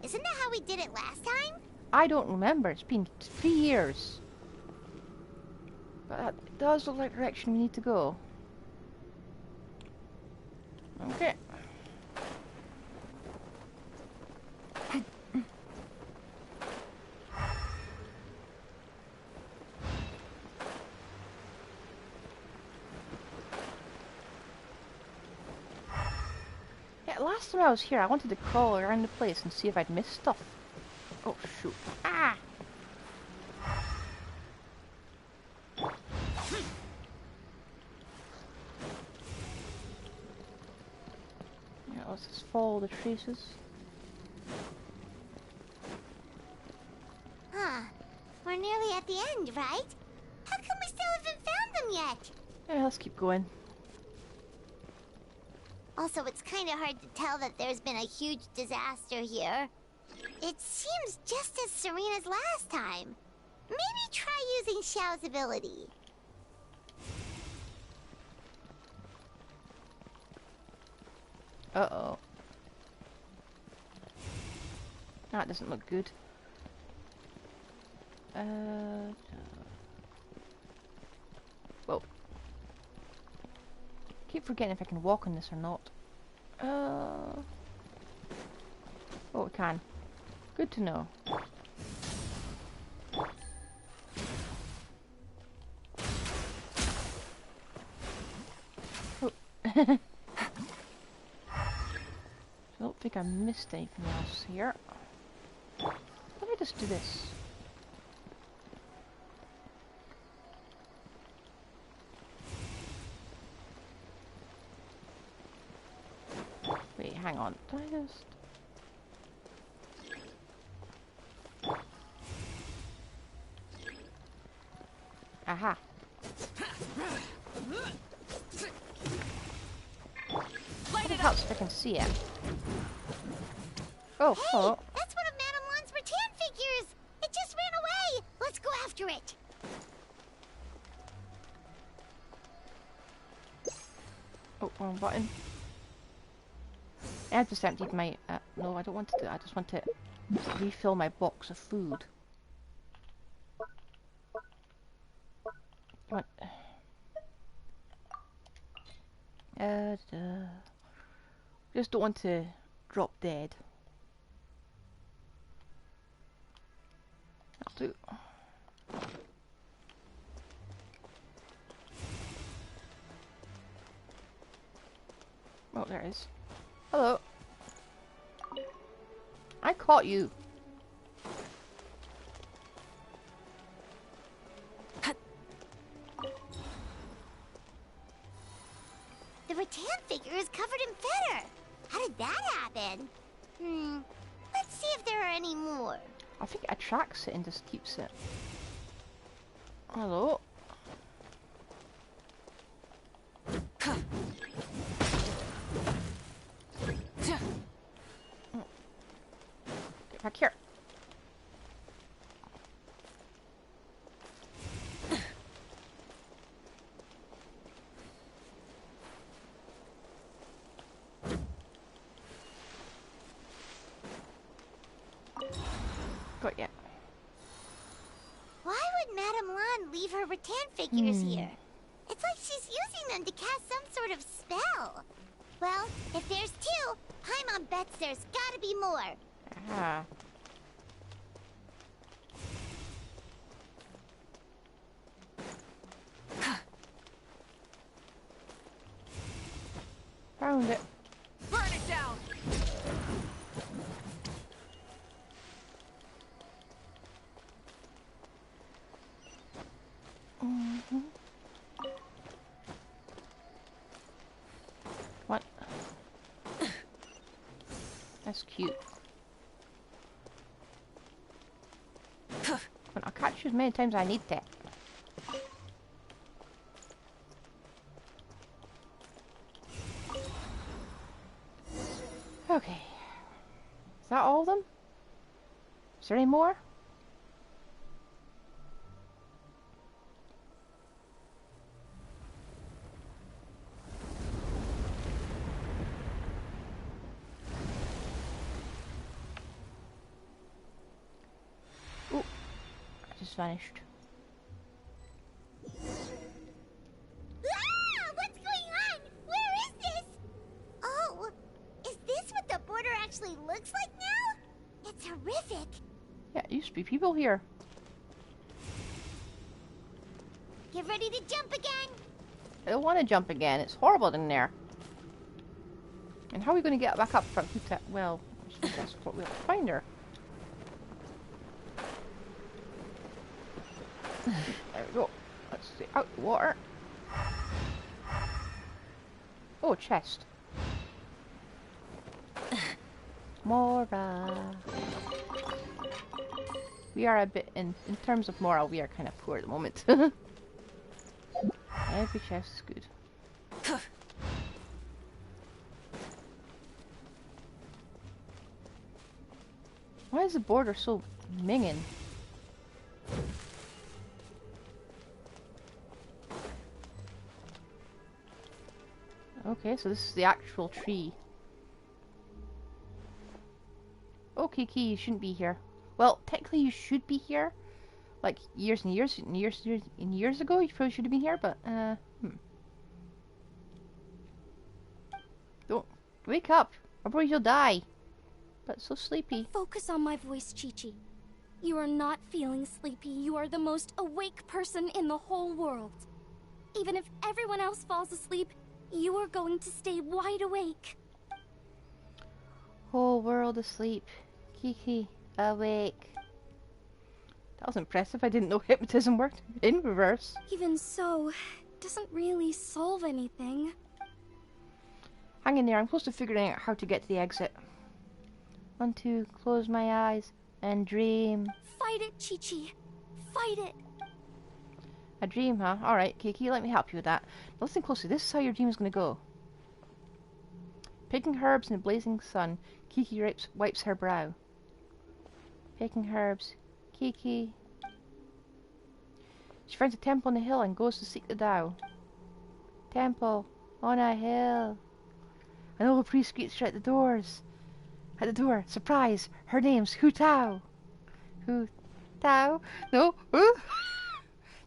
Speaker 2: Isn't that how we did it last time?
Speaker 11: I don't remember. It's been 3 years. But that does look like the direction we need to go. Okay. Yeah, last time I was here, I wanted to crawl around the place and see if I'd missed stuff. Oh, shoot. Ah! Yeah, let's just follow the traces.
Speaker 2: Huh. We're nearly at the end, right? How come we still haven't found them yet?
Speaker 11: Yeah, let's keep going.
Speaker 2: Also, it's kind of hard to tell that there's been a huge disaster here. It seems just as serene as last time. Maybe try using Xiao's ability.
Speaker 11: Uh-oh. That doesn't look good. Whoa. Keep forgetting if I can walk on this or not. Oh, we can. Good to know. Oh. I don't think I missed anything else here. Let me just do this. Wait, hang on. Did I just... Aha. It helps if I can see it. Oh,
Speaker 2: hey,
Speaker 11: hello.
Speaker 2: That's one of Madame Lan's rattan figures! It just ran away! Let's go after it!
Speaker 11: Oh, wrong button. I just emptied my... no, I don't want to do that. I just want to refill my box of food. Come on. Just don't want to drop dead. That'll do. Oh, there it is. Hello. I caught you.
Speaker 2: The rattan figure is covered in feather. How did that happen? Let's see if there are any more.
Speaker 11: I think it attracts it and just keeps it. Hello. Get back here. Got ya.
Speaker 2: Why would Madame Lan leave her rattan figures here? It's like she's using them to cast some sort of spell. Well, if there's two, Paimon bets there's gotta be more.
Speaker 11: Ah. Found it.
Speaker 3: Burn it down!
Speaker 11: What? That's cute. But I'll catch you as many times as I need to. Okay. Is that all of them? Is there any more? just vanished.
Speaker 2: Ah! What's going on? Where is this? Oh, is this what the border actually looks like now? It's horrific.
Speaker 11: Yeah, it used to be people here.
Speaker 2: Get ready to jump again.
Speaker 11: I don't want to jump again. It's horrible in there. And how are we going to get back up from that? Well, that's what we'll find her. There we go. Let's see. Out the water. Oh, chest. Mora. We are a bit, in terms of morale, we are kind of poor at the moment. Every chest is good. Why is the border so minging? Okay, so this is the actual tree. Oh, Kiki, you shouldn't be here. Well, technically you should be here. Like, years and years and years ago, you probably should have been here, but, Don't wake up, or you'll die. But so sleepy.
Speaker 4: Focus on my voice, Chi-Chi. You are not feeling sleepy. You are the most awake person in the whole world. Even if everyone else falls asleep, you are going to stay wide awake.
Speaker 11: Whole world asleep. Kiki, awake. That was impressive. I didn't know hypnotism worked in reverse.
Speaker 4: Even so, it doesn't really solve anything.
Speaker 11: Hang in there. I'm close to figuring out how to get to the exit. 1, 2, close my eyes and dream.
Speaker 4: Fight it, Chi-Chi. Fight it.
Speaker 11: A dream, huh? Alright, Kiki, let me help you with that. Now listen closely. This is how your dream is going to go. Picking herbs in a blazing sun, Kiki wipes her brow. Picking herbs. Kiki. She finds a temple on a hill and goes to seek the Tao. Temple on a hill. An old priest greets her at the doors. At the door, surprise! Her name's Hu Tao. Hu Tao? No.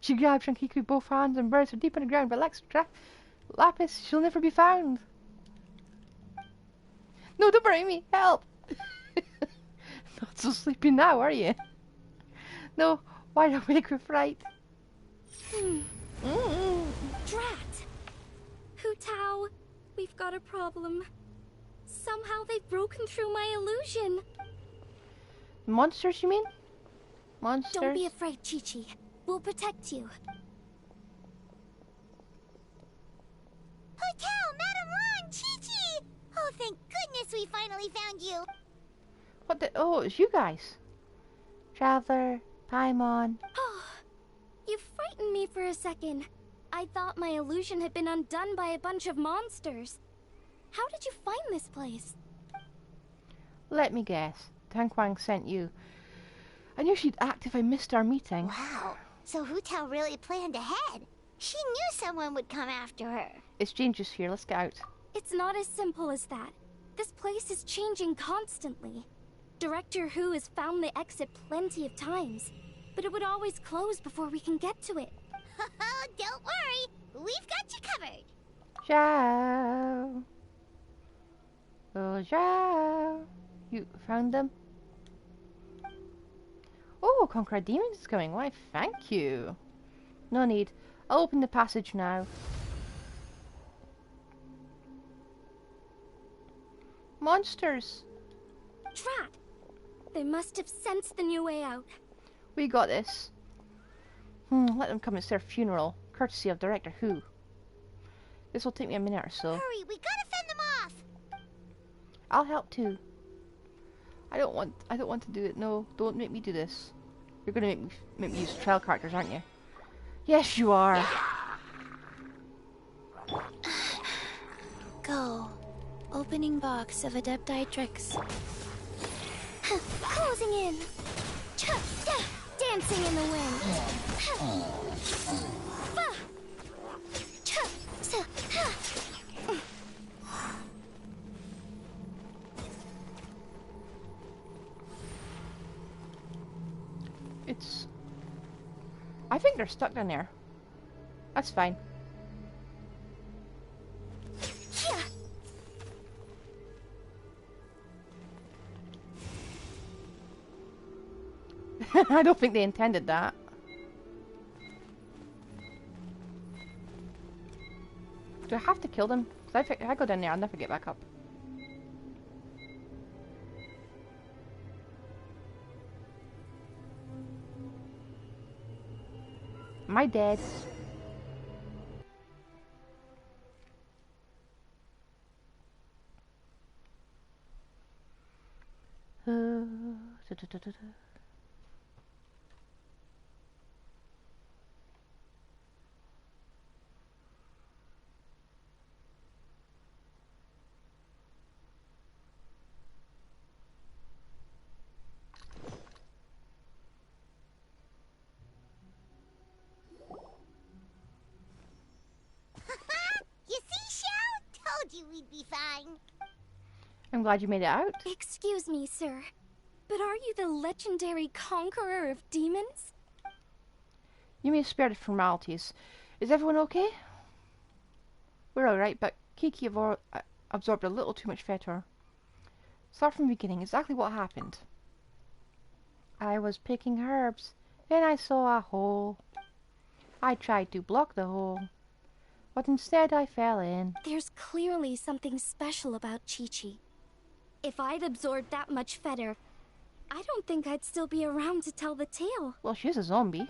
Speaker 11: She grabs Shankiki with both hands and buries her deep in the ground, but lacks lapis, she'll never be found. No, don't bury me! Help! Not so sleepy now, are you? No, wide awake with fright.
Speaker 4: Drat! Hu Tao, we've got a problem. Somehow they've broken through my illusion.
Speaker 11: Monsters, you mean? Monsters?
Speaker 4: Don't be afraid, Chi-Chi. We'll protect you.
Speaker 2: Hu Tao, Madame Lan, Chi-Chi! Oh, thank goodness we finally found you.
Speaker 11: What the? Oh, it's you guys. Traveler, Paimon.
Speaker 4: Oh, you frightened me for a second. I thought my illusion had been undone by a bunch of monsters. How did you find this place?
Speaker 11: Let me guess. Tang Huang sent you. I knew she'd act if I missed our meeting.
Speaker 2: Wow, so Hu Tao really planned ahead. She knew someone would come after her.
Speaker 11: It's dangerous here. Let's get out.
Speaker 4: It's not as simple as that. This place is changing constantly. Director Hu has found the exit plenty of times, but it would always close before we can get to it.
Speaker 2: Don't worry, we've got you covered.
Speaker 11: Zhao. Oh, Zhao. You found them? Oh, Conqueror Demons is coming. Why, thank you. No need. I'll open the passage now. Monsters!
Speaker 4: Drat! They must have sensed the new way out.
Speaker 11: We got this. Let them come. It's their funeral. Courtesy of Director Hu. This will take me a minute or so.
Speaker 2: Hurry, we gotta fend them off!
Speaker 11: I'll help too. I don't want to do it. No, don't make me do this. You're gonna make me use trial characters, aren't you? Yes, you are.
Speaker 9: Go. Opening box of Adepti tricks.
Speaker 4: Closing in. Dancing in the wind.
Speaker 11: I think they're stuck down there. That's fine. I don't think they intended that. Do I have to kill them? Because if I go down there, I'll never get back up. Am I dead?
Speaker 2: You see, Shao? Told you we'd be fine.
Speaker 11: I'm glad you made it out.
Speaker 4: Excuse me, sir. But are you the legendary conqueror of demons?
Speaker 11: You may spare the formalities. Is everyone okay? We're alright, but Kiki absorbed a little too much fetor. Start from the beginning. Exactly what happened. I was picking herbs. Then I saw a hole. I tried to block the hole, but instead I fell in.
Speaker 4: There's clearly something special about Chi-Chi. If I'd absorbed that much fetor, I don't think I'd still be around to tell the tale.
Speaker 11: Well, she's a zombie.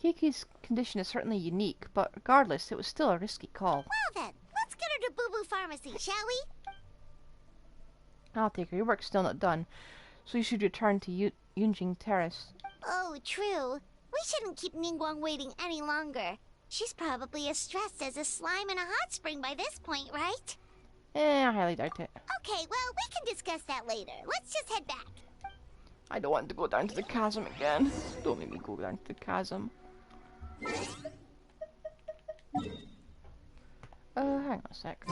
Speaker 11: Kiki's condition is certainly unique, but regardless, it was still a risky call.
Speaker 2: Well then, let's get her to Boo Boo Pharmacy, shall we?
Speaker 11: I'll take her. Your work's still not done, so you should return to Yunjing Terrace.
Speaker 2: Oh, true. We shouldn't keep Ningguang waiting any longer. She's probably as stressed as a slime in a hot spring by this point, right?
Speaker 11: I highly doubt it.
Speaker 2: Okay, well, we can discuss that later. Let's just head back.
Speaker 11: I don't want to go down to the chasm again. Don't make me go down to the chasm. Hang on a sec.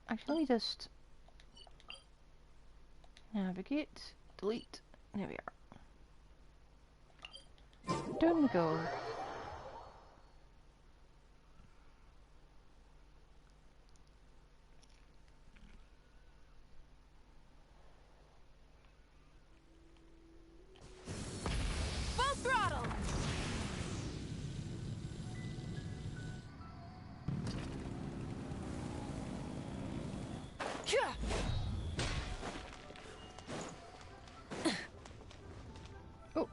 Speaker 11: Actually, let me just navigate, delete. There we are. Down we go.
Speaker 3: Full throttle!
Speaker 11: Oh.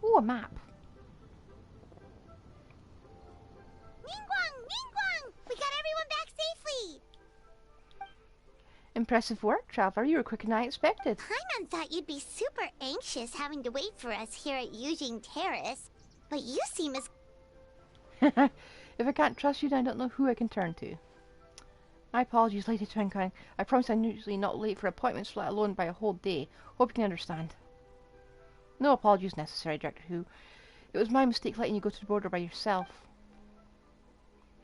Speaker 11: Ooh, a map.
Speaker 2: Ningguang! Ningguang! We got everyone back safely!
Speaker 11: Impressive work, Traveler. You were quicker than I expected.
Speaker 2: Paimon thought you'd be super anxious having to wait for us here at Yujing Terrace, but you seem as...
Speaker 11: If I can't trust you, then I don't know who I can turn to. My apologies, Lady Twinkling. I promise I'm usually not late for appointments, let alone by a whole day. Hope you can understand. No apologies necessary, Director Who. It was my mistake letting you go to the border by yourself.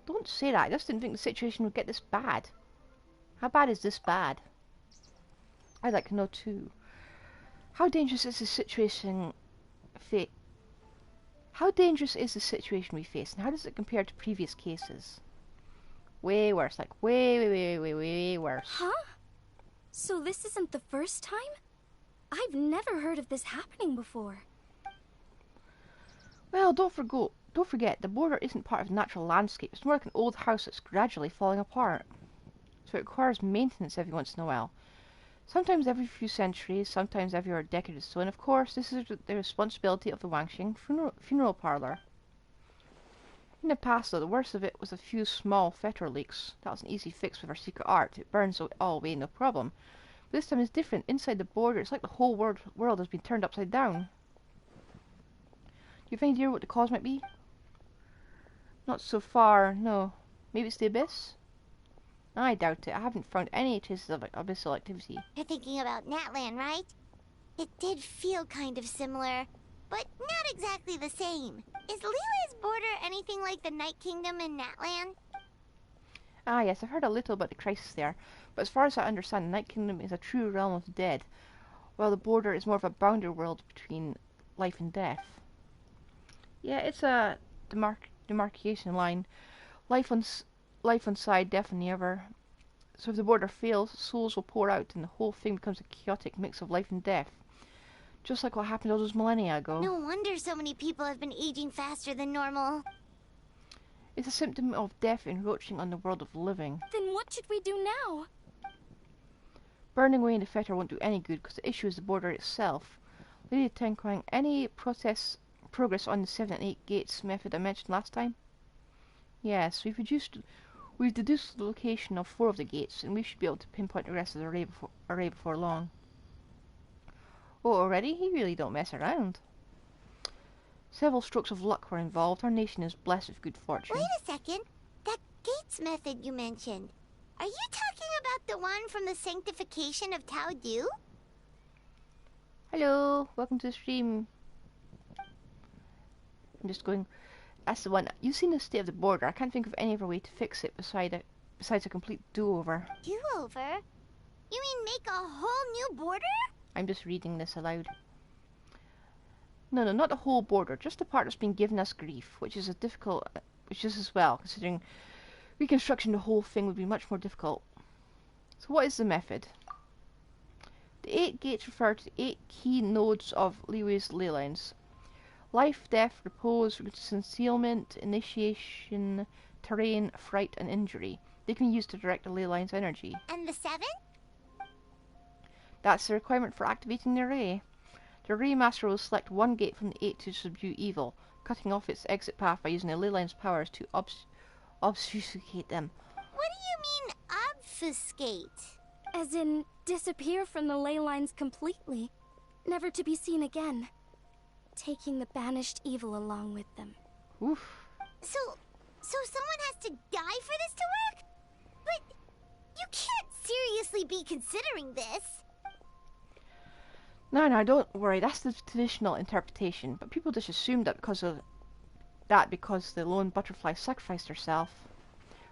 Speaker 11: Don't say that. I just didn't think the situation would get this bad. How bad is this bad? I'd like to know too. How dangerous is the situation How dangerous is the situation we face, and how does it compare to previous cases? Way worse, like way worse.
Speaker 4: Huh? So this isn't the first time? I've never heard of this happening before.
Speaker 11: Well, don't forget, the border isn't part of the natural landscape. It's more like an old house that's gradually falling apart. So it requires maintenance every once in a while. Sometimes every few centuries, sometimes every decade or so, and of course, this is the responsibility of the Wangxing funeral parlor. In the past, though, the worst of it was a few small fetor leaks. That was an easy fix with our secret art. It burns all away, no problem. But this time is different. Inside the border, it's like the whole world has been turned upside down. Do you have any idea what the cause might be? Not so far, no. Maybe it's the abyss? I doubt it. I haven't found any traces of abyssal activity.
Speaker 2: You're thinking about Natlan, right? It did feel kind of similar. but not exactly the same. Is Liyue's border anything like the Night Kingdom in Natlan?
Speaker 11: Ah, yes, I've heard a little about the crisis there, but as far as I understand, the Night Kingdom is a true realm of the dead, while the border is more of a boundary world between life and death. Yeah, it's a demarcation line. Life on side, death on the other. So if the border fails, souls will pour out, and the whole thing becomes a chaotic mix of life and death. Just like what happened all those millennia ago.
Speaker 2: No wonder so many people have been aging faster than normal.
Speaker 11: It's a symptom of death encroaching on the world of living.
Speaker 4: Then what should we do now?
Speaker 11: Burning away in the fetter won't do any good, because the issue is the border itself. Lady Tenkwang, any progress on the 7 and 8 gates method I mentioned last time? Yes, we've deduced the location of 4 of the gates, and we should be able to pinpoint the rest of the array before long. Oh, already? You really don't mess around. Several strokes of luck were involved. Our nation is blessed with good fortune.
Speaker 2: Wait a second. That gates method you mentioned. Are you talking about the one from the sanctification of Tao Du?
Speaker 11: Hello, welcome to the stream. I'm just going... That's the one. You've seen the state of the border. I can't think of any other way to fix it besides a complete do-over.
Speaker 2: Do-over? You mean make a whole new border?
Speaker 11: I'm just reading this aloud. No, not the whole border, just the part that's been given us grief, which is as well, considering reconstruction the whole thing would be much more difficult. So what is the method? The 8 gates refer to the 8 key nodes of Liyue's ley lines. Life, death, repose, concealment, initiation, terrain, fright, and injury. They can be used to direct the ley line's energy.
Speaker 2: And the 7?
Speaker 11: That's the requirement for activating the array. The array master will select one gate from the 8 to subdue evil, cutting off its exit path by using the ley line's powers to obfuscate them.
Speaker 2: What do you mean, obfuscate?
Speaker 4: As in, disappear from the ley lines completely, never to be seen again, taking the banished evil along with them.
Speaker 11: Oof.
Speaker 2: So someone has to die for this to work? But you can't seriously be considering this.
Speaker 11: No, don't worry. That's the traditional interpretation. But people just assumed that because the lone butterfly sacrificed herself.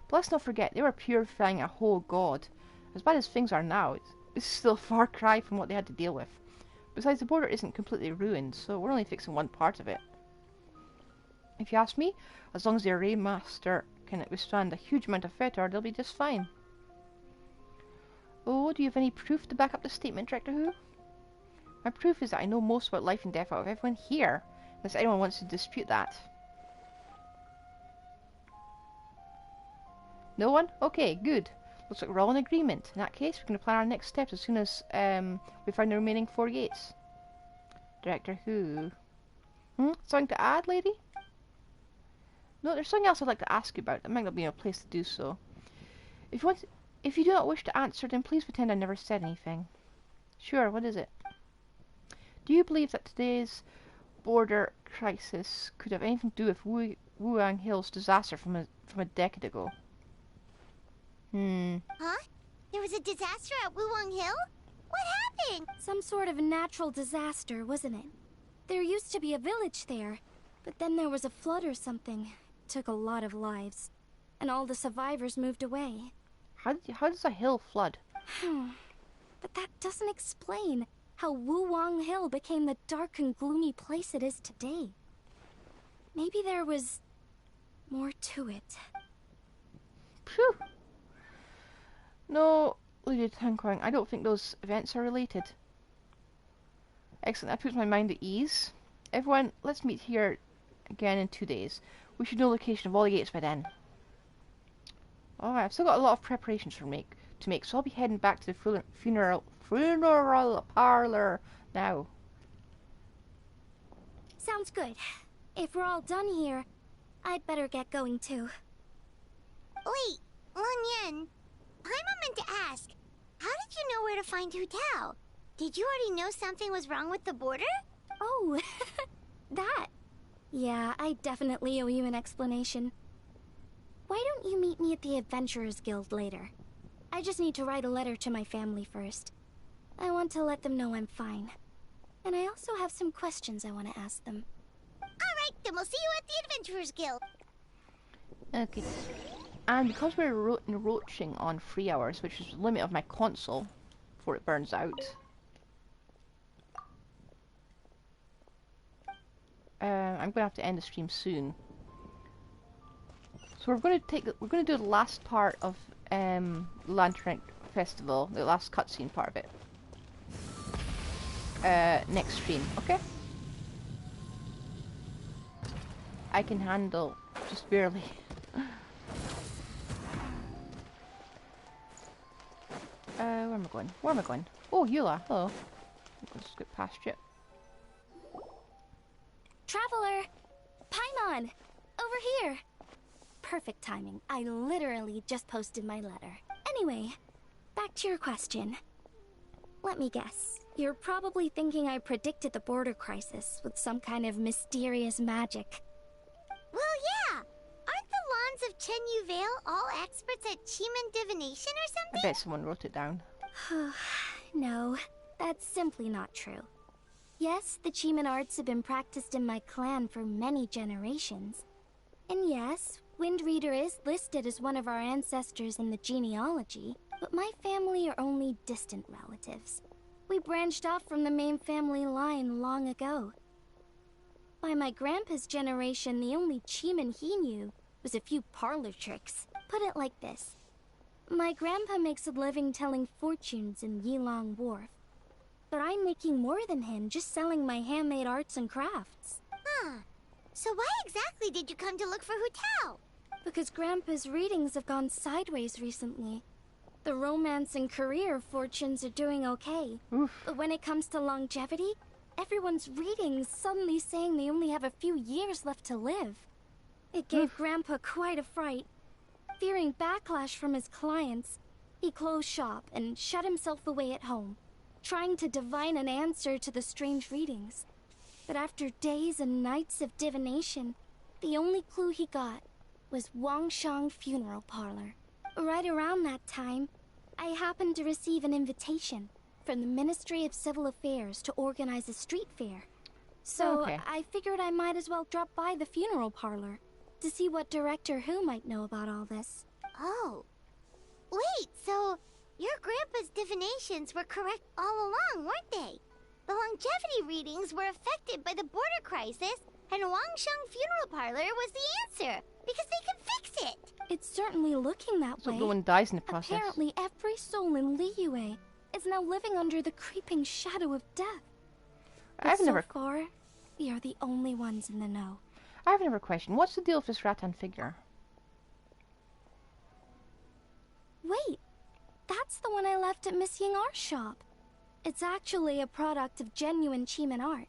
Speaker 11: But let's not forget, they were purifying a whole god. As bad as things are now, it's still a far cry from what they had to deal with. Besides, the border isn't completely ruined, so we're only fixing one part of it. If you ask me, as long as the array master can withstand a huge amount of fetor, they'll be just fine. Oh, do you have any proof to back up the statement, Director Who? My proof is that I know most about life and death out of everyone here, unless anyone wants to dispute that. No one? Okay, good. Looks like we're all in agreement. In that case, we're going to plan our next steps as soon as we find the remaining 4 gates. Director Who? Something to add, lady? No, there's something else I'd like to ask you about. That might not be a place to do so. If you do not wish to answer, then please pretend I never said anything. Sure, what is it? Do you believe that today's border crisis could have anything to do with Wuang Hill's disaster from a decade ago?
Speaker 2: Huh? There was a disaster at Wuwang Hill? What happened?
Speaker 4: Some sort of natural disaster, wasn't it? There used to be a village there, but then there was a flood or something. It took a lot of lives, and all the survivors moved away.
Speaker 11: How does a hill flood?
Speaker 4: But that doesn't explain how Wuwang Hill became the dark and gloomy place it is today. Maybe there was more to it.
Speaker 11: Phew. No, Lady Tanquang, I don't think those events are related. Excellent, that puts my mind at ease. Everyone, let's meet here again in 2 days. We should know the location of all the gates by then. Alright, I've still got a lot of preparations to make, so I'll be heading back to the funeral parlor now.
Speaker 4: Sounds good. If we're all done here, I'd better get going too.
Speaker 2: Wait, Lan Yen. Paimon meant to ask, how did you know where to find Hu Tao? Did you already know something was wrong with the border?
Speaker 4: Oh, that. Yeah, I definitely owe you an explanation. Why don't you meet me at the Adventurers Guild later? I just need to write a letter to my family first. I want to let them know I'm fine. And I also have some questions I want to ask them.
Speaker 2: Alright, then we'll see you at the Adventurers Guild.
Speaker 11: Okay. And because we're encroaching on 3 hours, which is the limit of my console before it burns out, I'm gonna have to end the stream soon. So we're gonna do the last part of Lantern Festival, the last cutscene part of it. Next stream, okay? I can handle just barely. Where am I going? Where am I going? Oh, Eula, hello. Let's get past you.
Speaker 4: Traveler! Paimon! Over here! Perfect timing. I literally just posted my letter. Anyway, back to your question. Let me guess. You're probably thinking I predicted the border crisis with some kind of mysterious magic.
Speaker 2: Well, yeah. Aren't the Lawns of Chen Yu Vale all experts at Cheeman divination or
Speaker 11: I
Speaker 2: something?
Speaker 11: bet someone wrote it down.
Speaker 4: No, that's simply not true. Yes, the Cheeman arts have been practiced in my clan for many generations. And yes, Windreader is listed as one of our ancestors in the genealogy, but my family are only distant relatives. We branched off from the main family line long ago. By my grandpa's generation, the only Cheeman he knew was a few parlor tricks. Put it like this. My grandpa makes a living telling fortunes in Yilong Wharf, but I'm making more than him just selling my handmade arts and crafts.
Speaker 2: Huh. So why exactly did you come to look for Hu Tao?
Speaker 4: Because Grandpa's readings have gone sideways recently. The romance and career fortunes are doing okay.
Speaker 11: Oof.
Speaker 4: But when it comes to longevity, everyone's readings suddenly saying they only have a few years left to live. It gave Grandpa quite a fright. Fearing backlash from his clients, he closed shop and shut himself away at home, trying to divine an answer to the strange readings. But after days and nights of divination, the only clue he got was Wangshang Funeral Parlor. Right around that time, I happened to receive an invitation from the Ministry of Civil Affairs to organize a street fair. So I figured I might as well drop by the funeral parlor to see what Director Who might know about all this.
Speaker 2: Oh. Wait, so your grandpa's divinations were correct all along, weren't they? The longevity readings were affected by the border crisis, and Wangsheng Funeral Parlor was the answer, because they can fix it.
Speaker 4: It's certainly looking that way.
Speaker 11: No one dies in the process.
Speaker 4: Apparently, every soul in Liyue is now living under the creeping shadow of death. But so far, we are the only ones in the know.
Speaker 11: I have another question. What's the deal with this rattan figure?
Speaker 4: Wait, that's the one I left at Miss Yingar's shop. It's actually a product of genuine Cheeman art.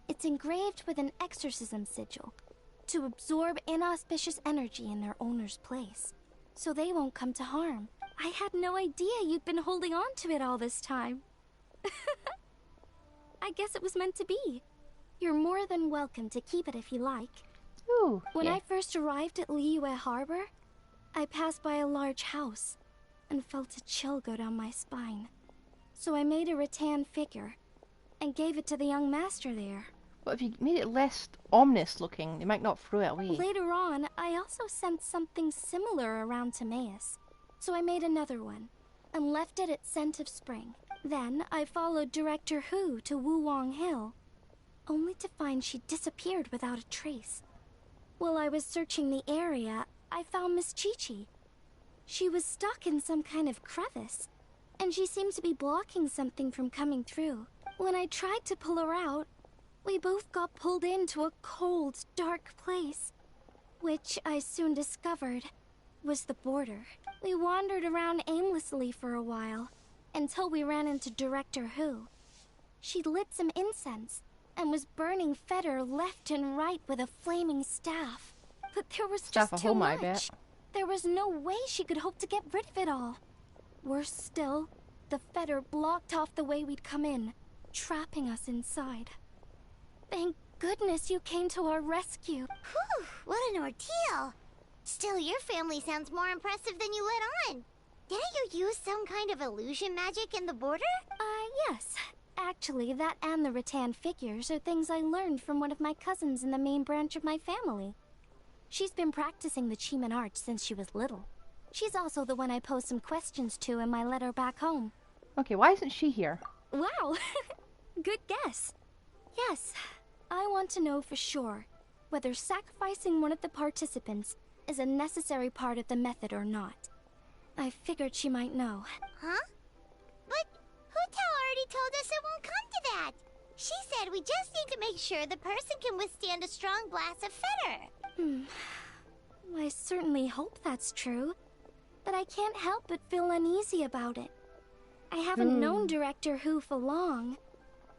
Speaker 4: It's engraved with an exorcism sigil to absorb inauspicious energy in their owner's place, so they won't come to harm. I had no idea you'd been holding on to it all this time. I guess it was meant to be. You're more than welcome to keep it if you like.
Speaker 11: Ooh,
Speaker 4: when I first arrived at Liyue Harbor, I passed by a large house and felt a chill go down my spine. So I made a rattan figure and gave it to the young master there.
Speaker 11: But if you made it less ominous looking, they might not throw it away.
Speaker 4: Later on, I also sensed something similar around Timaeus, so I made another one and left it at Scent of Spring. Then I followed Director Who to Wuwang Hill, only to find she disappeared without a trace. While I was searching the area, I found Miss Chi-Chi. She was stuck in some kind of crevice, and she seemed to be blocking something from coming through. When I tried to pull her out, we both got pulled into a cold, dark place, which I soon discovered was the border. We wandered around aimlessly for a while, until we ran into Director Who. She'd lit some incense, and was burning Feder left and right with a flaming staff. But there was just too much. I bet. There was no way she could hope to get rid of it all. Worse still, the Feder blocked off the way we'd come in, trapping us inside. Thank goodness you came to our rescue.
Speaker 2: Whew, what an ordeal. Still, your family sounds more impressive than you let on. Didn't you use some kind of illusion magic in the border?
Speaker 4: Yes. Actually, that and the rattan figures are things I learned from one of my cousins in the main branch of my family. She's been practicing the Chiman art since she was little. She's also the one I posed some questions to in my letter back home.
Speaker 11: Okay, why isn't she here?
Speaker 4: Wow! Good guess. Yes, I want to know for sure whether sacrificing one of the participants is a necessary part of the method or not. I figured she might know.
Speaker 2: Huh? But Hutao already told us it won't come to that. She said we just need to make sure the person can withstand a strong blast of fetter.
Speaker 4: I certainly hope that's true, but I can't help but feel uneasy about it. I haven't known Director Hu for long,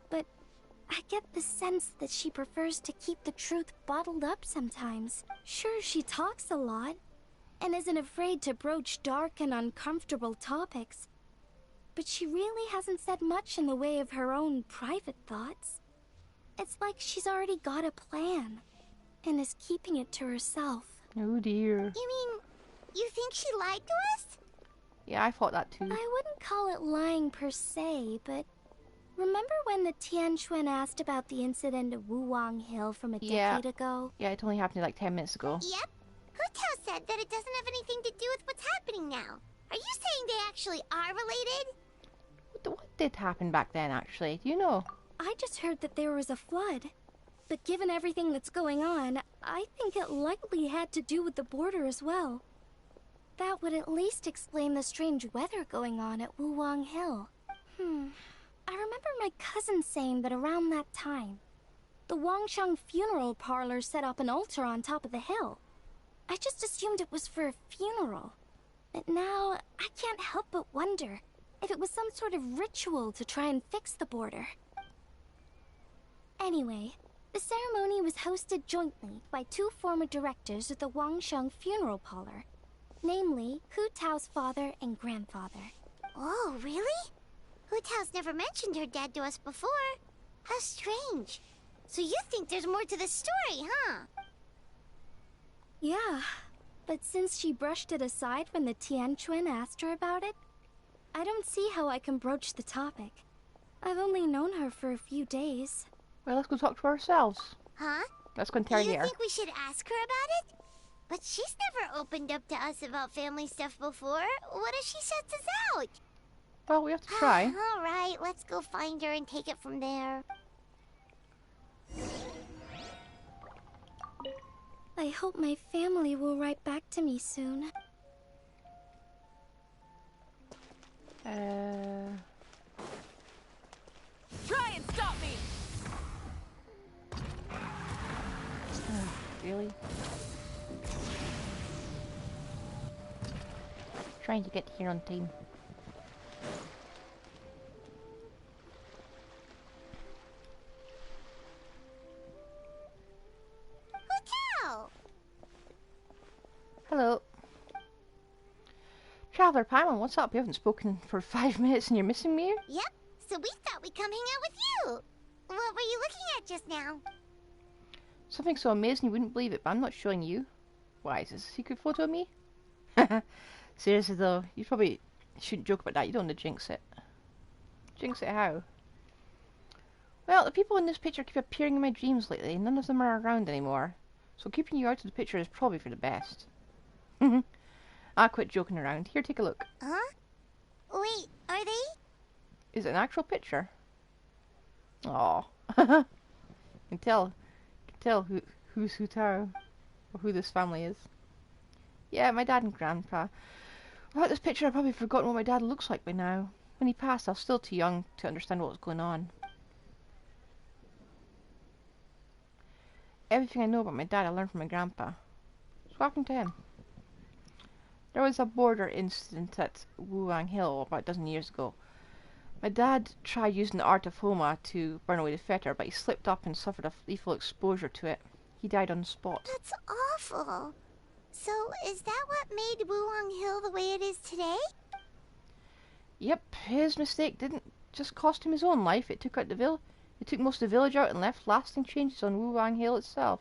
Speaker 4: but I get the sense that she prefers to keep the truth bottled up sometimes. Sure, she talks a lot, and isn't afraid to broach dark and uncomfortable topics, but she really hasn't said much in the way of her own private thoughts. It's like she's already got a plan, and is keeping it to herself.
Speaker 11: Oh dear.
Speaker 2: You mean, you think she lied to us?
Speaker 11: Yeah, I thought that too.
Speaker 4: I wouldn't call it lying per se, but remember when the Tianquan asked about the incident at Wuwang Hill from a decade ago?
Speaker 11: Yeah, it only happened like 10 minutes ago.
Speaker 2: Yep. Hutao said that it doesn't have anything to do with what's happening now. Are you saying they actually are related?
Speaker 11: What did happen back then, actually? Do you know?
Speaker 4: I just heard that there was a flood. But given everything that's going on, I think it likely had to do with the border as well. That would at least explain the strange weather going on at Wuwang Hill. I remember my cousin saying that around that time, the Wangsheng funeral parlor set up an altar on top of the hill. I just assumed it was for a funeral. But now, I can't help but wonder if it was some sort of ritual to try and fix the border. Anyway, the ceremony was hosted jointly by two former directors of the Wangsheng funeral parlor, namely Hu Tao's father and grandfather.
Speaker 2: Oh, really? Hu Tao's never mentioned her dad to us before. How strange. So you think there's more to the story, huh?
Speaker 4: Yeah, but since she brushed it aside when the Tianquan asked her about it, I don't see how I can broach the topic. I've only known her for a few days.
Speaker 11: Well, let's go talk to her ourselves.
Speaker 2: Huh?
Speaker 11: Let's go interrogate her.
Speaker 2: You think we should ask her about it? But she's never opened up to us about family stuff before. What if she shuts us out?
Speaker 11: Well, we have to try.
Speaker 2: All right, let's go find her and take it from there.
Speaker 4: I hope my family will write back to me soon.
Speaker 3: Try and stop me!
Speaker 11: Really? Trying to get here on time.
Speaker 2: Hutao!
Speaker 11: Hello. Traveler Paimon, what's up? You haven't spoken for 5 minutes and you're missing me?
Speaker 2: Yep, so we thought we'd come hang out with you. What were you looking at just now?
Speaker 11: Something so amazing you wouldn't believe it, but I'm not showing you. Why, is this a secret photo of me? Seriously though, you probably shouldn't joke about that. You don't want to jinx it. Jinx it how? Well, the people in this picture keep appearing in my dreams lately, and none of them are around anymore. So keeping you out of the picture is probably for the best. I'll quit joking around. Here, take a look.
Speaker 2: Huh? Wait, are they?
Speaker 11: Is it an actual picture? Aw. You can tell who's Hu Tao, or who this family is. Yeah, my dad and grandpa. Without this picture, I've probably forgotten what my dad looks like by now. When he passed, I was still too young to understand what was going on. Everything I know about my dad I learned from my grandpa. So what happened to him? There was a border incident at Wuwang Hill about a dozen years ago. My dad tried using the art of Homa to burn away the fetter, but he slipped up and suffered a lethal exposure to it. He died on the spot.
Speaker 2: That's awful. So, is that what made Wuwang Hill the way it is today?
Speaker 11: Yep, his mistake didn't just cost him his own life. It took most of the village out and left lasting changes on Wuwang Hill itself.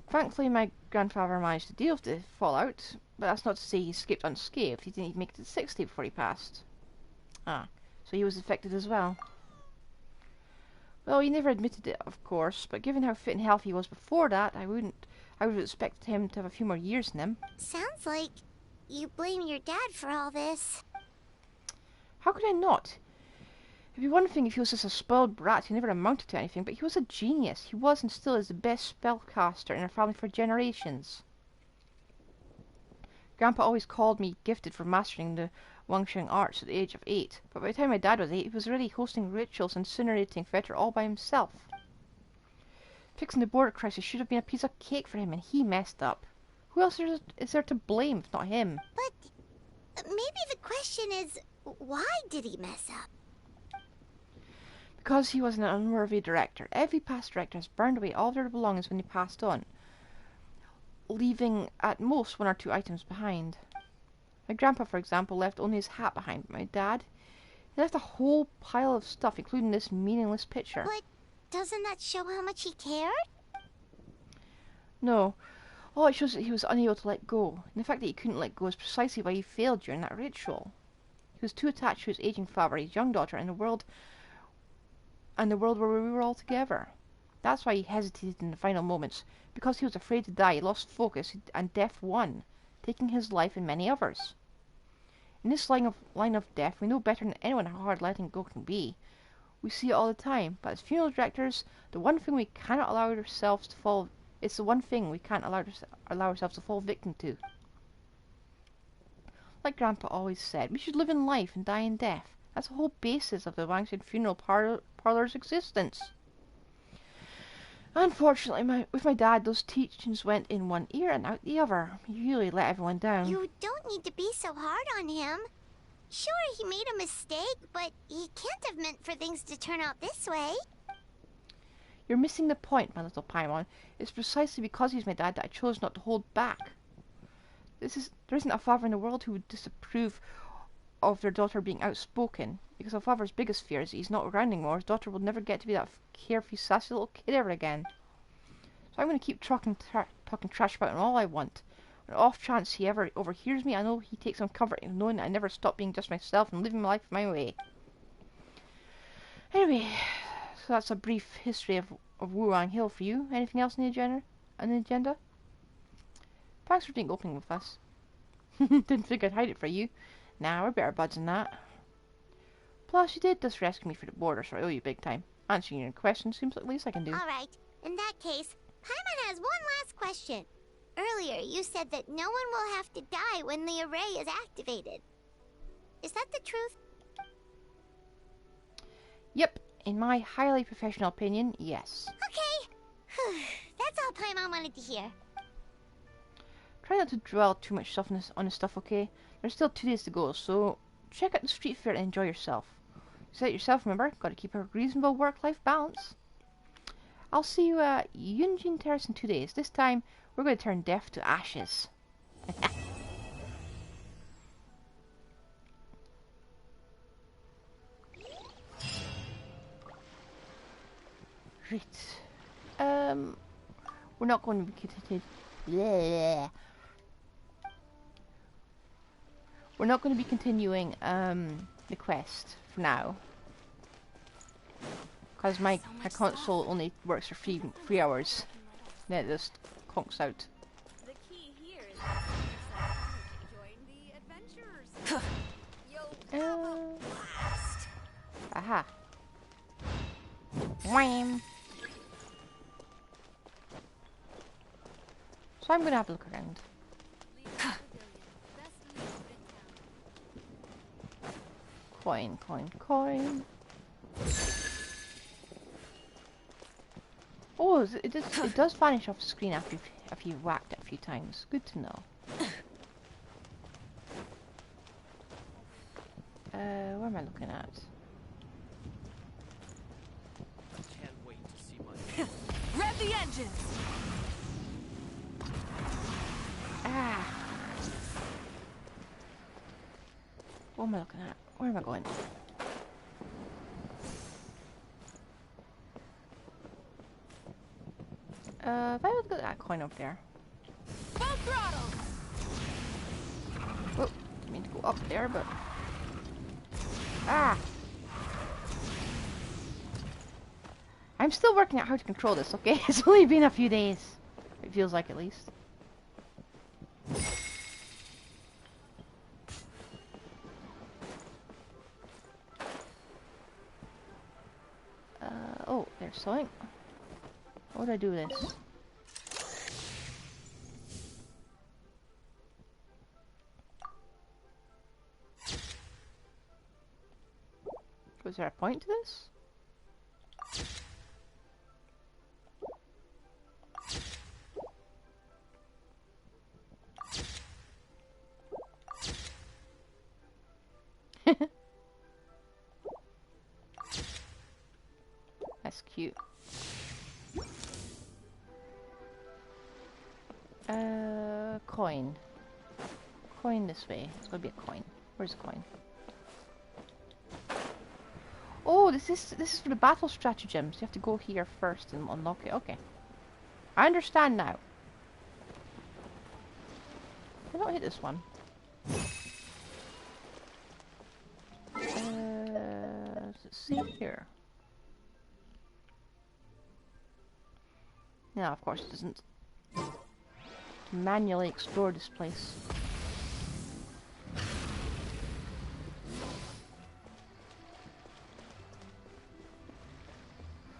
Speaker 11: Thankfully, my grandfather managed to deal with the fallout, but that's not to say he escaped unscathed. He didn't even make it to 60 before he passed. Ah, so he was affected as well. Well, he never admitted it, of course, but given how fit and healthy he was before that, I would have expected him to have a few more years in him.
Speaker 2: Sounds like you blame your dad for all this.
Speaker 11: How could I not? It'd be one thing if he was just a spoiled brat who never amounted to anything, but he was a genius. He was and still is the best spellcaster in our family for generations. Grandpa always called me gifted for mastering the Wangsheng arts at the age of 8, but by the time my dad was 8, he was already hosting rituals and incinerating Vetter all by himself. Fixing the border crisis should have been a piece of cake for him, and he messed up. Who else is there to blame if not him?
Speaker 2: But maybe the question is, why did he mess up?
Speaker 11: Because he was an unworthy director. Every past director has burned away all their belongings when they passed on, leaving at most 1 or 2 items behind. My grandpa, for example, left only his hat behind, but my dad, he left a whole pile of stuff, including this meaningless picture.
Speaker 2: But doesn't that show how much he cared?
Speaker 11: No. All it shows that he was unable to let go, and the fact that he couldn't let go is precisely why he failed during that ritual. He was too attached to his aging father, his young daughter, and the world where we were all together. That's why he hesitated in the final moments, because he was afraid to die. He lost focus, and death won, taking his life and many others. In this line of death, we know better than anyone how hard letting go can be. We see it all the time, but as funeral directors, the one thing we cannot allow ourselves to fall victim to. Like Grandpa always said, we should live in life and die in death. That's the whole basis of the Wangsheng funeral parlor's existence. Unfortunately, with my dad, those teachings went in one ear and out the other. He really let everyone down.
Speaker 2: You don't need to be so hard on him. Sure, he made a mistake, but he can't have meant for things to turn out this way.
Speaker 11: You're missing the point, my little Paimon. It's precisely because he's my dad that I chose not to hold back. There isn't a father in the world who would disapprove of their daughter being outspoken, because a father's biggest fear is that he's not around anymore. His daughter will never get to be that carefree, sassy little kid ever again. So I'm going to keep talking trash about him all I want. On the off chance he ever overhears me, I know he takes some comfort in knowing that I never stop being just myself and living my life my way. Anyway, so that's a brief history of Wurang Hill for you. Anything else on the agenda? Thanks for doing opening with us. Didn't think I'd hide it for you. Nah, we're better buds than that. Plus, you did just rescue me for the border, so I owe you big time. Answering your questions seems like the least I can do.
Speaker 2: Alright, in that case, Paimon has one last question. Earlier, you said that no one will have to die when the array is activated. Is that the truth?
Speaker 11: Yep, in my highly professional opinion, yes.
Speaker 2: Okay. That's all Paimon wanted to hear.
Speaker 11: Try not to dwell too much on this stuff, okay? There's still 2 days to go, so check out the street fair and enjoy yourself. Set yourself, remember, gotta keep a reasonable work-life balance. I'll see you at Yunjin Terrace in 2 days. This time, we're going to turn death to ashes. Right. We're not going to be continuing. We're not going to be continuing the quest for now, because my console only works for 3 hours. Then it just conks out.
Speaker 3: The key here is join the adventurers. You'll have a blast.
Speaker 11: Aha. Wham. So I'm going to have a look around. Coin, coin, coin. Oh, it does vanish off the screen after you've whacked it a few times. Good to know. Where am I looking at?
Speaker 3: Can't wait to see my rev the engines.
Speaker 11: Ah. What am I looking at? Where am I going? If I look at that coin up there.
Speaker 3: Full throttle.
Speaker 11: Oh, didn't mean to go up there, but ah. I'm still working out how to control this, okay? It's only been a few days. It feels like, at least. Oh, there's something. What do I do with this? Was there a point to this? That's cute. Coin. Coin this way. It's gonna be a coin. Where's the coin? Oh, this is for the battle stratagems. You have to go here first and unlock it. Okay. I understand now. I don't hit this one. Does it say here? No, of course it doesn't. Manually explore this place.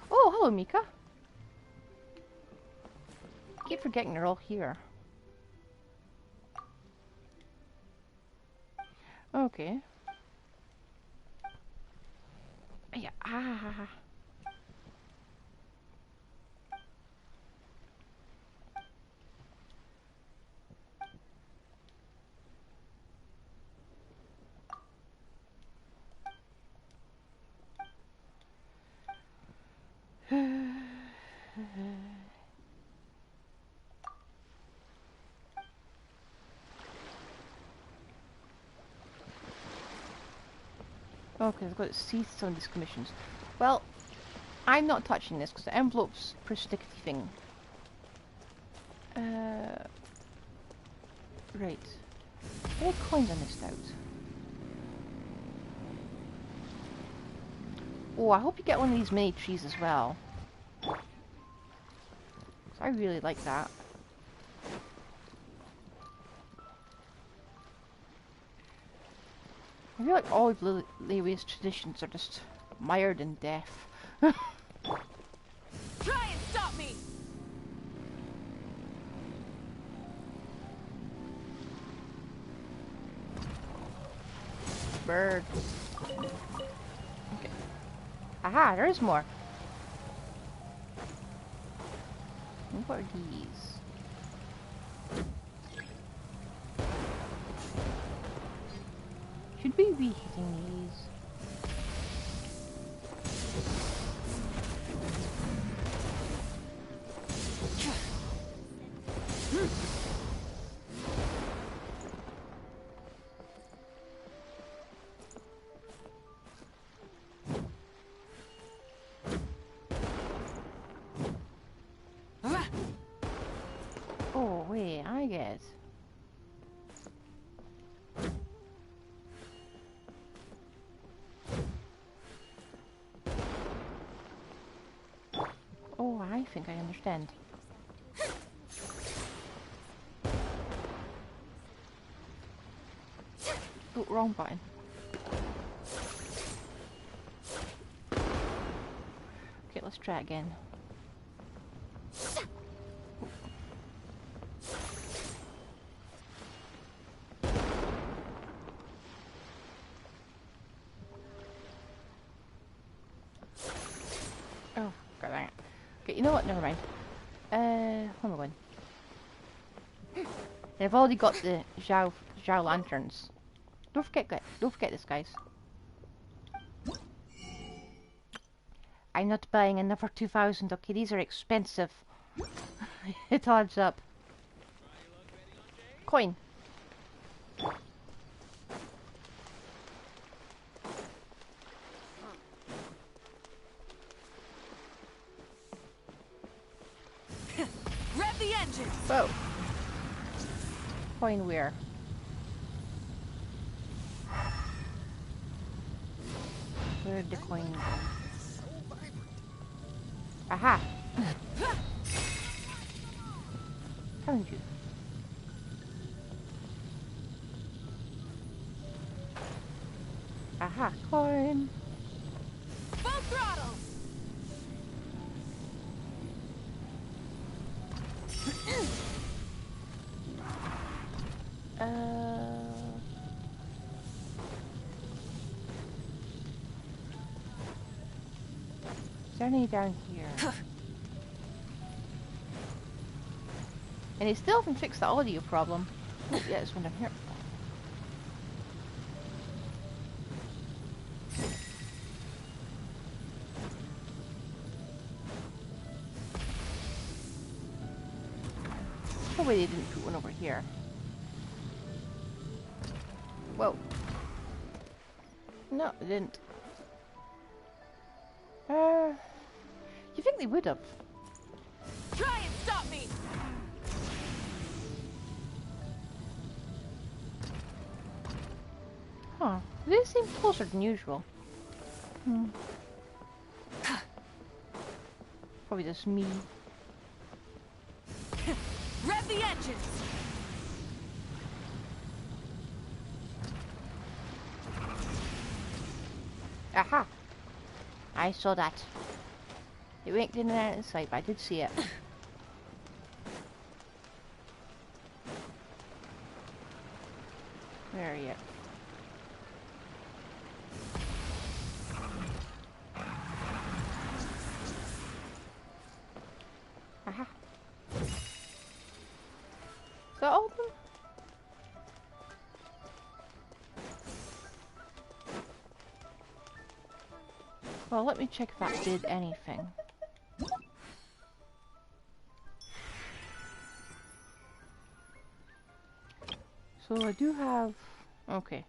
Speaker 11: Oh, hello, Mika. Keep forgetting they're all here. Okay. Yeah. Ah. Okay, I've got to see some of these commissions. Well, I'm not touching this because the envelope's a sticky thing. Right. How many coins I missed out? Oh, I hope you get one of these mini trees as well. I really like that. I feel like all of Lewi's traditions are just mired in death.
Speaker 3: Try and stop me!
Speaker 11: Bird. Okay. Aha, there is more. What are these? Should we be hitting these? Oh, wait, I get. Oh, I think I understand. Oh, wrong button. Okay, let's try again. Oh, got that. Okay, you know what? Never mind. Where am I going? I've already got the Zhao lanterns. Don't forget this, guys. I'm not buying another 2,000. Okay, these are expensive. It adds up. Coin.
Speaker 3: Rev the engine!
Speaker 11: Whoa. Coin where? Where'd the coin go? Aha! Found you. Aha! Coin!
Speaker 3: Full throttle!
Speaker 11: Is there any down here? And he still haven't fixed the audio problem. Oh, yeah, there's one down here. No way they didn't put one over here. Whoa. No, they didn't. You think they would have?
Speaker 3: Try and stop me!
Speaker 11: Huh. They seem closer than usual. Probably just me.
Speaker 3: Rev the engines!
Speaker 11: Aha! I saw that. It winked in and out of sight, but I did see it. Where are you? Aha! Is that all of them? Well, let me check if that did anything. So I do have... Okay.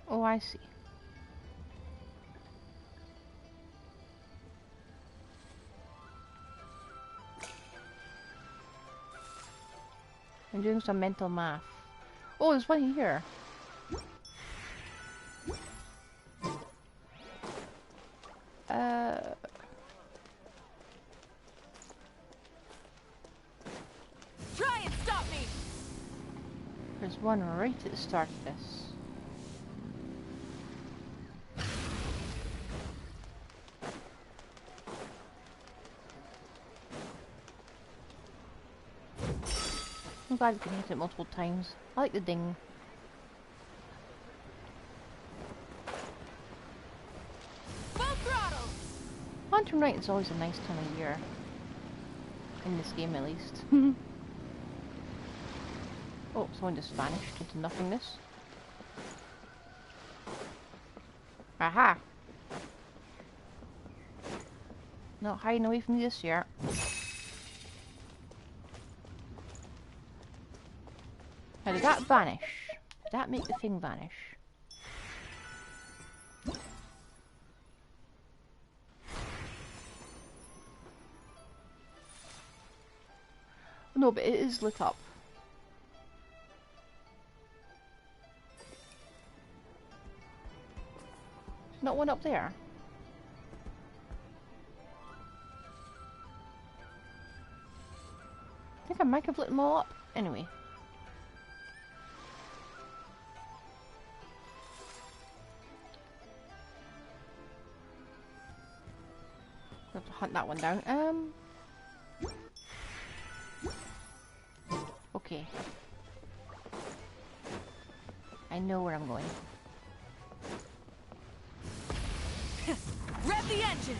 Speaker 11: Oh, I see. I'm doing some mental math. Oh, there's one here.
Speaker 3: Try and stop me!
Speaker 11: There's one right at the start of this. I'm glad we can hit it multiple times. I like the ding.
Speaker 3: Full throttle!
Speaker 11: Lantern Night is always a nice time of year. In this game, at least. Oh, someone just vanished into nothingness. Aha! Not hiding away from this year. Now, did that vanish? Did that make the thing vanish? No, but it is lit up. Not one up there. I think I might have lit them all up. Anyway. I'll have to hunt that one down. Okay. I know where I'm going.
Speaker 3: Rev the engines!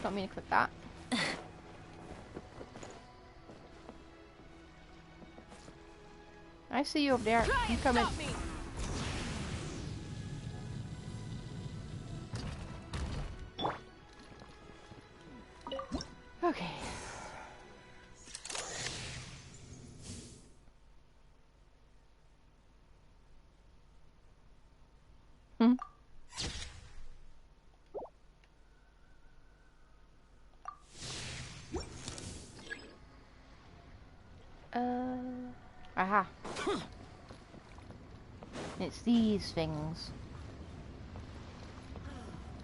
Speaker 11: Don't mean to click that. I see you over there.
Speaker 3: Try
Speaker 11: I'm
Speaker 3: and
Speaker 11: coming.
Speaker 3: stop me!
Speaker 11: Okay. Hmm. Aha. It's these things.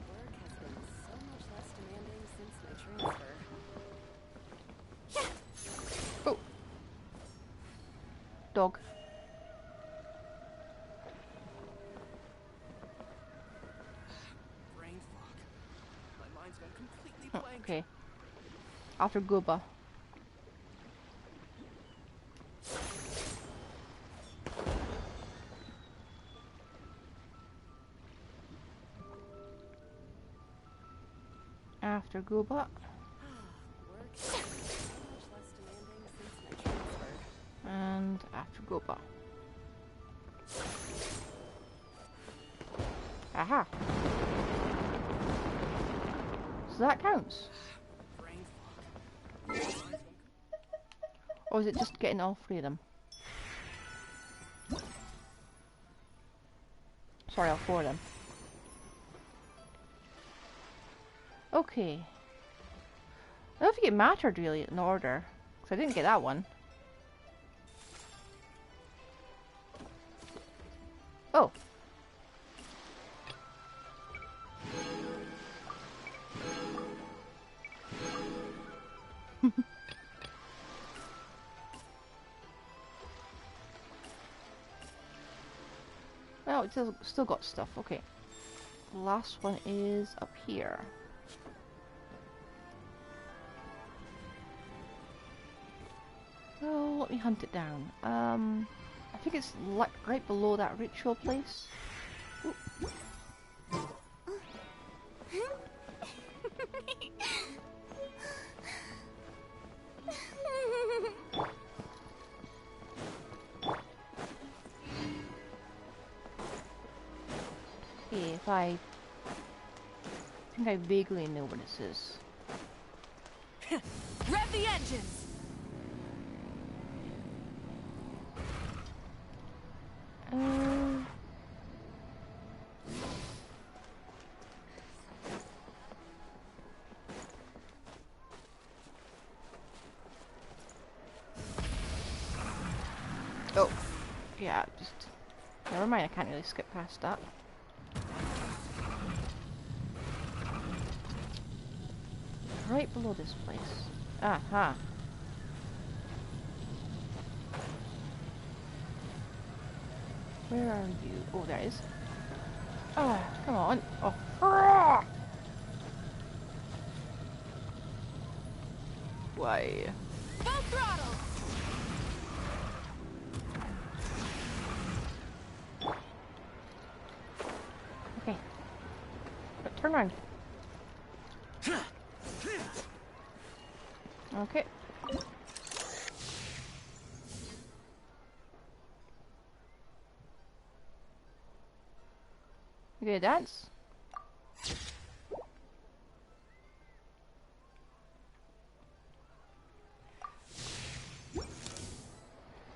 Speaker 6: Work has been so much less demanding since my transfer.
Speaker 11: Oh. Dog.
Speaker 13: Brain fog. My mind's gone completely
Speaker 11: Oh,
Speaker 13: blank.
Speaker 11: okay. After Goba. After Goba.
Speaker 6: Work has been so much less demanding since my transfer.
Speaker 11: And after Goba. Aha. So that counts.
Speaker 13: Brain fog.
Speaker 11: Or is it just getting all three of them? Sorry, all four of them. Okay. I don't think it mattered really in order, because I didn't get that one. Oh. Well, it's still got stuff. Okay. The last one is up here. Well, let me hunt it down. I think it's like right below that ritual place. Ooh. Okay, if I think I vaguely know what this is.
Speaker 3: Rev the engines!
Speaker 11: Oh, yeah, just never mind. I can't really skip past that. Right below this place. Aha. Where are you? Oh, there it is. Ah, come on. Oh. Ah! Why?
Speaker 3: Full throttle!
Speaker 11: Okay. But turn around. Okay. You gonna dance?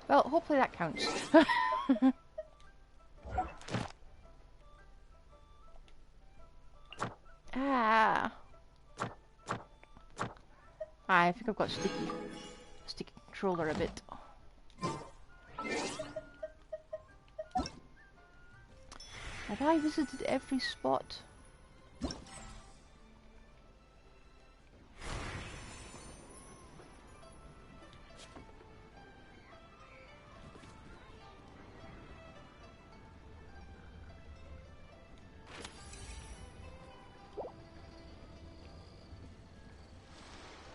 Speaker 11: Well, hopefully that counts. Ah. I think I've got sticky controller a bit. Have I visited every spot?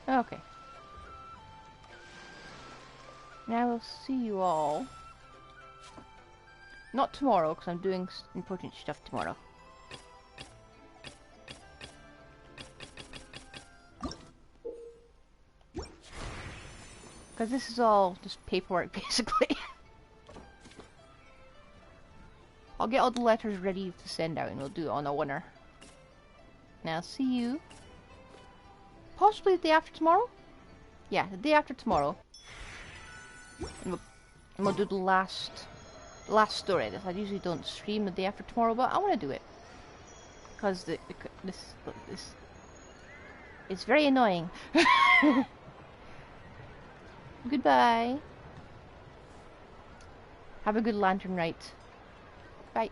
Speaker 11: Okay. Now we'll see you all. Not tomorrow, because I'm doing important stuff tomorrow. Because this is all just paperwork, basically. I'll get all the letters ready to send out, and we'll do it on a winner. Now, see you. Possibly the day after tomorrow? Yeah, the day after tomorrow. And we'll do the last last story. This I usually don't stream the day after tomorrow, but I want to do it because this is very annoying. Goodbye. Have a good lantern night. Bye.